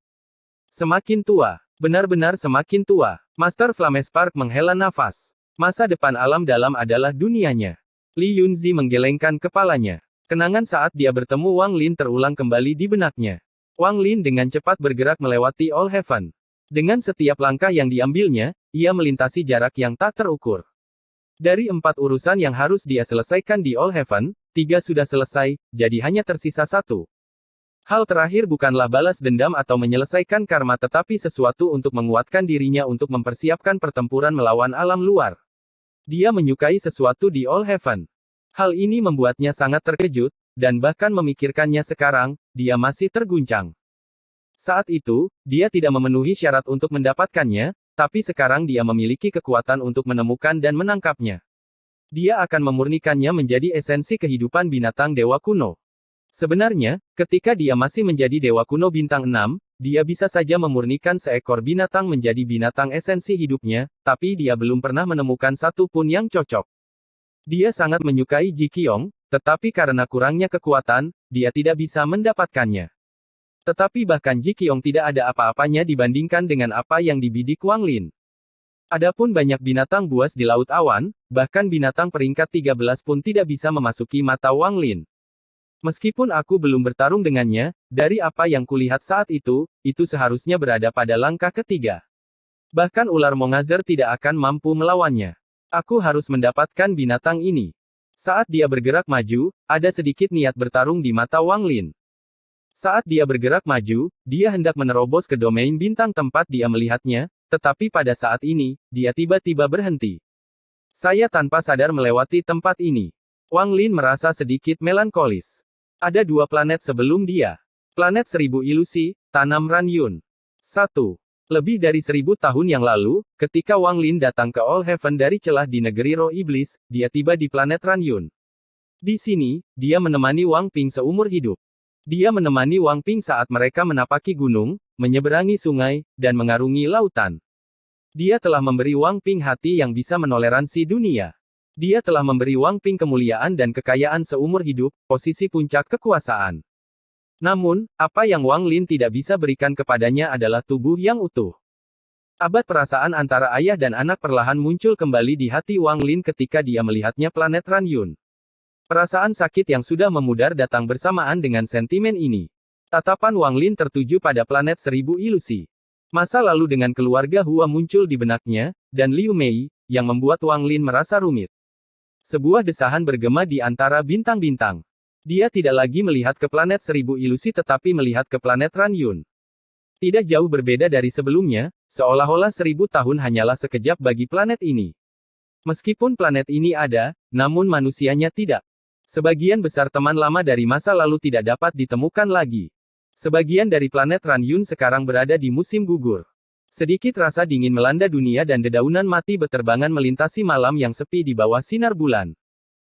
Semakin tua. Benar-benar semakin tua. Master Flamespark menghela nafas. Masa depan alam dalam adalah dunianya. Li Yunzi menggelengkan kepalanya. Kenangan saat dia bertemu Wang Lin terulang kembali di benaknya. Wang Lin dengan cepat bergerak melewati All Heaven. Dengan setiap langkah yang diambilnya, ia melintasi jarak yang tak terukur. Dari 4 urusan yang harus dia selesaikan di All Heaven, 3 sudah selesai, jadi hanya tersisa 1. Hal terakhir bukanlah balas dendam atau menyelesaikan karma tetapi sesuatu untuk menguatkan dirinya untuk mempersiapkan pertempuran melawan alam luar. Dia menyukai sesuatu di All Heaven. Hal ini membuatnya sangat terkejut, dan bahkan memikirkannya sekarang, dia masih terguncang. Saat itu, dia tidak memenuhi syarat untuk mendapatkannya, tapi sekarang dia memiliki kekuatan untuk menemukan dan menangkapnya. Dia akan memurnikannya menjadi esensi kehidupan binatang dewa kuno. Sebenarnya, ketika dia masih menjadi dewa kuno bintang 6, dia bisa saja memurnikan seekor binatang menjadi binatang esensi hidupnya, tapi dia belum pernah menemukan satu pun yang cocok. Dia sangat menyukai Ji Qiong, tetapi karena kurangnya kekuatan, dia tidak bisa mendapatkannya. Tetapi bahkan Ji Qiong tidak ada apa-apanya dibandingkan dengan apa yang dibidik Wang Lin. Adapun banyak binatang buas di Laut Awan, bahkan binatang peringkat 13 pun tidak bisa memasuki mata Wang Lin. Meskipun aku belum bertarung dengannya, dari apa yang kulihat saat itu seharusnya berada pada langkah ketiga. Bahkan ular Mongazer tidak akan mampu melawannya. Aku harus mendapatkan binatang ini. Saat dia bergerak maju, ada sedikit niat bertarung di mata Wang Lin. Saat dia bergerak maju, dia hendak menerobos ke domain bintang tempat dia melihatnya, tetapi pada saat ini, dia tiba-tiba berhenti. Saya tanpa sadar melewati tempat ini. Wang Lin merasa sedikit melankolis. Ada 2 planet sebelum dia. Planet 1000 ilusi, Tanam Ranyun. 1. Lebih dari 1000 tahun yang lalu, ketika Wang Lin datang ke All Heaven dari celah di negeri Roh Iblis, dia tiba di planet Ranyun. Di sini, dia menemani Wang Ping seumur hidup. Dia menemani Wang Ping saat mereka menapaki gunung, menyeberangi sungai, dan mengarungi lautan. Dia telah memberi Wang Ping hati yang bisa menoleransi dunia. Dia telah memberi Wang Ping kemuliaan dan kekayaan seumur hidup, posisi puncak kekuasaan. Namun, apa yang Wang Lin tidak bisa berikan kepadanya adalah tubuh yang utuh. Abad perasaan antara ayah dan anak perlahan muncul kembali di hati Wang Lin ketika dia melihatnya planet Ranyun. Perasaan sakit yang sudah memudar datang bersamaan dengan sentimen ini. Tatapan Wang Lin tertuju pada planet 1000 ilusi. Masa lalu dengan keluarga Hua muncul di benaknya, dan Liu Mei, yang membuat Wang Lin merasa rumit. Sebuah desahan bergema di antara bintang-bintang. Dia tidak lagi melihat ke planet 1000 ilusi tetapi melihat ke planet Ranyun. Tidak jauh berbeda dari sebelumnya, seolah-olah 1000 tahun hanyalah sekejap bagi planet ini. Meskipun planet ini ada, namun manusianya tidak. Sebagian besar teman lama dari masa lalu tidak dapat ditemukan lagi. Sebagian dari planet Ranyun sekarang berada di musim gugur. Sedikit rasa dingin melanda dunia dan dedaunan mati beterbangan melintasi malam yang sepi di bawah sinar bulan.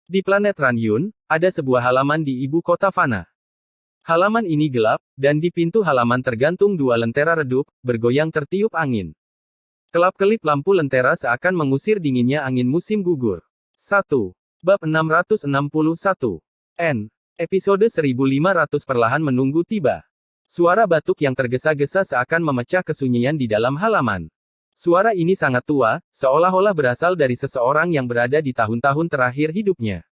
Di planet Ranyun, ada sebuah halaman di ibu kota Fana. Halaman ini gelap, dan di pintu halaman tergantung 2 lentera redup, bergoyang tertiup angin. Kelap-kelip lampu lentera seakan mengusir dinginnya angin musim gugur. 1. Bab 661. N. Episode 1500 perlahan menunggu tiba. Suara batuk yang tergesa-gesa seakan memecah kesunyian di dalam halaman. Suara ini sangat tua, seolah-olah berasal dari seseorang yang berada di tahun-tahun terakhir hidupnya.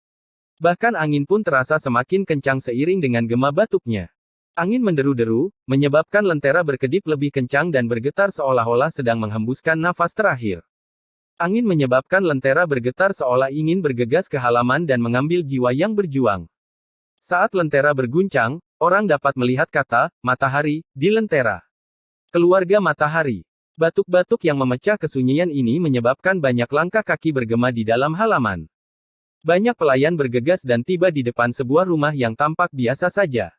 Bahkan angin pun terasa semakin kencang seiring dengan gema batuknya. Angin menderu-deru, menyebabkan lentera berkedip lebih kencang dan bergetar seolah-olah sedang menghembuskan nafas terakhir. Angin menyebabkan lentera bergetar seolah ingin bergegas ke halaman dan mengambil jiwa yang berjuang. Saat lentera berguncang, orang dapat melihat kata matahari di lentera. Keluarga matahari. Batuk-batuk yang memecah kesunyian ini menyebabkan banyak langkah kaki bergema di dalam halaman. Banyak pelayan bergegas dan tiba di depan sebuah rumah yang tampak biasa saja.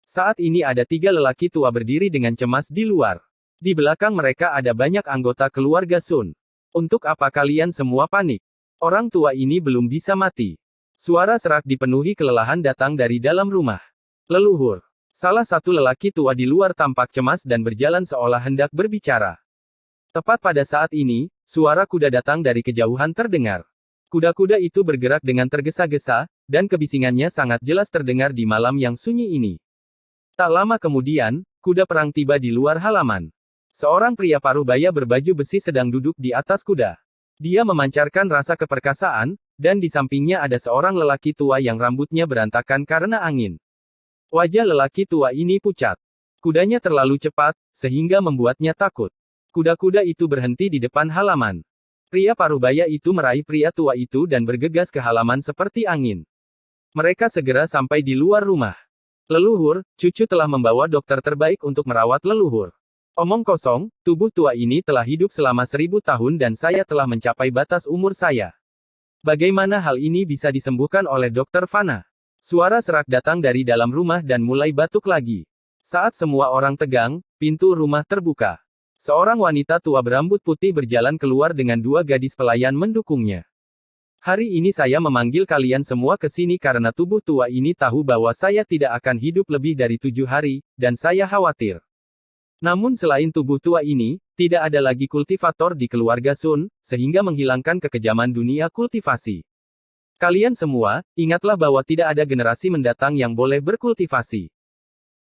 Saat ini ada 3 lelaki tua berdiri dengan cemas di luar. Di belakang mereka ada banyak anggota keluarga Sun. Untuk apa kalian semua panik? Orang tua ini belum bisa mati. Suara serak dipenuhi kelelahan datang dari dalam rumah. Leluhur. Salah satu lelaki tua di luar tampak cemas dan berjalan seolah hendak berbicara. Tepat pada saat ini, suara kuda datang dari kejauhan terdengar. Kuda-kuda itu bergerak dengan tergesa-gesa, dan kebisingannya sangat jelas terdengar di malam yang sunyi ini. Tak lama kemudian, kuda perang tiba di luar halaman. Seorang pria parubaya berbaju besi sedang duduk di atas kuda. Dia memancarkan rasa keperkasaan, dan di sampingnya ada seorang lelaki tua yang rambutnya berantakan karena angin. Wajah lelaki tua ini pucat. Kudanya terlalu cepat, sehingga membuatnya takut. Kuda-kuda itu berhenti di depan halaman. Pria parubaya itu meraih pria tua itu dan bergegas ke halaman seperti angin. Mereka segera sampai di luar rumah. Leluhur, cucu telah membawa dokter terbaik untuk merawat leluhur. Omong kosong, tubuh tua ini telah hidup selama 1000 tahun dan saya telah mencapai batas umur saya. Bagaimana hal ini bisa disembuhkan oleh Dokter Fana? Suara serak datang dari dalam rumah dan mulai batuk lagi. Saat semua orang tegang, pintu rumah terbuka. Seorang wanita tua berambut putih berjalan keluar dengan 2 gadis pelayan mendukungnya. Hari ini saya memanggil kalian semua ke sini karena tubuh tua ini tahu bahwa saya tidak akan hidup lebih dari 7 hari, dan saya khawatir. Namun selain tubuh tua ini, tidak ada lagi kultivator di keluarga Sun, sehingga menghilangkan kekejaman dunia kultivasi. Kalian semua, ingatlah bahwa tidak ada generasi mendatang yang boleh berkultivasi.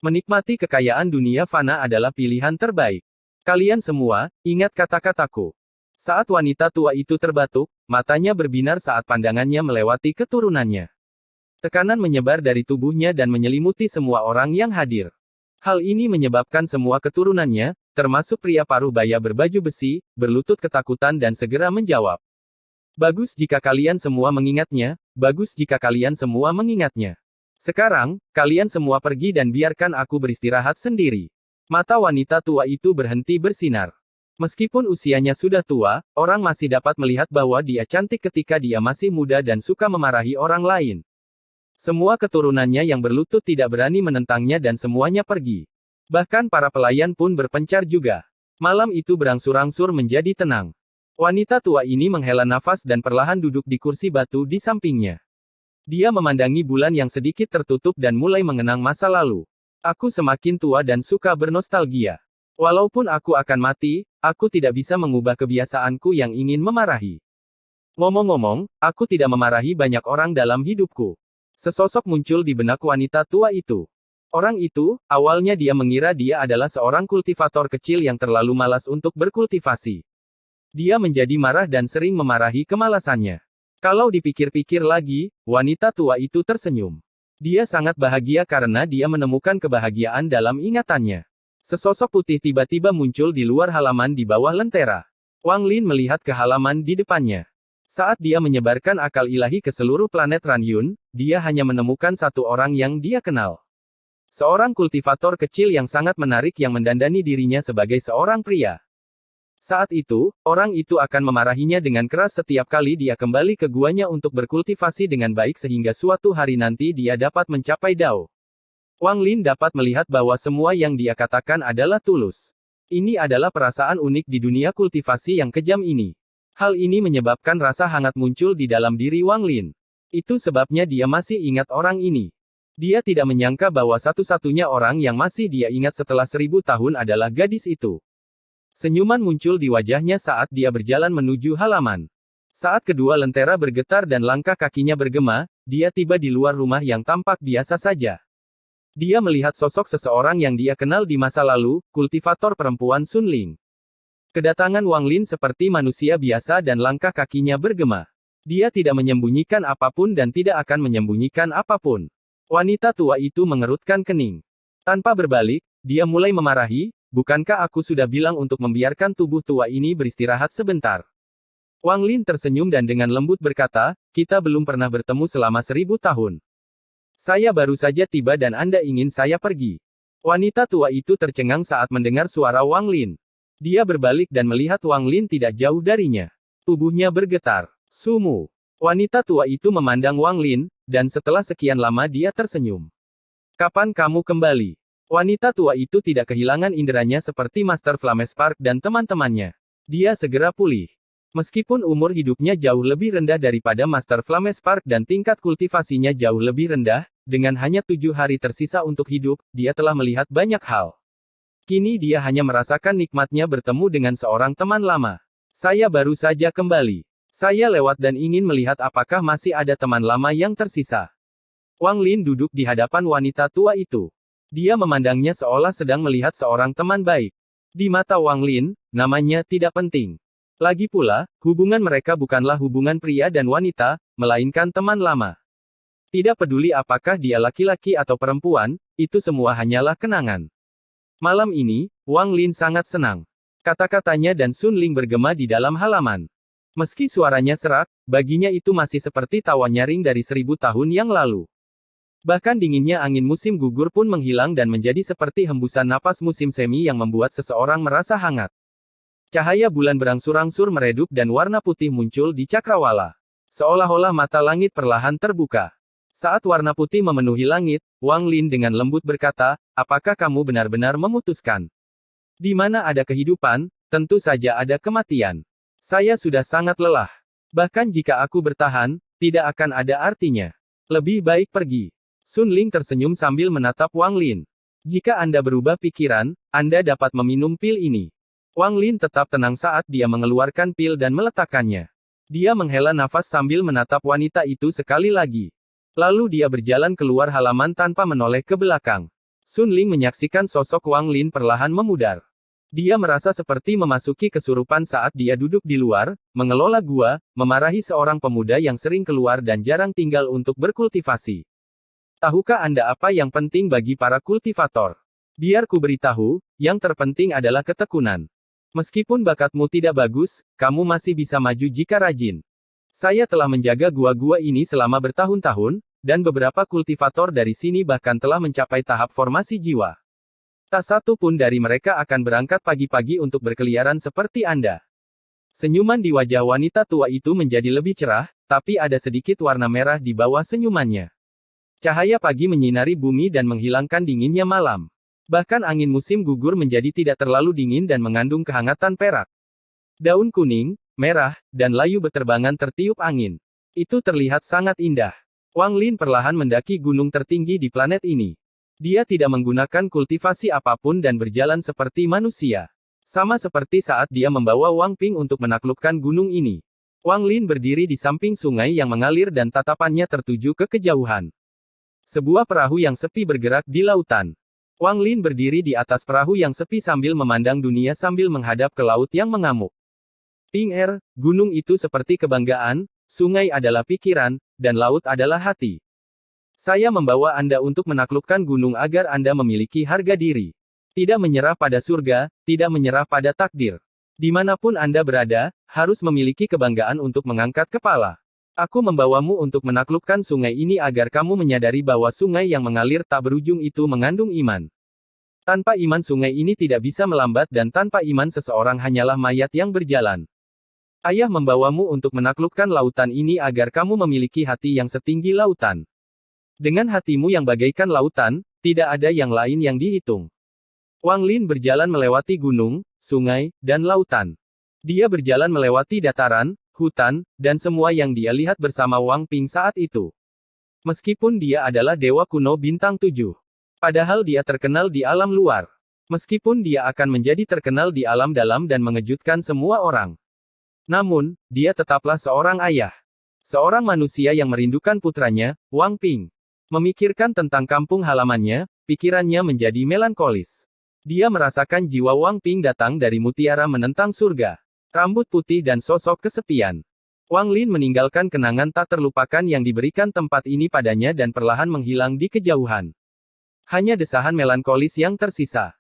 Menikmati kekayaan dunia fana adalah pilihan terbaik. Kalian semua, ingat kata-kataku. Saat wanita tua itu terbatuk, matanya berbinar saat pandangannya melewati keturunannya. Tekanan menyebar dari tubuhnya dan menyelimuti semua orang yang hadir. Hal ini menyebabkan semua keturunannya, termasuk pria parubaya berbaju besi, berlutut ketakutan dan segera menjawab. Bagus jika kalian semua mengingatnya, bagus jika kalian semua mengingatnya. Sekarang, kalian semua pergi dan biarkan aku beristirahat sendiri. Mata wanita tua itu berhenti bersinar. Meskipun usianya sudah tua, orang masih dapat melihat bahwa dia cantik ketika dia masih muda dan suka memarahi orang lain. Semua keturunannya yang berlutut tidak berani menentangnya dan semuanya pergi. Bahkan para pelayan pun berpencar juga. Malam itu berangsur-angsur menjadi tenang. Wanita tua ini menghela nafas dan perlahan duduk di kursi batu di sampingnya. Dia memandangi bulan yang sedikit tertutup dan mulai mengenang masa lalu. Aku semakin tua dan suka bernostalgia. Walaupun aku akan mati, aku tidak bisa mengubah kebiasaanku yang ingin memarahi. Ngomong-ngomong, aku tidak memarahi banyak orang dalam hidupku. Sesosok muncul di benak wanita tua itu. Orang itu, awalnya dia mengira dia adalah seorang kultivator kecil yang terlalu malas untuk berkultivasi. Dia menjadi marah dan sering memarahi kemalasannya. Kalau dipikir-pikir lagi, wanita tua itu tersenyum. Dia sangat bahagia karena dia menemukan kebahagiaan dalam ingatannya. Sesosok putih tiba-tiba muncul di luar halaman di bawah lentera. Wang Lin melihat ke halaman di depannya. Saat dia menyebarkan akal ilahi ke seluruh planet Ranyun, dia hanya menemukan satu orang yang dia kenal. Seorang kultivator kecil yang sangat menarik yang mendandani dirinya sebagai seorang pria. Saat itu, orang itu akan memarahinya dengan keras setiap kali dia kembali ke guanya untuk berkultivasi dengan baik sehingga suatu hari nanti dia dapat mencapai Dao. Wang Lin dapat melihat bahwa semua yang dia katakan adalah tulus. Ini adalah perasaan unik di dunia kultivasi yang kejam ini. Hal ini menyebabkan rasa hangat muncul di dalam diri Wang Lin. Itu sebabnya dia masih ingat orang ini. Dia tidak menyangka bahwa satu-satunya orang yang masih dia ingat setelah 1000 tahun adalah gadis itu. Senyuman muncul di wajahnya saat dia berjalan menuju halaman. Saat kedua lentera bergetar dan langkah kakinya bergema, dia tiba di luar rumah yang tampak biasa saja. Dia melihat sosok seseorang yang dia kenal di masa lalu, kultivator perempuan Sun Ling. Kedatangan Wang Lin seperti manusia biasa dan langkah kakinya bergema. Dia tidak menyembunyikan apapun dan tidak akan menyembunyikan apapun. Wanita tua itu mengerutkan kening. Tanpa berbalik, dia mulai memarahi, bukankah aku sudah bilang untuk membiarkan tubuh tua ini beristirahat sebentar? Wang Lin tersenyum dan dengan lembut berkata, kita belum pernah bertemu selama 1000 tahun. Saya baru saja tiba dan Anda ingin saya pergi. Wanita tua itu tercengang saat mendengar suara Wang Lin. Dia berbalik dan melihat Wang Lin tidak jauh darinya. Tubuhnya bergetar. Sumu. Wanita tua itu memandang Wang Lin, dan setelah sekian lama dia tersenyum. Kapan kamu kembali? Wanita tua itu tidak kehilangan inderanya seperti Master Flamespark dan teman-temannya. Dia segera pulih. Meskipun umur hidupnya jauh lebih rendah daripada Master Flamespark dan tingkat kultivasinya jauh lebih rendah, dengan hanya 7 hari tersisa untuk hidup, dia telah melihat banyak hal. Kini dia hanya merasakan nikmatnya bertemu dengan seorang teman lama. Saya baru saja kembali. Saya lewat dan ingin melihat apakah masih ada teman lama yang tersisa. Wang Lin duduk di hadapan wanita tua itu. Dia memandangnya seolah sedang melihat seorang teman baik. Di mata Wang Lin, namanya tidak penting. Lagi pula, hubungan mereka bukanlah hubungan pria dan wanita, melainkan teman lama. Tidak peduli apakah dia laki-laki atau perempuan, itu semua hanyalah kenangan. Malam ini, Wang Lin sangat senang. Kata-katanya dan Sun Ling bergema di dalam halaman. Meski suaranya serak, baginya itu masih seperti tawa nyaring dari 1000 tahun yang lalu. Bahkan dinginnya angin musim gugur pun menghilang dan menjadi seperti hembusan napas musim semi yang membuat seseorang merasa hangat. Cahaya bulan berangsur-angsur meredup dan warna putih muncul di cakrawala. Seolah-olah mata langit perlahan terbuka. Saat warna putih memenuhi langit, Wang Lin dengan lembut berkata, apakah kamu benar-benar memutuskan? Di mana ada kehidupan, tentu saja ada kematian. Saya sudah sangat lelah. Bahkan jika aku bertahan, tidak akan ada artinya. Lebih baik pergi. Sun Ling tersenyum sambil menatap Wang Lin. Jika Anda berubah pikiran, Anda dapat meminum pil ini. Wang Lin tetap tenang saat dia mengeluarkan pil dan meletakkannya. Dia menghela nafas sambil menatap wanita itu sekali lagi. Lalu dia berjalan keluar halaman tanpa menoleh ke belakang. Sun Ling menyaksikan sosok Wang Lin perlahan memudar. Dia merasa seperti memasuki kesurupan saat dia duduk di luar, mengelola gua, memarahi seorang pemuda yang sering keluar dan jarang tinggal untuk berkultivasi. Tahukah Anda apa yang penting bagi para kultivator? Biar ku beritahu, yang terpenting adalah ketekunan. Meskipun bakatmu tidak bagus, kamu masih bisa maju jika rajin. Saya telah menjaga gua-gua ini selama bertahun-tahun, dan beberapa kultivator dari sini bahkan telah mencapai tahap formasi jiwa. Tak satu pun dari mereka akan berangkat pagi-pagi untuk berkeliaran seperti Anda. Senyuman di wajah wanita tua itu menjadi lebih cerah, tapi ada sedikit warna merah di bawah senyumannya. Cahaya pagi menyinari bumi dan menghilangkan dinginnya malam. Bahkan angin musim gugur menjadi tidak terlalu dingin dan mengandung kehangatan perak. Daun kuning, merah, dan layu beterbangan tertiup angin. Itu terlihat sangat indah. Wang Lin perlahan mendaki gunung tertinggi di planet ini. Dia tidak menggunakan kultivasi apapun dan berjalan seperti manusia. Sama seperti saat dia membawa Wang Ping untuk menaklukkan gunung ini. Wang Lin berdiri di samping sungai yang mengalir dan tatapannya tertuju ke kejauhan. Sebuah perahu yang sepi bergerak di lautan. Wang Lin berdiri di atas perahu yang sepi sambil memandang dunia sambil menghadap ke laut yang mengamuk. Ping Er, gunung itu seperti kebanggaan, sungai adalah pikiran, dan laut adalah hati. Saya membawa Anda untuk menaklukkan gunung agar Anda memiliki harga diri. Tidak menyerah pada surga, tidak menyerah pada takdir. Dimanapun Anda berada, harus memiliki kebanggaan untuk mengangkat kepala. Aku membawamu untuk menaklukkan sungai ini agar kamu menyadari bahwa sungai yang mengalir tak berujung itu mengandung iman. Tanpa iman sungai ini tidak bisa melambat dan tanpa iman seseorang hanyalah mayat yang berjalan. Ayah membawamu untuk menaklukkan lautan ini agar kamu memiliki hati yang setinggi lautan. Dengan hatimu yang bagaikan lautan, tidak ada yang lain yang dihitung. Wang Lin berjalan melewati gunung, sungai, dan lautan. Dia berjalan melewati dataran, hutan, dan semua yang dia lihat bersama Wang Ping saat itu. Meskipun dia adalah dewa kuno bintang 7. Padahal dia terkenal di alam luar. Meskipun dia akan menjadi terkenal di alam dalam dan mengejutkan semua orang. Namun, dia tetaplah seorang ayah. Seorang manusia yang merindukan putranya, Wang Ping. Memikirkan tentang kampung halamannya, pikirannya menjadi melankolis. Dia merasakan jiwa Wang Ping datang dari mutiara menentang surga. Rambut putih dan sosok kesepian. Wang Lin meninggalkan kenangan tak terlupakan yang diberikan tempat ini padanya dan perlahan menghilang di kejauhan. Hanya desahan melankolis yang tersisa.